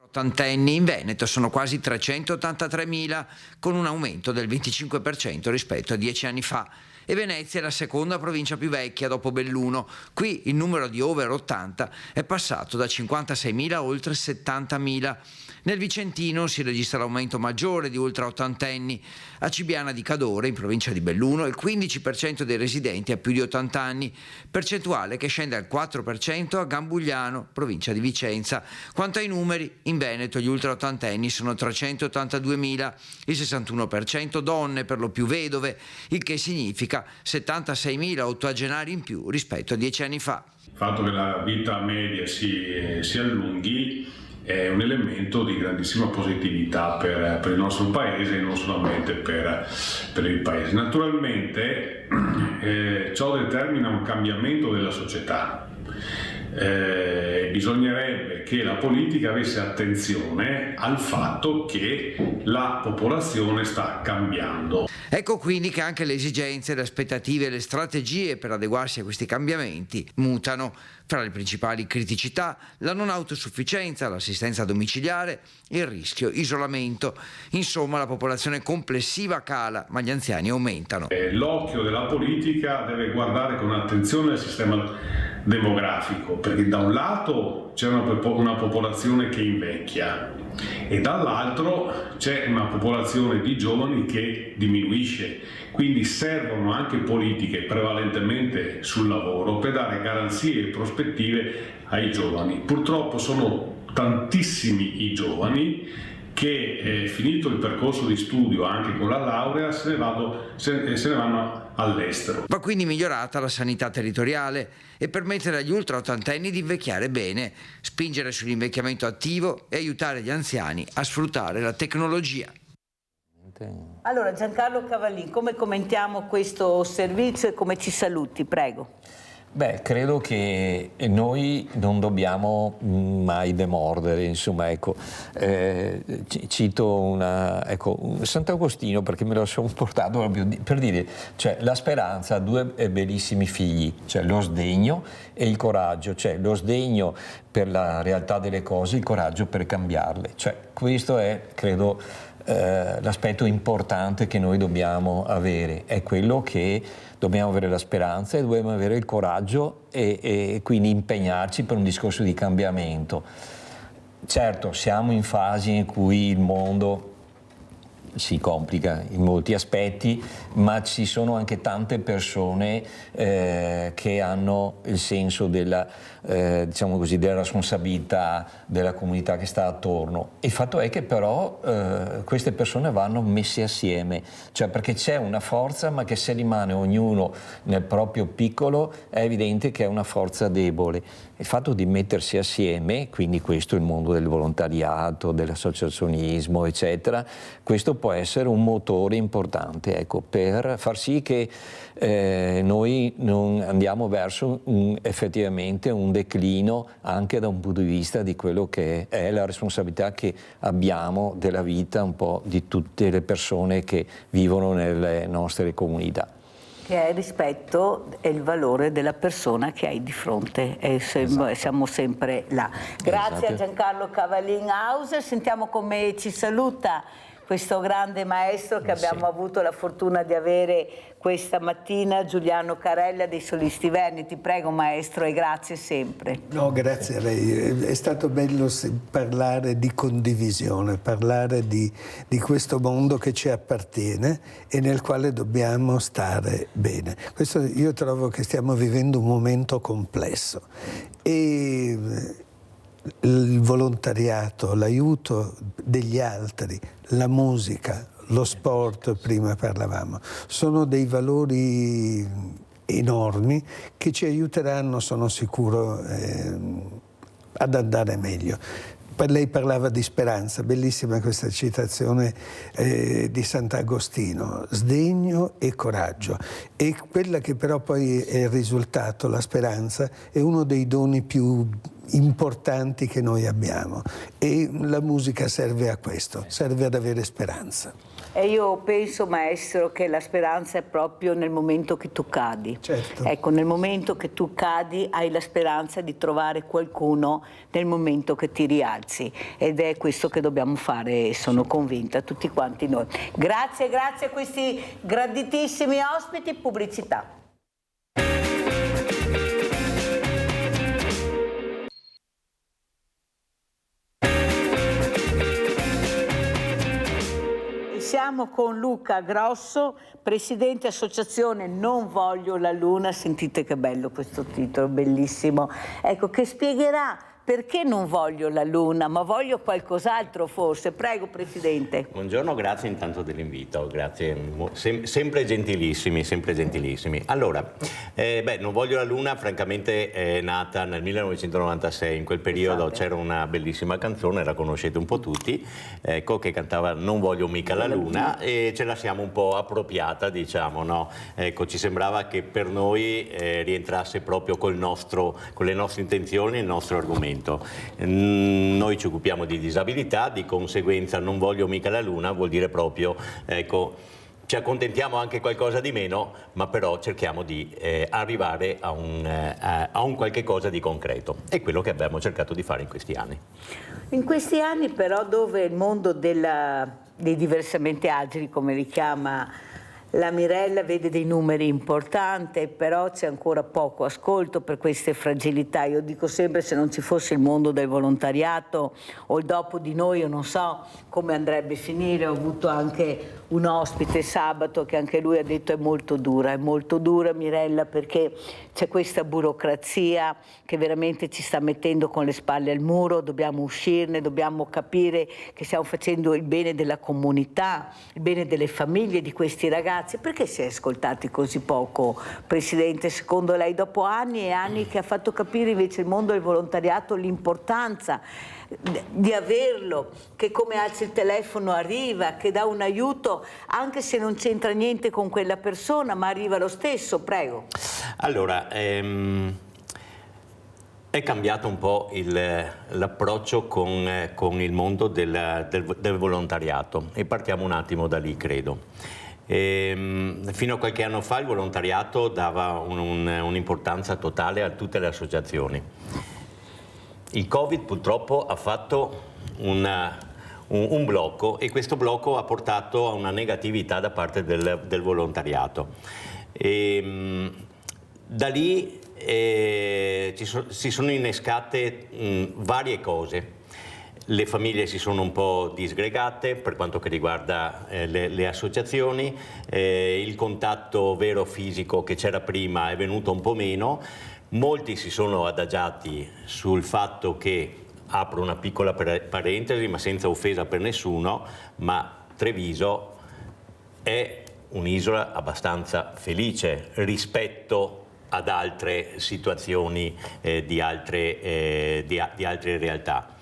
Ottantenni in Veneto sono quasi 383.000, con un aumento del 25% rispetto a 10 anni fa. E Venezia è la seconda provincia più vecchia dopo Belluno. Qui il numero di over 80 è passato da 56.000 a oltre 70.000. Nel Vicentino si registra l'aumento maggiore di ultra ottantenni. A Cibiana di Cadore, in provincia di Belluno, il 15% dei residenti ha più di 80 anni, percentuale che scende al 4% a Gambugliano, provincia di Vicenza. Quanto ai numeri, in Veneto gli ultra ottantenni sono 382.000, il 61% donne, per lo più vedove, il che significa 76.000 ottogenari in più rispetto a 10 anni fa. Il fatto che la vita media si allunghi è un elemento di grandissima positività per il nostro paese e non solamente per il paese. Naturalmente ciò determina un cambiamento della società. Bisognerebbe che la politica avesse attenzione al fatto che la popolazione sta cambiando. Ecco quindi che anche le esigenze, le aspettative e le strategie per adeguarsi a questi cambiamenti mutano. Fra le principali criticità, la non autosufficienza, l'assistenza domiciliare, il rischio isolamento. Insomma, la popolazione complessiva cala, ma gli anziani aumentano. L'occhio della politica deve guardare con attenzione al sistema demografico, perché da un lato c'è una popolazione che invecchia e dall'altro c'è una popolazione di giovani che diminuisce, quindi servono anche politiche prevalentemente sul lavoro per dare garanzie e prospettive ai giovani. Purtroppo sono tantissimi i giovani che finito il percorso di studio anche con la laurea se ne vanno all'estero. Va quindi migliorata la sanità territoriale e permettere agli ultra ottantenni di invecchiare bene, spingere sull'invecchiamento attivo e aiutare gli anziani a sfruttare la tecnologia. Allora, Giancarlo Cavallin, come commentiamo questo servizio e come ci saluti? Prego. Beh, credo che noi non dobbiamo mai demordere, insomma, ecco, cito Sant'Agostino perché me lo sono portato proprio per dire, cioè la speranza ha due bellissimi figli, cioè lo sdegno e il coraggio, cioè lo sdegno per la realtà delle cose, il coraggio per cambiarle, cioè questo è, credo, l'aspetto importante che noi dobbiamo avere, è quello che dobbiamo avere la speranza e dobbiamo avere il coraggio e quindi impegnarci per un discorso di cambiamento. Certo, siamo in fasi in cui il mondo si complica in molti aspetti, ma ci sono anche tante persone che hanno il senso della, diciamo così, della responsabilità della comunità che sta attorno. Il fatto è che però queste persone vanno messe assieme, cioè perché c'è una forza, ma che se rimane ognuno nel proprio piccolo è evidente che è una forza debole. Il fatto di mettersi assieme, quindi questo è il mondo del volontariato, dell'associazionismo, eccetera, questo può essere un motore importante, ecco, per far sì che noi non andiamo verso effettivamente un declino anche da un punto di vista di quello che è la responsabilità che abbiamo della vita un po' di tutte le persone che vivono nelle nostre comunità. Che è il rispetto e il valore della persona che hai di fronte e siamo sempre là. Grazie a Giancarlo Cavallin Hauser, sentiamo come ci saluta questo grande maestro che abbiamo avuto la fortuna di avere questa mattina, Giuliano Carella dei Solisti Veneti. Prego maestro e grazie sempre. No, grazie a lei. È stato bello parlare di condivisione, parlare di questo mondo che ci appartiene e nel quale dobbiamo stare bene. Questo, io trovo che stiamo vivendo un momento complesso e il volontariato, l'aiuto degli altri, la musica, lo sport, prima parlavamo, sono dei valori enormi che ci aiuteranno, sono sicuro, ad andare meglio. Lei parlava di speranza, bellissima questa citazione di Sant'Agostino, sdegno e coraggio. E quella che però poi è il risultato, la speranza, è uno dei doni più importanti che noi abbiamo e la musica serve a questo, serve ad avere speranza. E io penso, maestro, che la speranza è proprio nel momento che tu cadi. Certo. Ecco, nel momento che tu cadi hai la speranza di trovare qualcuno nel momento che ti rialzi ed è questo che dobbiamo fare, sono convinta, tutti quanti noi. Grazie, grazie a questi graditissimi ospiti. Pubblicità. Siamo con Luca Grosso, presidente associazione Non Voglio la Luna, sentite che bello questo titolo, bellissimo, ecco, che spiegherà perché non voglio la luna, ma voglio qualcos'altro forse. Prego, Presidente. Buongiorno, grazie intanto dell'invito, grazie, sempre gentilissimi, sempre gentilissimi. Allora, non voglio la luna, francamente è nata nel 1996, in quel periodo c'era una bellissima canzone, la conoscete un po' tutti, ecco, che cantava Non voglio mica la luna, e ce la siamo un po' appropriata, diciamo, no? Ecco, ci sembrava che per noi rientrasse proprio con le nostre intenzioni, il nostro argomento. Noi ci occupiamo di disabilità, di conseguenza non voglio mica la luna vuol dire proprio, ecco, ci accontentiamo anche qualcosa di meno, ma però cerchiamo di arrivare a un qualche cosa di concreto. È quello che abbiamo cercato di fare in questi anni. In questi anni però, dove il mondo dei diversamente agili, come li chiama la Mirella, vede dei numeri importanti, però c'è ancora poco ascolto per queste fragilità. Io dico sempre, se non ci fosse il mondo del volontariato o il dopo di noi, io non so come andrebbe a finire. Ho avuto anche un ospite sabato che anche lui ha detto è molto dura Mirella, perché c'è questa burocrazia che veramente ci sta mettendo con le spalle al muro. Dobbiamo uscirne, dobbiamo capire che stiamo facendo il bene della comunità, il bene delle famiglie di questi ragazzi. Perché si è ascoltati così poco, Presidente, secondo lei, dopo anni e anni che ha fatto capire invece il mondo del volontariato l'importanza di averlo, che come alza il telefono arriva, che dà un aiuto anche se non c'entra niente con quella persona, ma arriva lo stesso. Prego. Allora, è cambiato un po' l'approccio con il mondo del volontariato, e partiamo un attimo da lì, credo. Fino a qualche anno fa il volontariato dava un'importanza totale a tutte le associazioni. Il Covid purtroppo ha fatto un blocco, e questo blocco ha portato a una negatività da parte del volontariato. Da lì si sono innescate varie cose. Le famiglie si sono un po' disgregate per quanto che riguarda le associazioni, il contatto vero fisico che c'era prima è venuto un po' meno, molti si sono adagiati sul fatto che, apro una piccola parentesi ma senza offesa per nessuno, ma Treviso è un'isola abbastanza felice rispetto ad altre situazioni di altre realtà.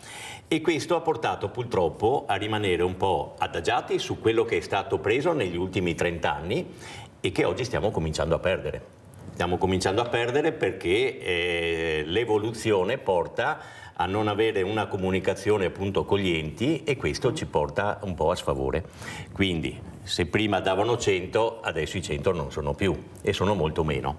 E questo ha portato purtroppo a rimanere un po' adagiati su quello che è stato preso negli ultimi 30 anni e che oggi stiamo cominciando a perdere. Stiamo cominciando a perdere perché l'evoluzione porta a non avere una comunicazione appunto con gli enti, e questo ci porta un po' a sfavore. Quindi se prima davano 100, adesso i 100 non sono più e sono molto meno.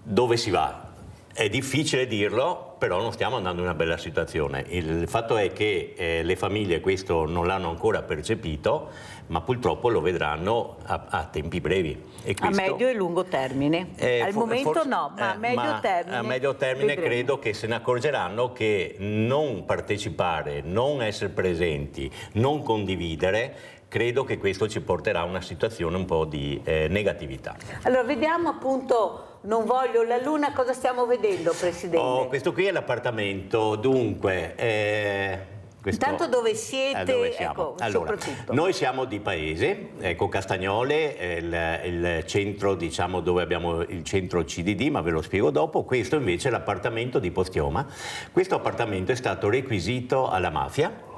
Dove si va? È difficile dirlo, però non stiamo andando in una bella situazione. Il fatto è che le famiglie questo non l'hanno ancora percepito, ma purtroppo lo vedranno a tempi brevi. E questo, a medio e lungo termine. Al momento forse, no, ma a medio termine. A medio termine vedremo. Credo che se ne accorgeranno che non partecipare, non essere presenti, non condividere, credo che questo ci porterà a una situazione un po' di negatività. Allora, vediamo appunto Non voglio la luna, cosa stiamo vedendo, Presidente? Questo qui è l'appartamento, dunque... Intanto dove siete? Dove siamo? Ecco, Allora, soprattutto. noi siamo di Paese, ecco, Castagnole è il centro, diciamo, dove abbiamo il centro CDD, ma ve lo spiego dopo. Questo invece è l'appartamento di Postioma. Questo appartamento è stato requisito alla mafia.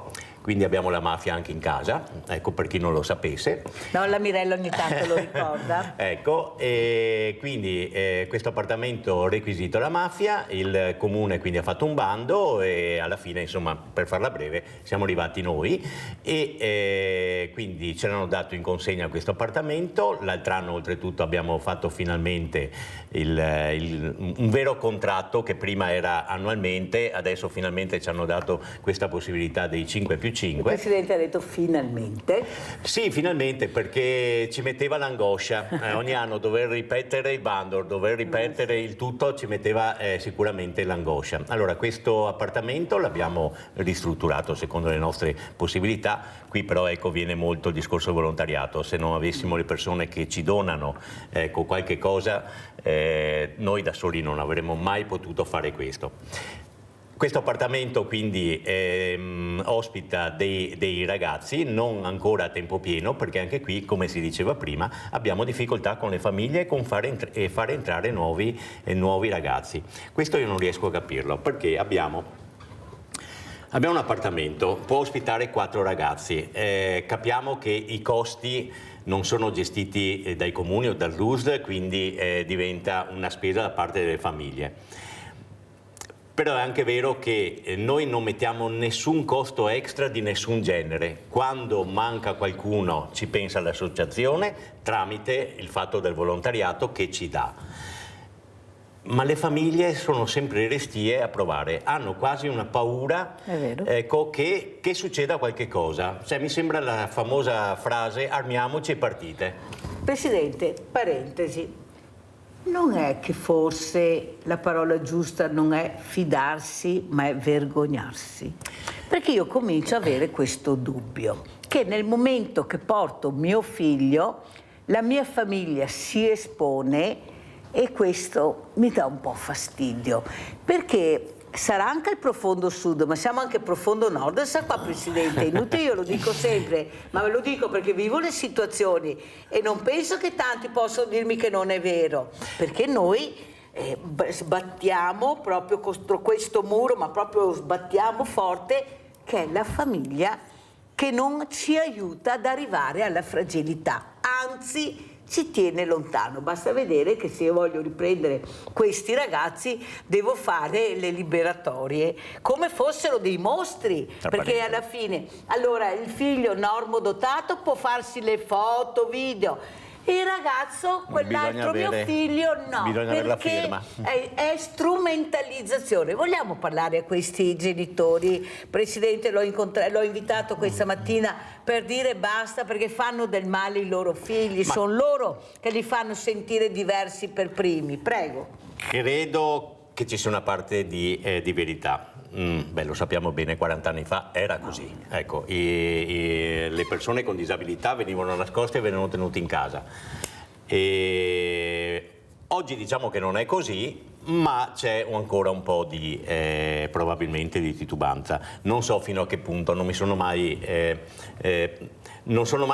Quindi abbiamo la mafia anche in casa, ecco, per chi non lo sapesse. No, la Mirella ogni tanto lo ricorda. Ecco, e quindi questo appartamento requisito alla mafia, il comune quindi ha fatto un bando e alla fine, insomma, per farla breve, siamo arrivati noi e quindi ce l'hanno dato in consegna questo appartamento. L'altro anno oltretutto abbiamo fatto finalmente un vero contratto che prima era annualmente, adesso finalmente ci hanno dato questa possibilità dei 5+5. Il Presidente ha detto finalmente. Sì, finalmente, perché ci metteva l'angoscia. Ogni anno dover ripetere il bando, dover ripetere il tutto ci metteva sicuramente l'angoscia. Allora, questo appartamento l'abbiamo ristrutturato secondo le nostre possibilità. Qui però ecco viene molto il discorso volontariato. Se non avessimo le persone che ci donano qualche cosa, noi da soli non avremmo mai potuto fare questo. Questo appartamento quindi ospita dei ragazzi, non ancora a tempo pieno, perché anche qui, come si diceva prima, abbiamo difficoltà con le famiglie e con fare entrare nuovi ragazzi. Questo io non riesco a capirlo, perché abbiamo un appartamento, può ospitare 4 ragazzi, capiamo che i costi non sono gestiti dai comuni o dall'USD, quindi diventa una spesa da parte delle famiglie. Però è anche vero che noi non mettiamo nessun costo extra di nessun genere. Quando manca qualcuno ci pensa l'associazione tramite il fatto del volontariato che ci dà. Ma le famiglie sono sempre restie a provare, hanno quasi una paura, ecco, che succeda qualche cosa. Cioè, mi sembra la famosa frase armiamoci e partite. Presidente, parentesi. Non è che forse la parola giusta non è fidarsi, ma è vergognarsi? Perché io comincio a avere questo dubbio, che nel momento che porto mio figlio, la mia famiglia si espone e questo mi dà un po' fastidio. Perché sarà anche il profondo sud, ma siamo anche profondo nord, sa qua Presidente, inutile, io lo dico sempre, ma ve lo dico perché vivo le situazioni e non penso che tanti possano dirmi che non è vero, perché noi sbattiamo proprio contro questo muro, ma proprio sbattiamo forte, che è la famiglia che non ci aiuta ad arrivare alla fragilità, anzi ci tiene lontano. Basta vedere che se io voglio riprendere questi ragazzi devo fare le liberatorie come fossero dei mostri, perché alla fine allora il figlio normodotato può farsi le foto, video, il ragazzo, quell'altro mio figlio no, perché è strumentalizzazione. Vogliamo parlare a questi genitori? Presidente, l'ho invitato questa mattina per dire basta, perché fanno del male ai loro figli, sono loro che li fanno sentire diversi per primi. Prego. Credo che ci sia una parte di verità. Lo sappiamo bene, 40 anni fa era così. Ecco, le persone con disabilità venivano nascoste e venivano tenute in casa. Oggi diciamo che non è così, ma c'è ancora un po' di probabilmente di titubanza. Non so fino a che punto, non sono mai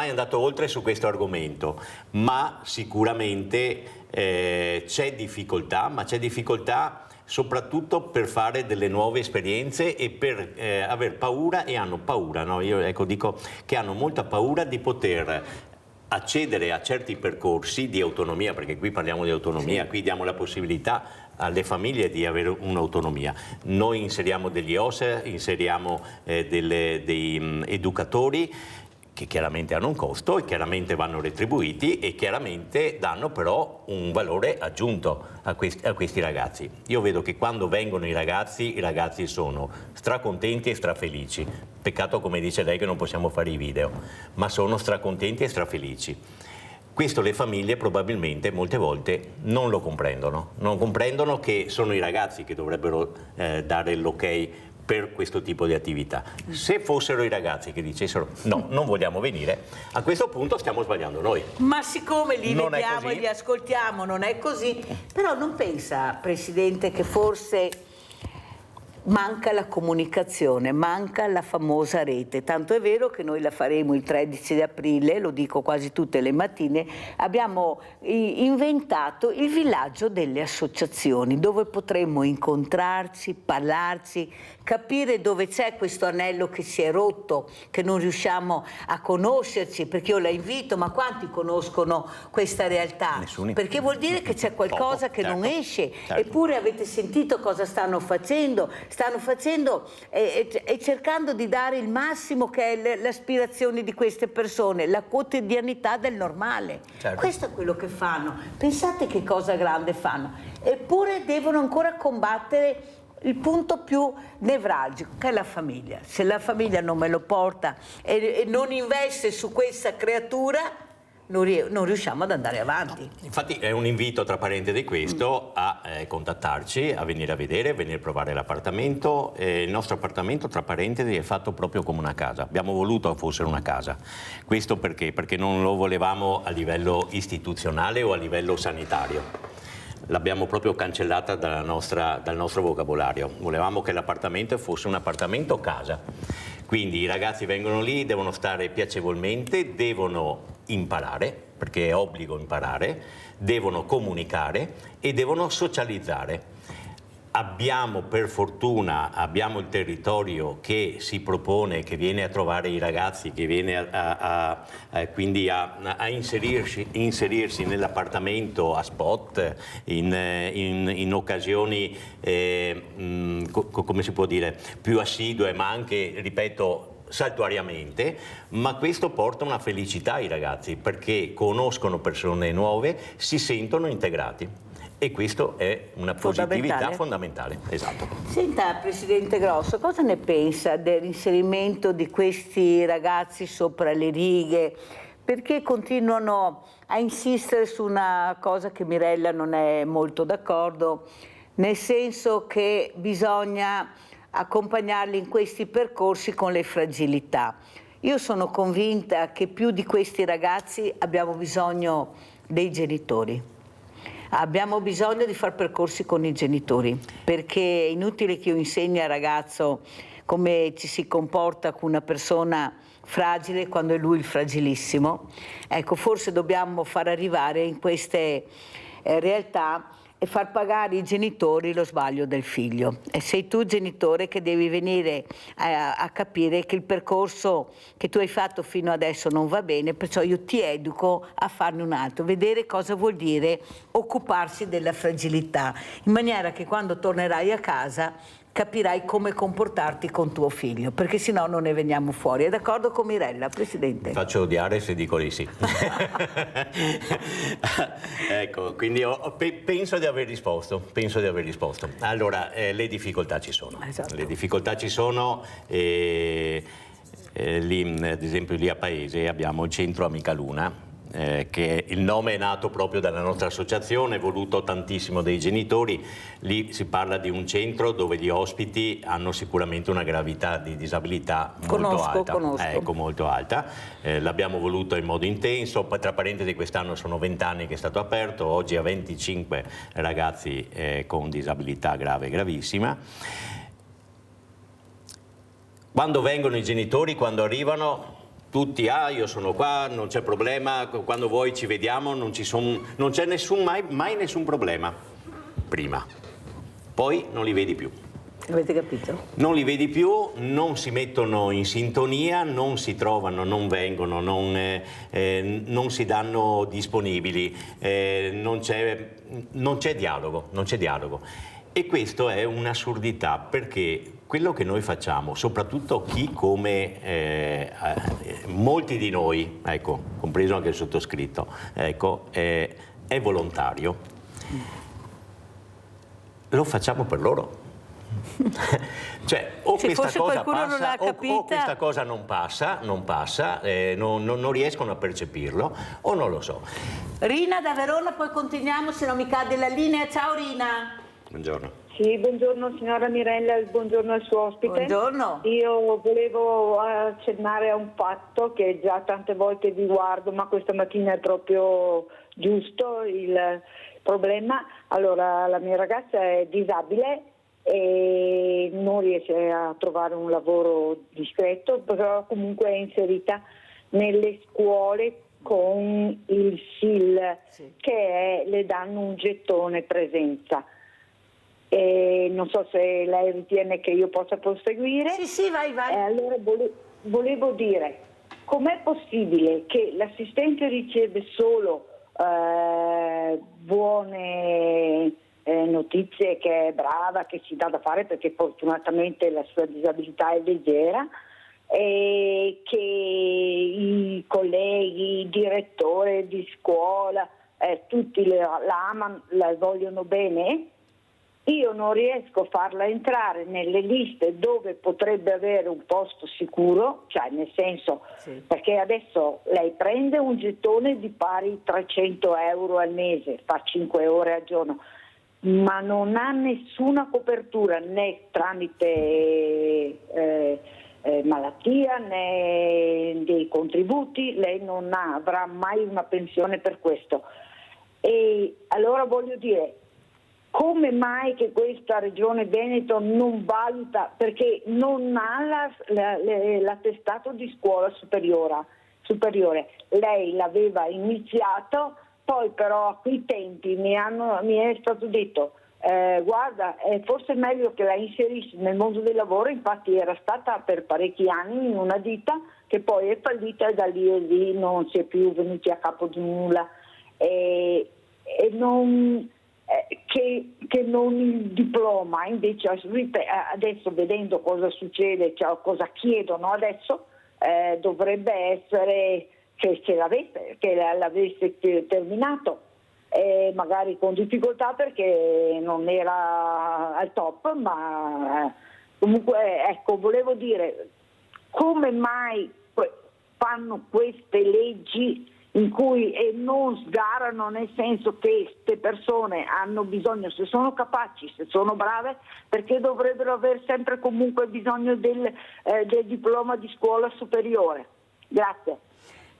andato oltre su questo argomento, ma sicuramente c'è difficoltà, soprattutto per fare delle nuove esperienze e per aver paura, e hanno paura, no? Io dico che hanno molta paura di poter accedere a certi percorsi di autonomia, perché qui parliamo di autonomia, qui diamo la possibilità alle famiglie di avere un'autonomia. Noi inseriamo degli OSE, inseriamo dei educatori che chiaramente hanno un costo e chiaramente vanno retribuiti e chiaramente danno però un valore aggiunto a questi ragazzi. Io vedo che quando vengono i ragazzi sono stracontenti e strafelici. Peccato, come dice lei, che non possiamo fare i video, ma sono stracontenti e strafelici. Questo le famiglie probabilmente molte volte non lo comprendono. Non comprendono che sono i ragazzi che dovrebbero dare l'ok per questo tipo di attività. Se fossero i ragazzi che dicessero no, non vogliamo venire, a questo punto stiamo sbagliando noi. Ma siccome li vediamo e li ascoltiamo, non è così. Però non pensa, Presidente, che forse manca la comunicazione, manca la famosa rete, tanto è vero che noi la faremo il 13 di aprile, lo dico quasi tutte le mattine, abbiamo inventato il villaggio delle associazioni dove potremmo incontrarci, parlarci, capire dove c'è questo anello che si è rotto, che non riusciamo a conoscerci, perché io la invito, ma quanti conoscono questa realtà? Nessuno. Perché vuol dire che c'è qualcosa che non esce, eppure avete sentito cosa stanno facendo e cercando di dare il massimo, che è l'aspirazione di queste persone, la quotidianità del normale. Questo è quello che fanno. Pensate che cosa grande fanno, eppure devono ancora combattere il punto più nevralgico, che è la famiglia. Se la famiglia non me lo porta e non investe su questa creatura, non riusciamo ad andare avanti. Infatti è un invito, tra parentesi, questo a contattarci, a venire a vedere, a venire a provare l'appartamento. Il nostro appartamento, tra parentesi, è fatto proprio come una casa. Abbiamo voluto che fosse una casa. Questo perché? Perché non lo volevamo a livello istituzionale o a livello sanitario. l'abbiamo proprio cancellata dal nostro vocabolario. Volevamo che l'appartamento fosse un appartamento casa. Quindi i ragazzi vengono lì, devono stare piacevolmente, devono imparare, perché è obbligo imparare, devono comunicare e devono socializzare. Abbiamo, per fortuna, il territorio che si propone, che viene a trovare i ragazzi, che viene quindi a inserirsi nell'appartamento a spot, in occasioni, come si può dire, più assidue, ma anche, ripeto, saltuariamente, ma questo porta una felicità ai ragazzi, perché conoscono persone nuove, si sentono integrati. E questo è una positività fondamentale. Esatto. Senta, Presidente Grosso, cosa ne pensa dell'inserimento di questi ragazzi sopra le righe? Perché continuano a insistere su una cosa che Mirella non è molto d'accordo, nel senso che bisogna accompagnarli in questi percorsi con le fragilità. Io sono convinta che più di questi ragazzi abbiamo bisogno dei genitori. Abbiamo bisogno di fare percorsi con i genitori, perché è inutile che io insegni al ragazzo come ci si comporta con una persona fragile quando è lui il fragilissimo. Ecco, forse dobbiamo far arrivare in queste realtà e far pagare i genitori lo sbaglio del figlio. E sei tu genitore che devi venire a capire che il percorso che tu hai fatto fino adesso non va bene, perciò io ti educo a farne un altro, vedere cosa vuol dire occuparsi della fragilità, in maniera che quando tornerai a casa capirai come comportarti con tuo figlio, perché sennò non ne veniamo fuori. È d'accordo con Mirella, Presidente? Faccio odiare se dico di sì. Ecco, quindi penso di aver risposto. Allora, le difficoltà ci sono. Esatto. Le difficoltà ci sono. Lì, ad esempio, lì a Paese abbiamo il centro Amica Luna, che il nome è nato proprio dalla nostra associazione, voluto tantissimo dai genitori. Lì si parla di un centro dove gli ospiti hanno sicuramente una gravità di disabilità molto alta. Ecco, molto alta. L'abbiamo voluto in modo intenso. Tra parentesi, quest'anno sono 20 anni che è stato aperto, oggi ha 25 ragazzi con disabilità grave e gravissima. Quando vengono i genitori, quando arrivano, tutti, io sono qua, non c'è problema, quando vuoi ci vediamo, non c'è mai nessun problema, prima. Poi non li vedi più. Avete capito? Non li vedi più, non si mettono in sintonia, non si trovano, non vengono, non si danno disponibili, non c'è dialogo. E questo è un'assurdità, perché quello che noi facciamo, soprattutto chi come molti di noi, ecco, compreso anche il sottoscritto, ecco, è volontario, lo facciamo per loro. Cioè, o questa cosa passa o questa cosa non passa, non riescono a percepirlo, o non lo so. Rina da Verona, poi continuiamo, se non mi cade la linea. Ciao Rina. Buongiorno. Sì, buongiorno signora Mirella, buongiorno al suo ospite. Buongiorno. Io volevo accennare a un fatto che già tante volte vi guardo, ma questa mattina è proprio giusto il problema. Allora, la mia ragazza è disabile e non riesce a trovare un lavoro discreto, però comunque è inserita nelle scuole con il SIL, sì, che le danno un gettone presenza. E non so se lei ritiene che io possa proseguire. Sì, vai. Allora volevo dire, com'è possibile che l'assistente riceve solo buone notizie, che è brava, che si dà da fare perché fortunatamente la sua disabilità è leggera, e che i colleghi, il direttore di scuola, tutti la amano, la vogliono bene? Io non riesco a farla entrare nelle liste dove potrebbe avere un posto sicuro, cioè nel senso, sì, perché adesso lei prende un gettone di pari 300 euro al mese, fa 5 ore al giorno, ma non ha nessuna copertura né tramite malattia né dei contributi, lei non avrà mai una pensione per questo. E allora voglio dire, come mai che questa Regione Veneto non valuta, perché non ha l'attestato di scuola superiore. Lei l'aveva iniziato, poi però a quei tempi mi è stato detto guarda, è forse meglio che la inserissi nel mondo del lavoro. Infatti era stata per parecchi anni in una ditta che poi è fallita e da lì non si è più venuti a capo di nulla, che non il diploma. Invece adesso, vedendo cosa succede, cioè cosa chiedono adesso, dovrebbe essere che l'avesse terminato, magari con difficoltà perché non era al top, ma comunque ecco, volevo dire, come mai fanno queste leggi in cui non sgarano, nel senso che queste persone hanno bisogno, se sono capaci, se sono brave, perché dovrebbero aver sempre comunque bisogno del diploma di scuola superiore. Grazie.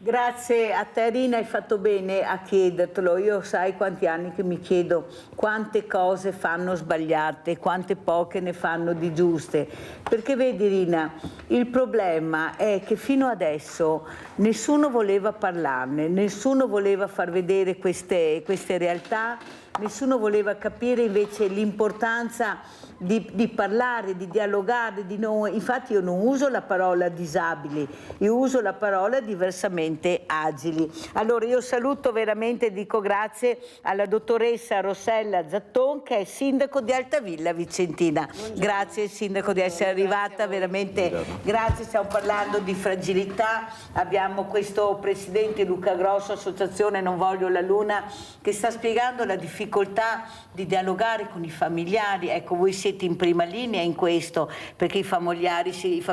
Grazie a te Rina, hai fatto bene a chiedertelo. Io sai quanti anni che mi chiedo quante cose fanno sbagliate, quante poche ne fanno di giuste. Perché vedi Rina, il problema è che fino adesso nessuno voleva parlarne, nessuno voleva far vedere queste realtà, nessuno voleva capire invece l'importanza di parlare, di dialogare, di noi. Infatti io non uso la parola disabili, io uso la parola diversamente agili. Allora io saluto veramente e dico grazie alla dottoressa Rossella Zatton, che è sindaco di Altavilla Vicentina. Buongiorno. Grazie sindaco di essere arrivata, veramente grazie. Stiamo parlando di fragilità, abbiamo questo presidente Luca Grosso, associazione Non Voglio la Luna, che sta spiegando la difficoltà di dialogare con i familiari. Ecco, voi siete in prima linea in questo, perché i familiari si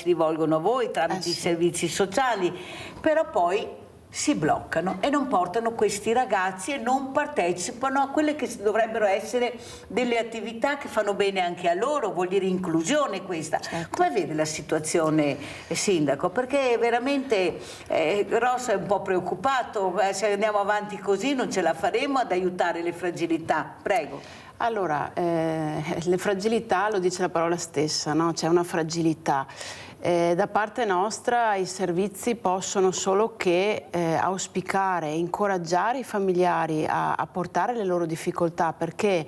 rivolgono a voi tramite i servizi sociali, però poi si bloccano e non portano questi ragazzi e non partecipano a quelle che dovrebbero essere delle attività che fanno bene anche a loro, vuol dire inclusione questa. Certo. Come vede la situazione, sindaco? Perché veramente Rosso è un po' preoccupato, se andiamo avanti così non ce la faremo ad aiutare le fragilità. Prego. Allora, le fragilità, lo dice la parola stessa, no? C'è una fragilità. Da parte nostra i servizi possono solo che auspicare e incoraggiare i familiari a portare le loro difficoltà, perché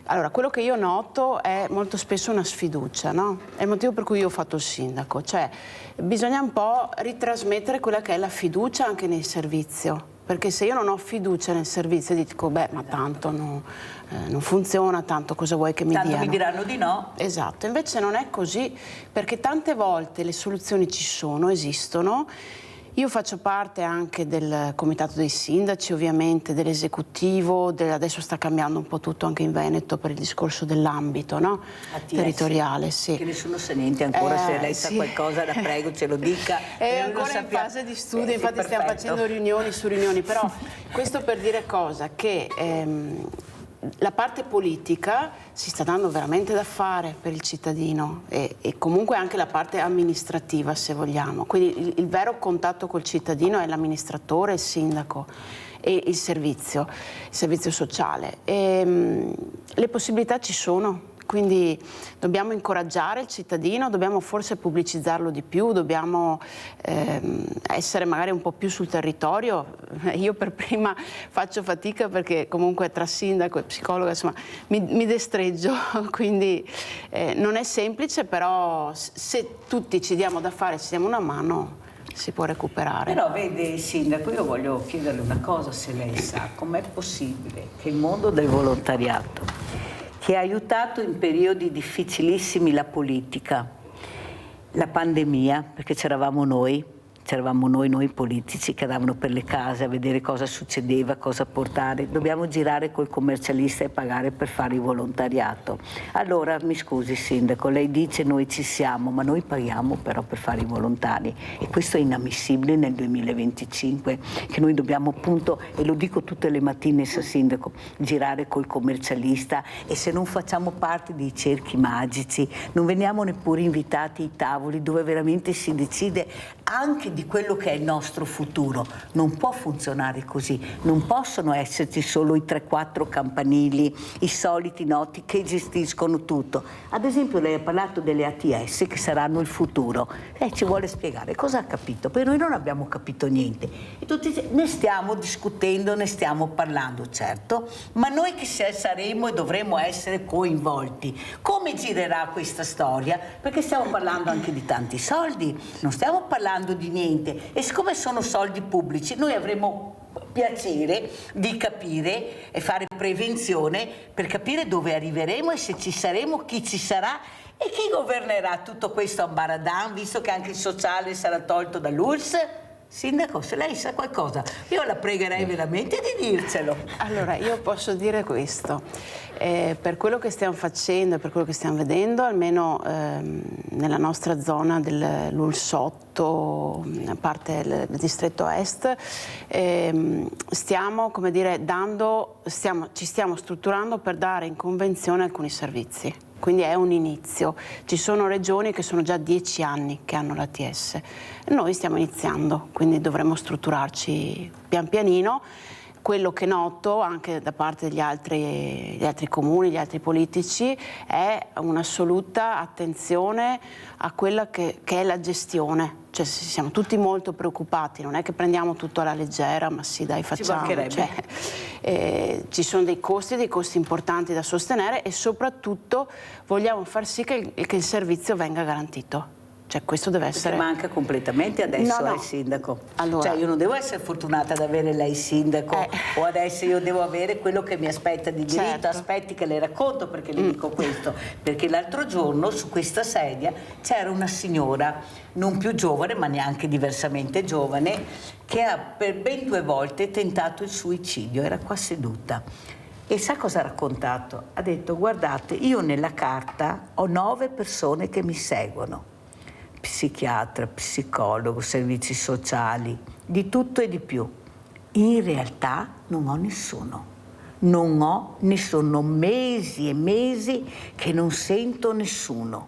allora, quello che io noto è molto spesso una sfiducia, no? È il motivo per cui io ho fatto il sindaco, cioè bisogna un po' ritrasmettere quella che è la fiducia anche nel servizio. Perché se io non ho fiducia nel servizio dico, beh, ma tanto non funziona, tanto cosa vuoi che mi diano? Tanto mi diranno di no. Esatto, invece non è così, perché tante volte le soluzioni ci sono, esistono. Io faccio parte anche del comitato dei sindaci, ovviamente, dell'esecutivo, adesso sta cambiando un po' tutto anche in Veneto per il discorso dell'ambito, no? Territoriale, sì. Che nessuno sa niente ancora, se lei sa qualcosa la prego ce lo dica. È ancora in fase di studio, infatti stiamo facendo riunioni su riunioni, però questo per dire cosa? Che la parte politica si sta dando veramente da fare per il cittadino e comunque anche la parte amministrativa, se vogliamo. Quindi il vero contatto col cittadino è l'amministratore, il sindaco e il servizio sociale. Le possibilità ci sono. Quindi dobbiamo incoraggiare il cittadino, dobbiamo forse pubblicizzarlo di più, dobbiamo essere magari un po' più sul territorio. Io per prima faccio fatica perché comunque tra sindaco e psicologa insomma mi destreggio, quindi non è semplice, però se tutti ci diamo da fare, ci diamo una mano, si può recuperare. Però vede sindaco, io voglio chiederle una cosa, se lei sa com'è possibile che il mondo del volontariato, che ha aiutato in periodi difficilissimi la politica, la pandemia, perché c'eravamo noi politici che andavano per le case a vedere cosa succedeva, cosa portare. Dobbiamo girare col commercialista e pagare per fare il volontariato. Allora, mi scusi sindaco, lei dice noi ci siamo, ma noi paghiamo però per fare i volontari e questo è inammissibile nel 2025, che noi dobbiamo appunto, e lo dico tutte le mattine sa sindaco, girare col commercialista e se non facciamo parte dei cerchi magici, non veniamo neppure invitati ai tavoli dove veramente si decide anche anche di quello che è il nostro futuro. Non può funzionare così, non possono esserci solo i 3-4 campanili, i soliti noti che gestiscono tutto. Ad esempio lei ha parlato delle ATS che saranno il futuro. Ci vuole spiegare cosa ha capito, perché noi non abbiamo capito niente. E tutti ne stiamo discutendo, ne stiamo parlando, certo, ma noi che saremo e dovremo essere coinvolti. Come girerà questa storia? Perché stiamo parlando anche di tanti soldi, non stiamo parlando di niente. E siccome sono soldi pubblici, noi avremo piacere di capire e fare prevenzione per capire dove arriveremo e se ci saremo, chi ci sarà e chi governerà tutto questo ambaradan, visto che anche il sociale sarà tolto dall'URSS. Sindaco, se lei sa qualcosa, io la pregherei veramente di dircelo. Allora, io posso dire questo. Per quello che stiamo facendo e per quello che stiamo vedendo, almeno nella nostra zona dell'URSS 8, a parte del distretto est, stiamo, come dire, ci stiamo strutturando per dare in convenzione alcuni servizi. Quindi è un inizio. Ci sono regioni che sono già 10 anni che hanno l'ATS. Noi stiamo iniziando, quindi dovremo strutturarci pian pianino. Quello che noto anche da parte degli altri comuni, gli altri politici, è un'assoluta attenzione a quella che è la gestione. Cioè siamo tutti molto preoccupati, non è che prendiamo tutto alla leggera, ma sì dai, facciamo. Ci sono dei costi importanti da sostenere e soprattutto vogliamo far sì che il servizio venga garantito. Cioè questo deve essere... Perché manca completamente adesso, No. il sindaco. Allora... Cioè io non devo essere fortunata ad avere lei sindaco o adesso io devo avere quello che mi aspetta di diritto. Certo. Aspetti che le racconto perché le dico questo. Perché l'altro giorno su questa sedia c'era una signora non più giovane ma neanche diversamente giovane che ha per ben 2 volte tentato il suicidio, era qua seduta. E sa cosa ha raccontato? Ha detto: guardate, io nella carta ho 9 persone che mi seguono. Psichiatra, psicologo, servizi sociali, di tutto e di più. In realtà non ho nessuno. Non ho nessuno, mesi e mesi che non sento nessuno.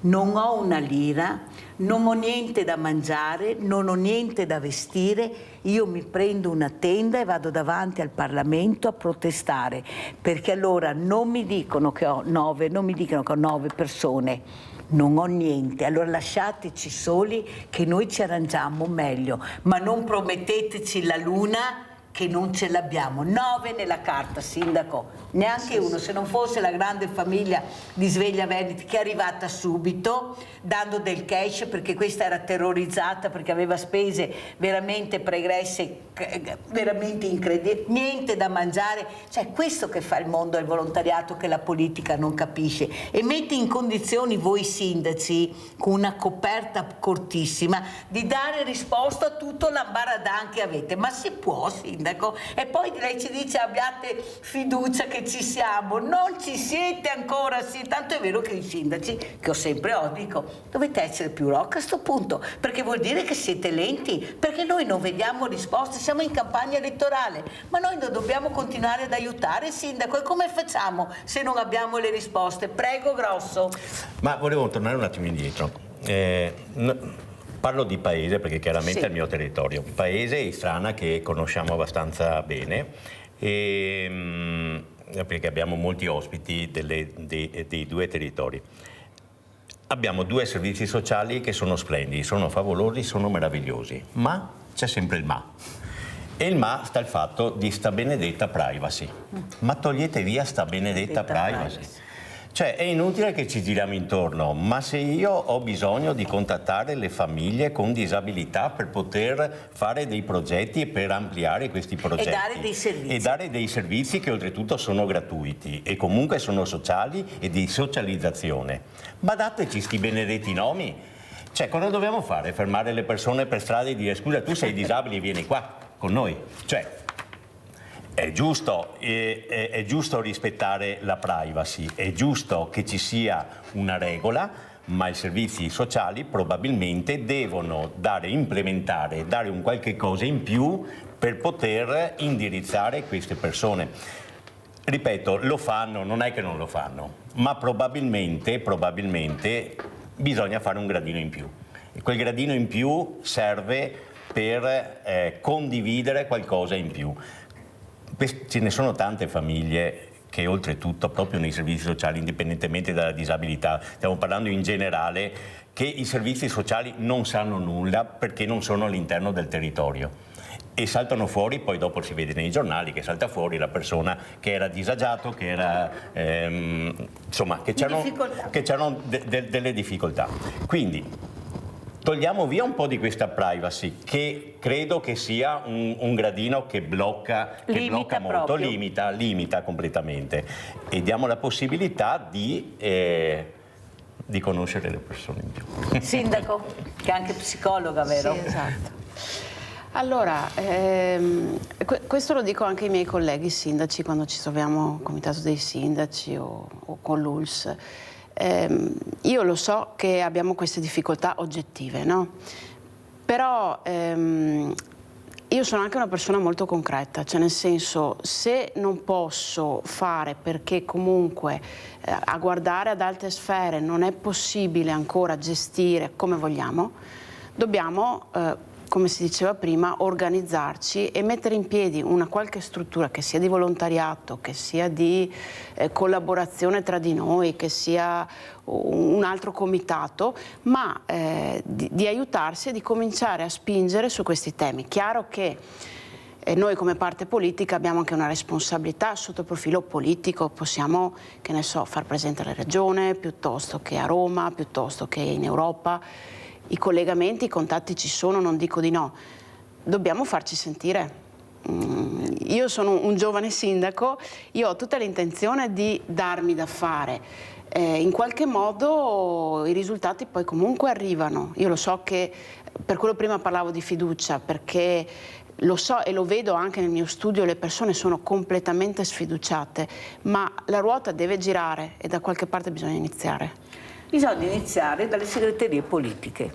Non ho una lira, non ho niente da mangiare, non ho niente da vestire. Io mi prendo una tenda e vado davanti al Parlamento a protestare, perché allora non mi dicono che ho 9 persone. Non ho niente, allora lasciateci soli che noi ci arrangiamo meglio, ma non prometteteci la luna che non ce l'abbiamo. 9 nella carta, sindaco, neanche uno, se non fosse la grande famiglia di Sveglia Veneti che è arrivata subito dando del cash, perché questa era terrorizzata perché aveva spese veramente pregresse, veramente incredibili, niente da mangiare. Cioè questo che fa il mondo del volontariato che la politica non capisce e mette in condizioni voi sindaci con una coperta cortissima di dare risposta a tutto l'ambaradan che avete. Ma si può, sindaco? E poi lei ci dice abbiate fiducia che ci siamo. Non ci siete ancora, sì, tanto è vero che i sindaci che ho sempre dico dovete essere più rock a sto punto, perché vuol dire che siete lenti, perché noi non vediamo risposte, siamo in campagna elettorale, ma noi dobbiamo continuare ad aiutare, sindaco, e come facciamo se non abbiamo le risposte? Prego, Grosso. Ma volevo tornare un attimo indietro. Parlo di paese perché chiaramente è il mio territorio, paese Istrana che conosciamo abbastanza bene perché abbiamo molti ospiti dei 2 territori. Abbiamo 2 servizi sociali che sono splendidi, sono favolosi, sono meravigliosi, ma c'è sempre il ma. E il ma sta il fatto di sta benedetta privacy. Ma togliete via sta benedetta privacy. Cioè è inutile che ci giriamo intorno, ma se io ho bisogno di contattare le famiglie con disabilità per poter fare dei progetti e per ampliare questi progetti e dare dei servizi che oltretutto sono gratuiti e comunque sono sociali e di socializzazione, ma dateci sti benedetti nomi. Cioè cosa dobbiamo fare? Fermare le persone per strada e dire scusa tu sei disabile, vieni qua con noi? Cioè è giusto rispettare la privacy, è giusto che ci sia una regola, ma i servizi sociali probabilmente devono dare un qualche cosa in più per poter indirizzare queste persone. Ripeto, lo fanno, non è che non lo fanno, ma probabilmente bisogna fare un gradino in più. quel gradino in più serve per condividere qualcosa in più. Ce ne sono tante famiglie che oltretutto proprio nei servizi sociali, indipendentemente dalla disabilità, stiamo parlando in generale, che i servizi sociali non sanno nulla perché non sono all'interno del territorio. E saltano fuori, poi dopo si vede nei giornali che salta fuori la persona che era disagiato, che era insomma, che c'erano delle difficoltà. Quindi togliamo via un po' di questa privacy, che credo che sia un gradino che blocca molto, limita completamente, e diamo la possibilità di conoscere le persone in più. Sindaco, che è anche psicologa, vero? Sì, esatto. Allora, questo lo dico anche ai miei colleghi sindaci quando ci troviamo al Comitato dei Sindaci o con l'ULSS. Io lo so che abbiamo queste difficoltà oggettive, no? Però io sono anche una persona molto concreta, cioè nel senso, se non posso fare perché comunque a guardare ad altre sfere non è possibile ancora gestire come vogliamo, dobbiamo come si diceva prima, organizzarci e mettere in piedi una qualche struttura, che sia di volontariato, che sia di collaborazione tra di noi, che sia un altro comitato, ma di aiutarsi e di cominciare a spingere su questi temi. Chiaro che noi come parte politica abbiamo anche una responsabilità sotto il profilo politico, possiamo, che ne so, far presente alla Regione, piuttosto che a Roma, piuttosto che in Europa. I collegamenti, i contatti ci sono, non dico di no. Dobbiamo farci sentire. Io sono un giovane sindaco, io ho tutta l'intenzione di darmi da fare. In qualche modo i risultati poi comunque arrivano. Io lo so che, per quello prima parlavo di fiducia, perché lo so e lo vedo anche nel mio studio, le persone sono completamente sfiduciate, ma la ruota deve girare e da qualche parte bisogna iniziare. Bisogna iniziare dalle segreterie politiche,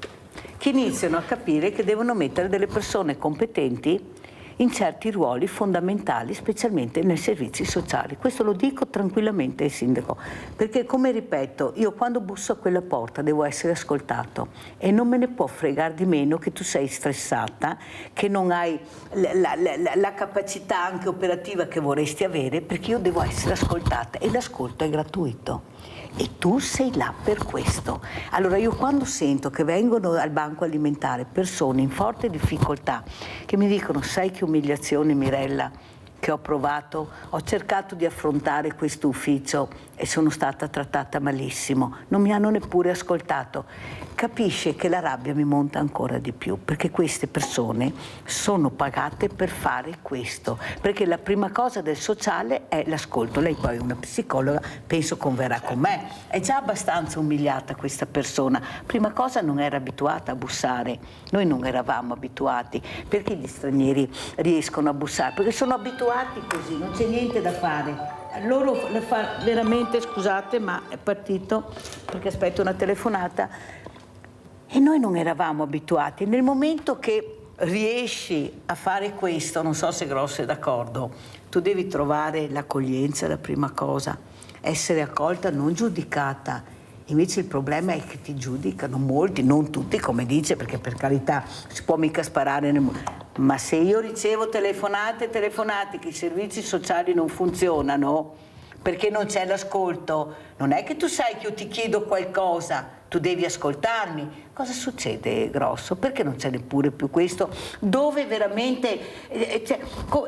che iniziano a capire che devono mettere delle persone competenti in certi ruoli fondamentali, specialmente nei servizi sociali. Questo lo dico tranquillamente, sindaco, perché, come ripeto, io quando busso a quella porta devo essere ascoltato e non me ne può fregare di meno che tu sei stressata, che non hai la capacità anche operativa che vorresti avere, perché io devo essere ascoltata e l'ascolto è gratuito. E tu sei là per questo. Allora io quando sento che vengono al banco alimentare persone in forte difficoltà, che mi dicono: sai che umiliazione, Mirella, che ho provato, ho cercato di affrontare questo ufficio e sono stata trattata malissimo, non mi hanno neppure ascoltato, capisce che la rabbia mi monta ancora di più, perché queste persone sono pagate per fare questo, perché la prima cosa del sociale è l'ascolto. Lei poi è una psicologa, penso converrà con me, è già abbastanza umiliata questa persona. Prima cosa, non era abituata a bussare, noi non eravamo abituati. Perché gli stranieri riescono a bussare? Perché sono abituati così, non c'è niente da fare. Loro le fa veramente, scusate, ma è partito perché aspetto una telefonata. E noi non eravamo abituati. Nel momento che riesci a fare questo, non so se Grosso è d'accordo, tu devi trovare l'accoglienza, la prima cosa, essere accolta, non giudicata. Invece il problema è che ti giudicano molti, non tutti, come dice, perché per carità si può mica sparare ma se io ricevo telefonate che i servizi sociali non funzionano perché non c'è l'ascolto, non è che tu sai che io ti chiedo qualcosa, tu devi ascoltarmi. Cosa succede, Grosso? Perché non c'è neppure più questo? Dove veramente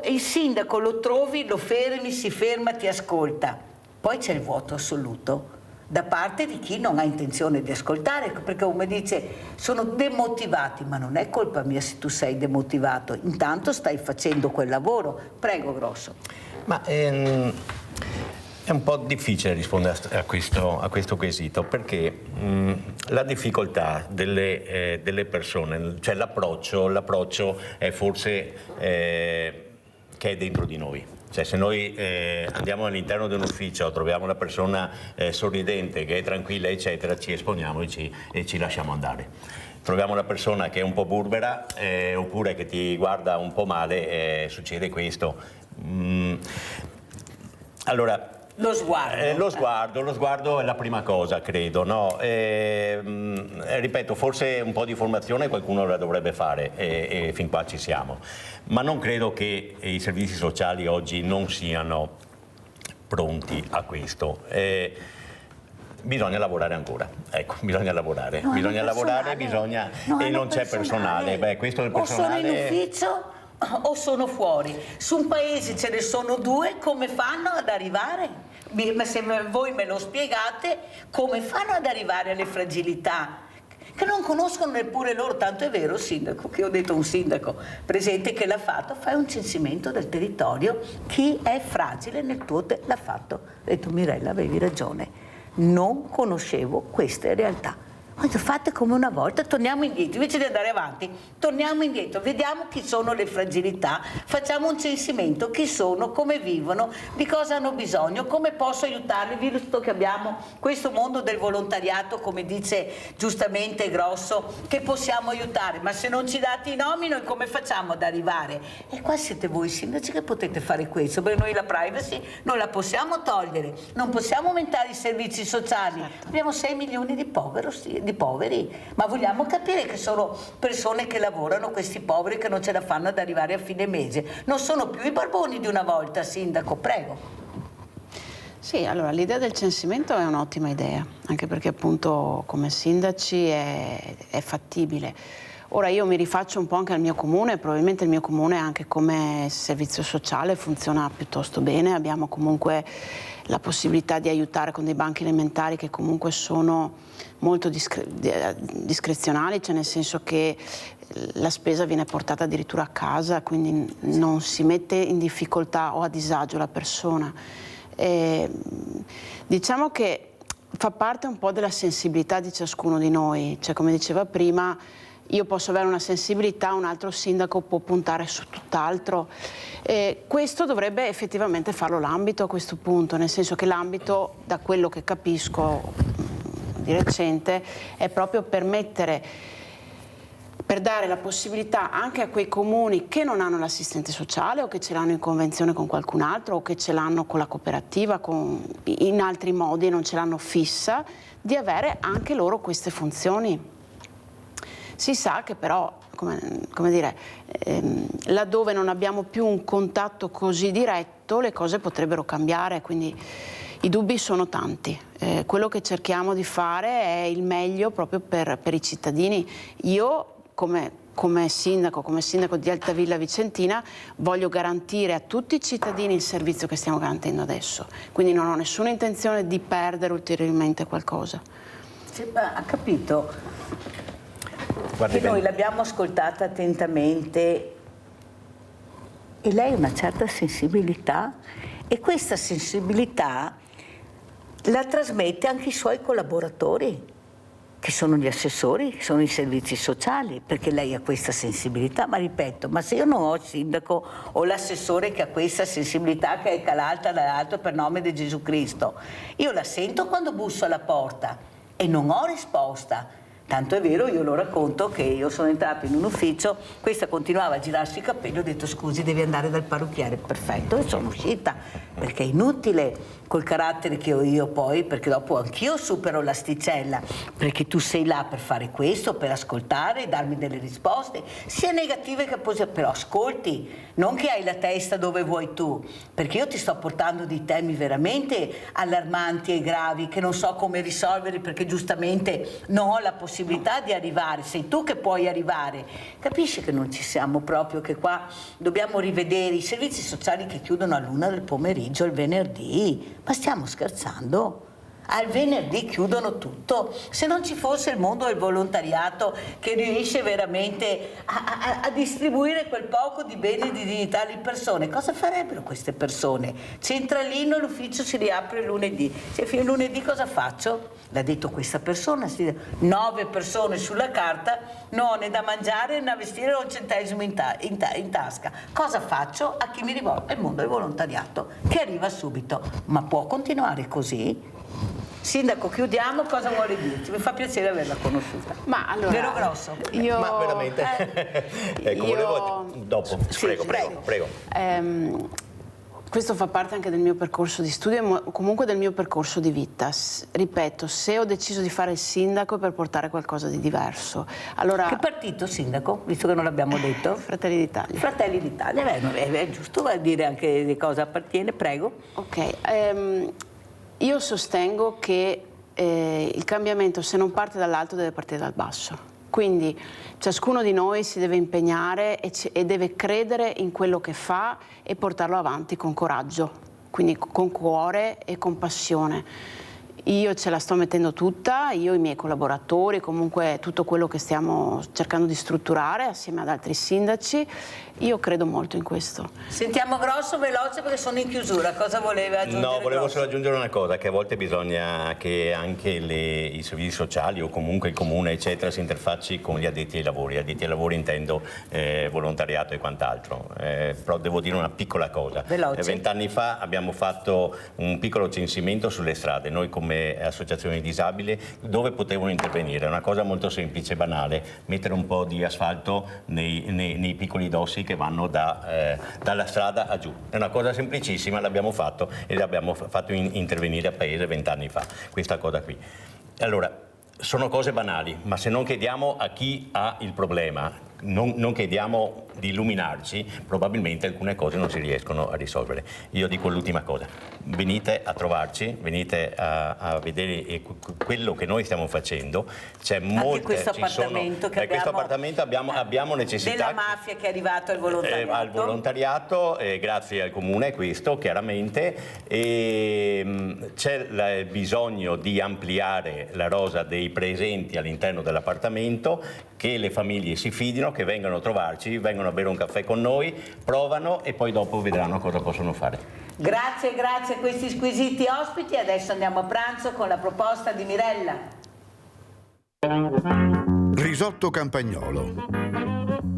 il sindaco lo trovi, lo fermi, si ferma, ti ascolta. Poi c'è il vuoto assoluto da parte di chi non ha intenzione di ascoltare, perché come dice sono demotivati, ma non è colpa mia se tu sei demotivato, intanto stai facendo quel lavoro. Prego, Grosso. Ma è un po' difficile rispondere a questo quesito, perché la difficoltà delle persone, cioè l'approccio è forse che è dentro di noi. Cioè, se noi andiamo all'interno di un ufficio, troviamo una persona sorridente, che è tranquilla, eccetera, ci esponiamo e ci lasciamo andare. Troviamo una persona che è un po' burbera oppure che ti guarda un po' male, succede questo. Allora, Lo sguardo. Lo sguardo è la prima cosa, credo, no? Ripeto, forse un po' di formazione qualcuno la dovrebbe fare e fin qua ci siamo, ma non credo che i servizi sociali oggi non siano pronti a questo. Bisogna lavorare ancora, ecco, bisogna lavorare, e non c'è personale. Beh, questo è il personale. O sono in ufficio o sono fuori. Su un paese ce ne sono 2, come fanno ad arrivare? Se voi me lo spiegate, come fanno ad arrivare alle fragilità? Che non conoscono neppure loro, tanto è vero, sindaco, che ho detto un sindaco presente che l'ha fatto, fai un censimento del territorio, chi è fragile nel tuo l'ha fatto. Ho detto Mirella, avevi ragione. Non conoscevo queste realtà. Fate come una volta, torniamo indietro, invece di andare avanti, torniamo indietro, vediamo chi sono le fragilità, facciamo un censimento, chi sono, come vivono, di cosa hanno bisogno, come posso aiutarli, visto che abbiamo questo mondo del volontariato, come dice giustamente Grosso, che possiamo aiutare, ma se non ci date i nomi noi come facciamo ad arrivare? E qua siete voi sindaci che potete fare questo, perché noi la privacy non la possiamo togliere, non possiamo aumentare i servizi sociali, abbiamo 6 milioni di poveri, ma vogliamo capire che sono persone che lavorano, questi poveri che non ce la fanno ad arrivare a fine mese. Non sono più i barboni di una volta, sindaco, prego. Sì, allora l'idea del censimento è un'ottima idea, anche perché appunto come sindaci è fattibile. Ora io mi rifaccio un po' anche al mio comune, probabilmente il mio comune anche come servizio sociale funziona piuttosto bene, abbiamo comunque la possibilità di aiutare con dei banchi elementari che comunque sono molto discrezionali, cioè nel senso che la spesa viene portata addirittura a casa, quindi non si mette in difficoltà o a disagio la persona. Diciamo che fa parte un po' della sensibilità di ciascuno di noi, cioè come diceva prima, io posso avere una sensibilità, un altro sindaco può puntare su tutt'altro. Questo dovrebbe effettivamente farlo l'ambito a questo punto, nel senso che l'ambito, da quello che capisco di recente, è proprio per dare la possibilità anche a quei comuni che non hanno l'assistente sociale o che ce l'hanno in convenzione con qualcun altro o che ce l'hanno con la cooperativa, in altri modi, non ce l'hanno fissa, di avere anche loro queste funzioni. Si sa che però, come dire, laddove non abbiamo più un contatto così diretto, le cose potrebbero cambiare, quindi i dubbi sono tanti. Quello che cerchiamo di fare è il meglio proprio per i cittadini. Io, come sindaco di Altavilla Vicentina, voglio garantire a tutti i cittadini il servizio che stiamo garantendo adesso. Quindi non ho nessuna intenzione di perdere ulteriormente qualcosa. Ha capito? Guardi, noi l'abbiamo ascoltata attentamente e lei ha una certa sensibilità e questa sensibilità la trasmette anche ai suoi collaboratori, che sono gli assessori, che sono i servizi sociali, perché lei ha questa sensibilità, ma ripeto, ma se io non ho il sindaco o l'assessore che ha questa sensibilità che è calata dall'alto per nome di Gesù Cristo, io la sento quando busso alla porta e non ho risposta. Tanto è vero, io lo racconto, che io sono entrata in un ufficio, questa continuava a girarsi i capelli, ho detto scusi, devi andare dal parrucchiere, perfetto, e sono uscita, perché è inutile col carattere che ho io poi, perché dopo anch'io supero l'asticella, perché tu sei là per fare questo, per ascoltare, darmi delle risposte, sia negative che positive, però ascolti, non che hai la testa dove vuoi tu, perché io ti sto portando dei temi veramente allarmanti e gravi, che non so come risolvere, perché giustamente non ho la possibilità di arrivare, sei tu che puoi arrivare. Capisci che non ci siamo proprio, che qua dobbiamo rivedere i servizi sociali che chiudono all'1 del pomeriggio il venerdì. Ma stiamo scherzando? Al venerdì chiudono tutto. Se non ci fosse il mondo del volontariato che riesce veramente a distribuire quel poco di bene e di dignità alle persone, cosa farebbero queste persone? Centralino, l'ufficio si riapre lunedì. Se fino a lunedì cosa faccio? L'ha detto questa persona, 9 persone sulla carta, non ho né da mangiare né da vestire, ho un centesimo in tasca. Cosa faccio? A chi mi rivolgo? Il mondo del volontariato, che arriva subito. Ma può continuare così? Sindaco, chiudiamo, cosa vuole dirci? Mi fa piacere averla conosciuta. Ma allora, vero Grosso? Ma veramente? Ecco, volevo... Dopo, prego. Questo fa parte anche del mio percorso di studio e comunque del mio percorso di vita. Ripeto, se ho deciso di fare il sindaco è per portare qualcosa di diverso. Allora, che partito sindaco, visto che non l'abbiamo detto? Fratelli d'Italia. Fratelli d'Italia, è giusto dire anche di cosa appartiene, prego. Ok, io sostengo che il cambiamento, se non parte dall'alto, deve partire dal basso. Quindi ciascuno di noi si deve impegnare e deve credere in quello che fa e portarlo avanti con coraggio, quindi con cuore e con passione. Io ce la sto mettendo tutta, io e i miei collaboratori, comunque tutto quello che stiamo cercando di strutturare assieme ad altri sindaci, io credo molto in questo. Sentiamo Grosso, veloce perché sono in chiusura, cosa voleva aggiungere? No, volevo Grosso? solo aggiungere una cosa, che a volte bisogna che anche i servizi sociali o comunque il comune eccetera si interfacci con gli addetti ai lavori. Addetti ai lavori intendo volontariato e quant'altro, però devo dire una piccola cosa. 20 anni fa abbiamo fatto un piccolo censimento sulle strade, noi come associazione disabili, dove potevano intervenire. È una cosa molto semplice e banale, mettere un po' di asfalto nei piccoli dossi che vanno dalla strada a giù. È una cosa semplicissima, l'abbiamo fatto e l'abbiamo fatto intervenire a paese 20 anni fa, questa cosa qui. Allora, sono cose banali, ma se non chiediamo a chi ha il problema, non chiediamo di illuminarci, probabilmente alcune cose non si riescono a risolvere. Io dico l'ultima cosa, venite a trovarci, venite a vedere quello che noi stiamo facendo. C'è anche questo appartamento che questo appartamento abbiamo necessità della mafia che è arrivato al volontariato, grazie al comune, questo chiaramente, e c'è il bisogno di ampliare la rosa dei presenti all'interno dell'appartamento, che le famiglie si fidino, che vengano a trovarci, vengono a bere un caffè con noi, provano e poi dopo vedranno cosa possono fare. Grazie a questi squisiti ospiti. Adesso andiamo a pranzo con la proposta di Mirella. Risotto campagnolo.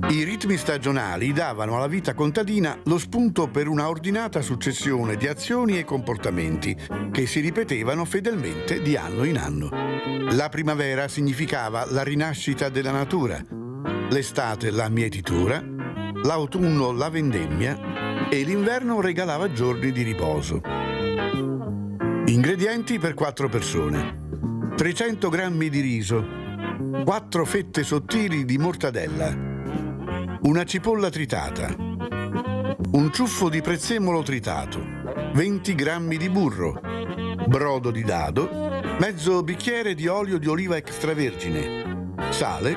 I ritmi stagionali davano alla vita contadina lo spunto per una ordinata successione di azioni e comportamenti che si ripetevano fedelmente di anno in anno. La primavera significava la rinascita della natura, l'estate la mietitura, l'autunno la vendemmia e l'inverno regalava giorni di riposo. Ingredienti per 4 persone: 300 grammi di riso, 4 fette sottili di mortadella, una cipolla tritata, un ciuffo di prezzemolo tritato, 20 grammi di burro, brodo di dado, mezzo bicchiere di olio di oliva extravergine, sale,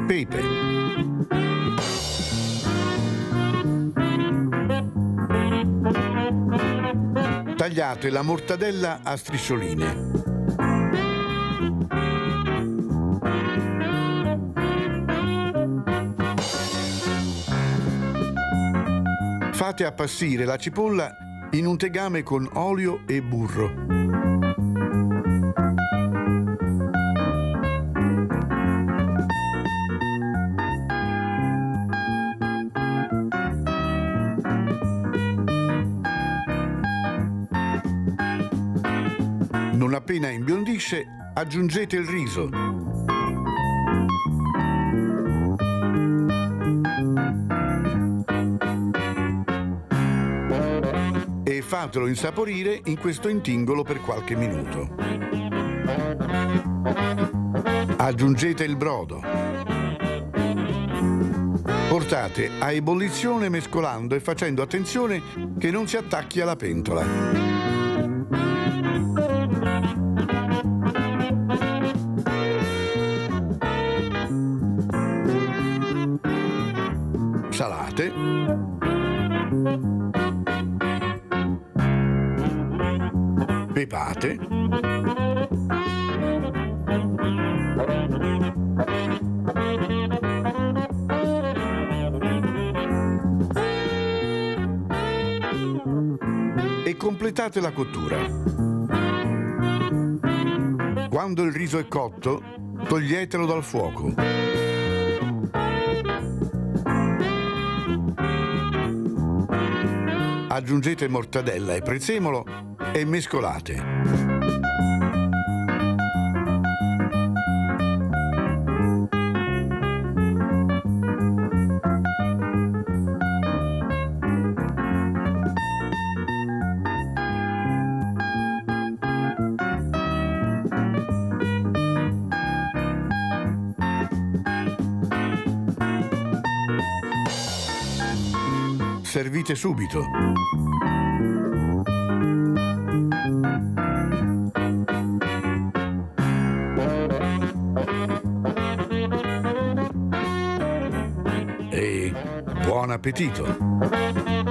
pepe. Tagliate la mortadella a striscioline. Fate appassire la cipolla in un tegame con olio e burro. Non appena imbiondisce, aggiungete il riso. E fatelo insaporire in questo intingolo per qualche minuto. Aggiungete il brodo. Portate a ebollizione mescolando e facendo attenzione che non si attacchi alla pentola. Salate. Pepate. E completate la cottura. Quando il riso è cotto, toglietelo dal fuoco. Aggiungete mortadella e prezzemolo e mescolate. servite subito. E buon appetito!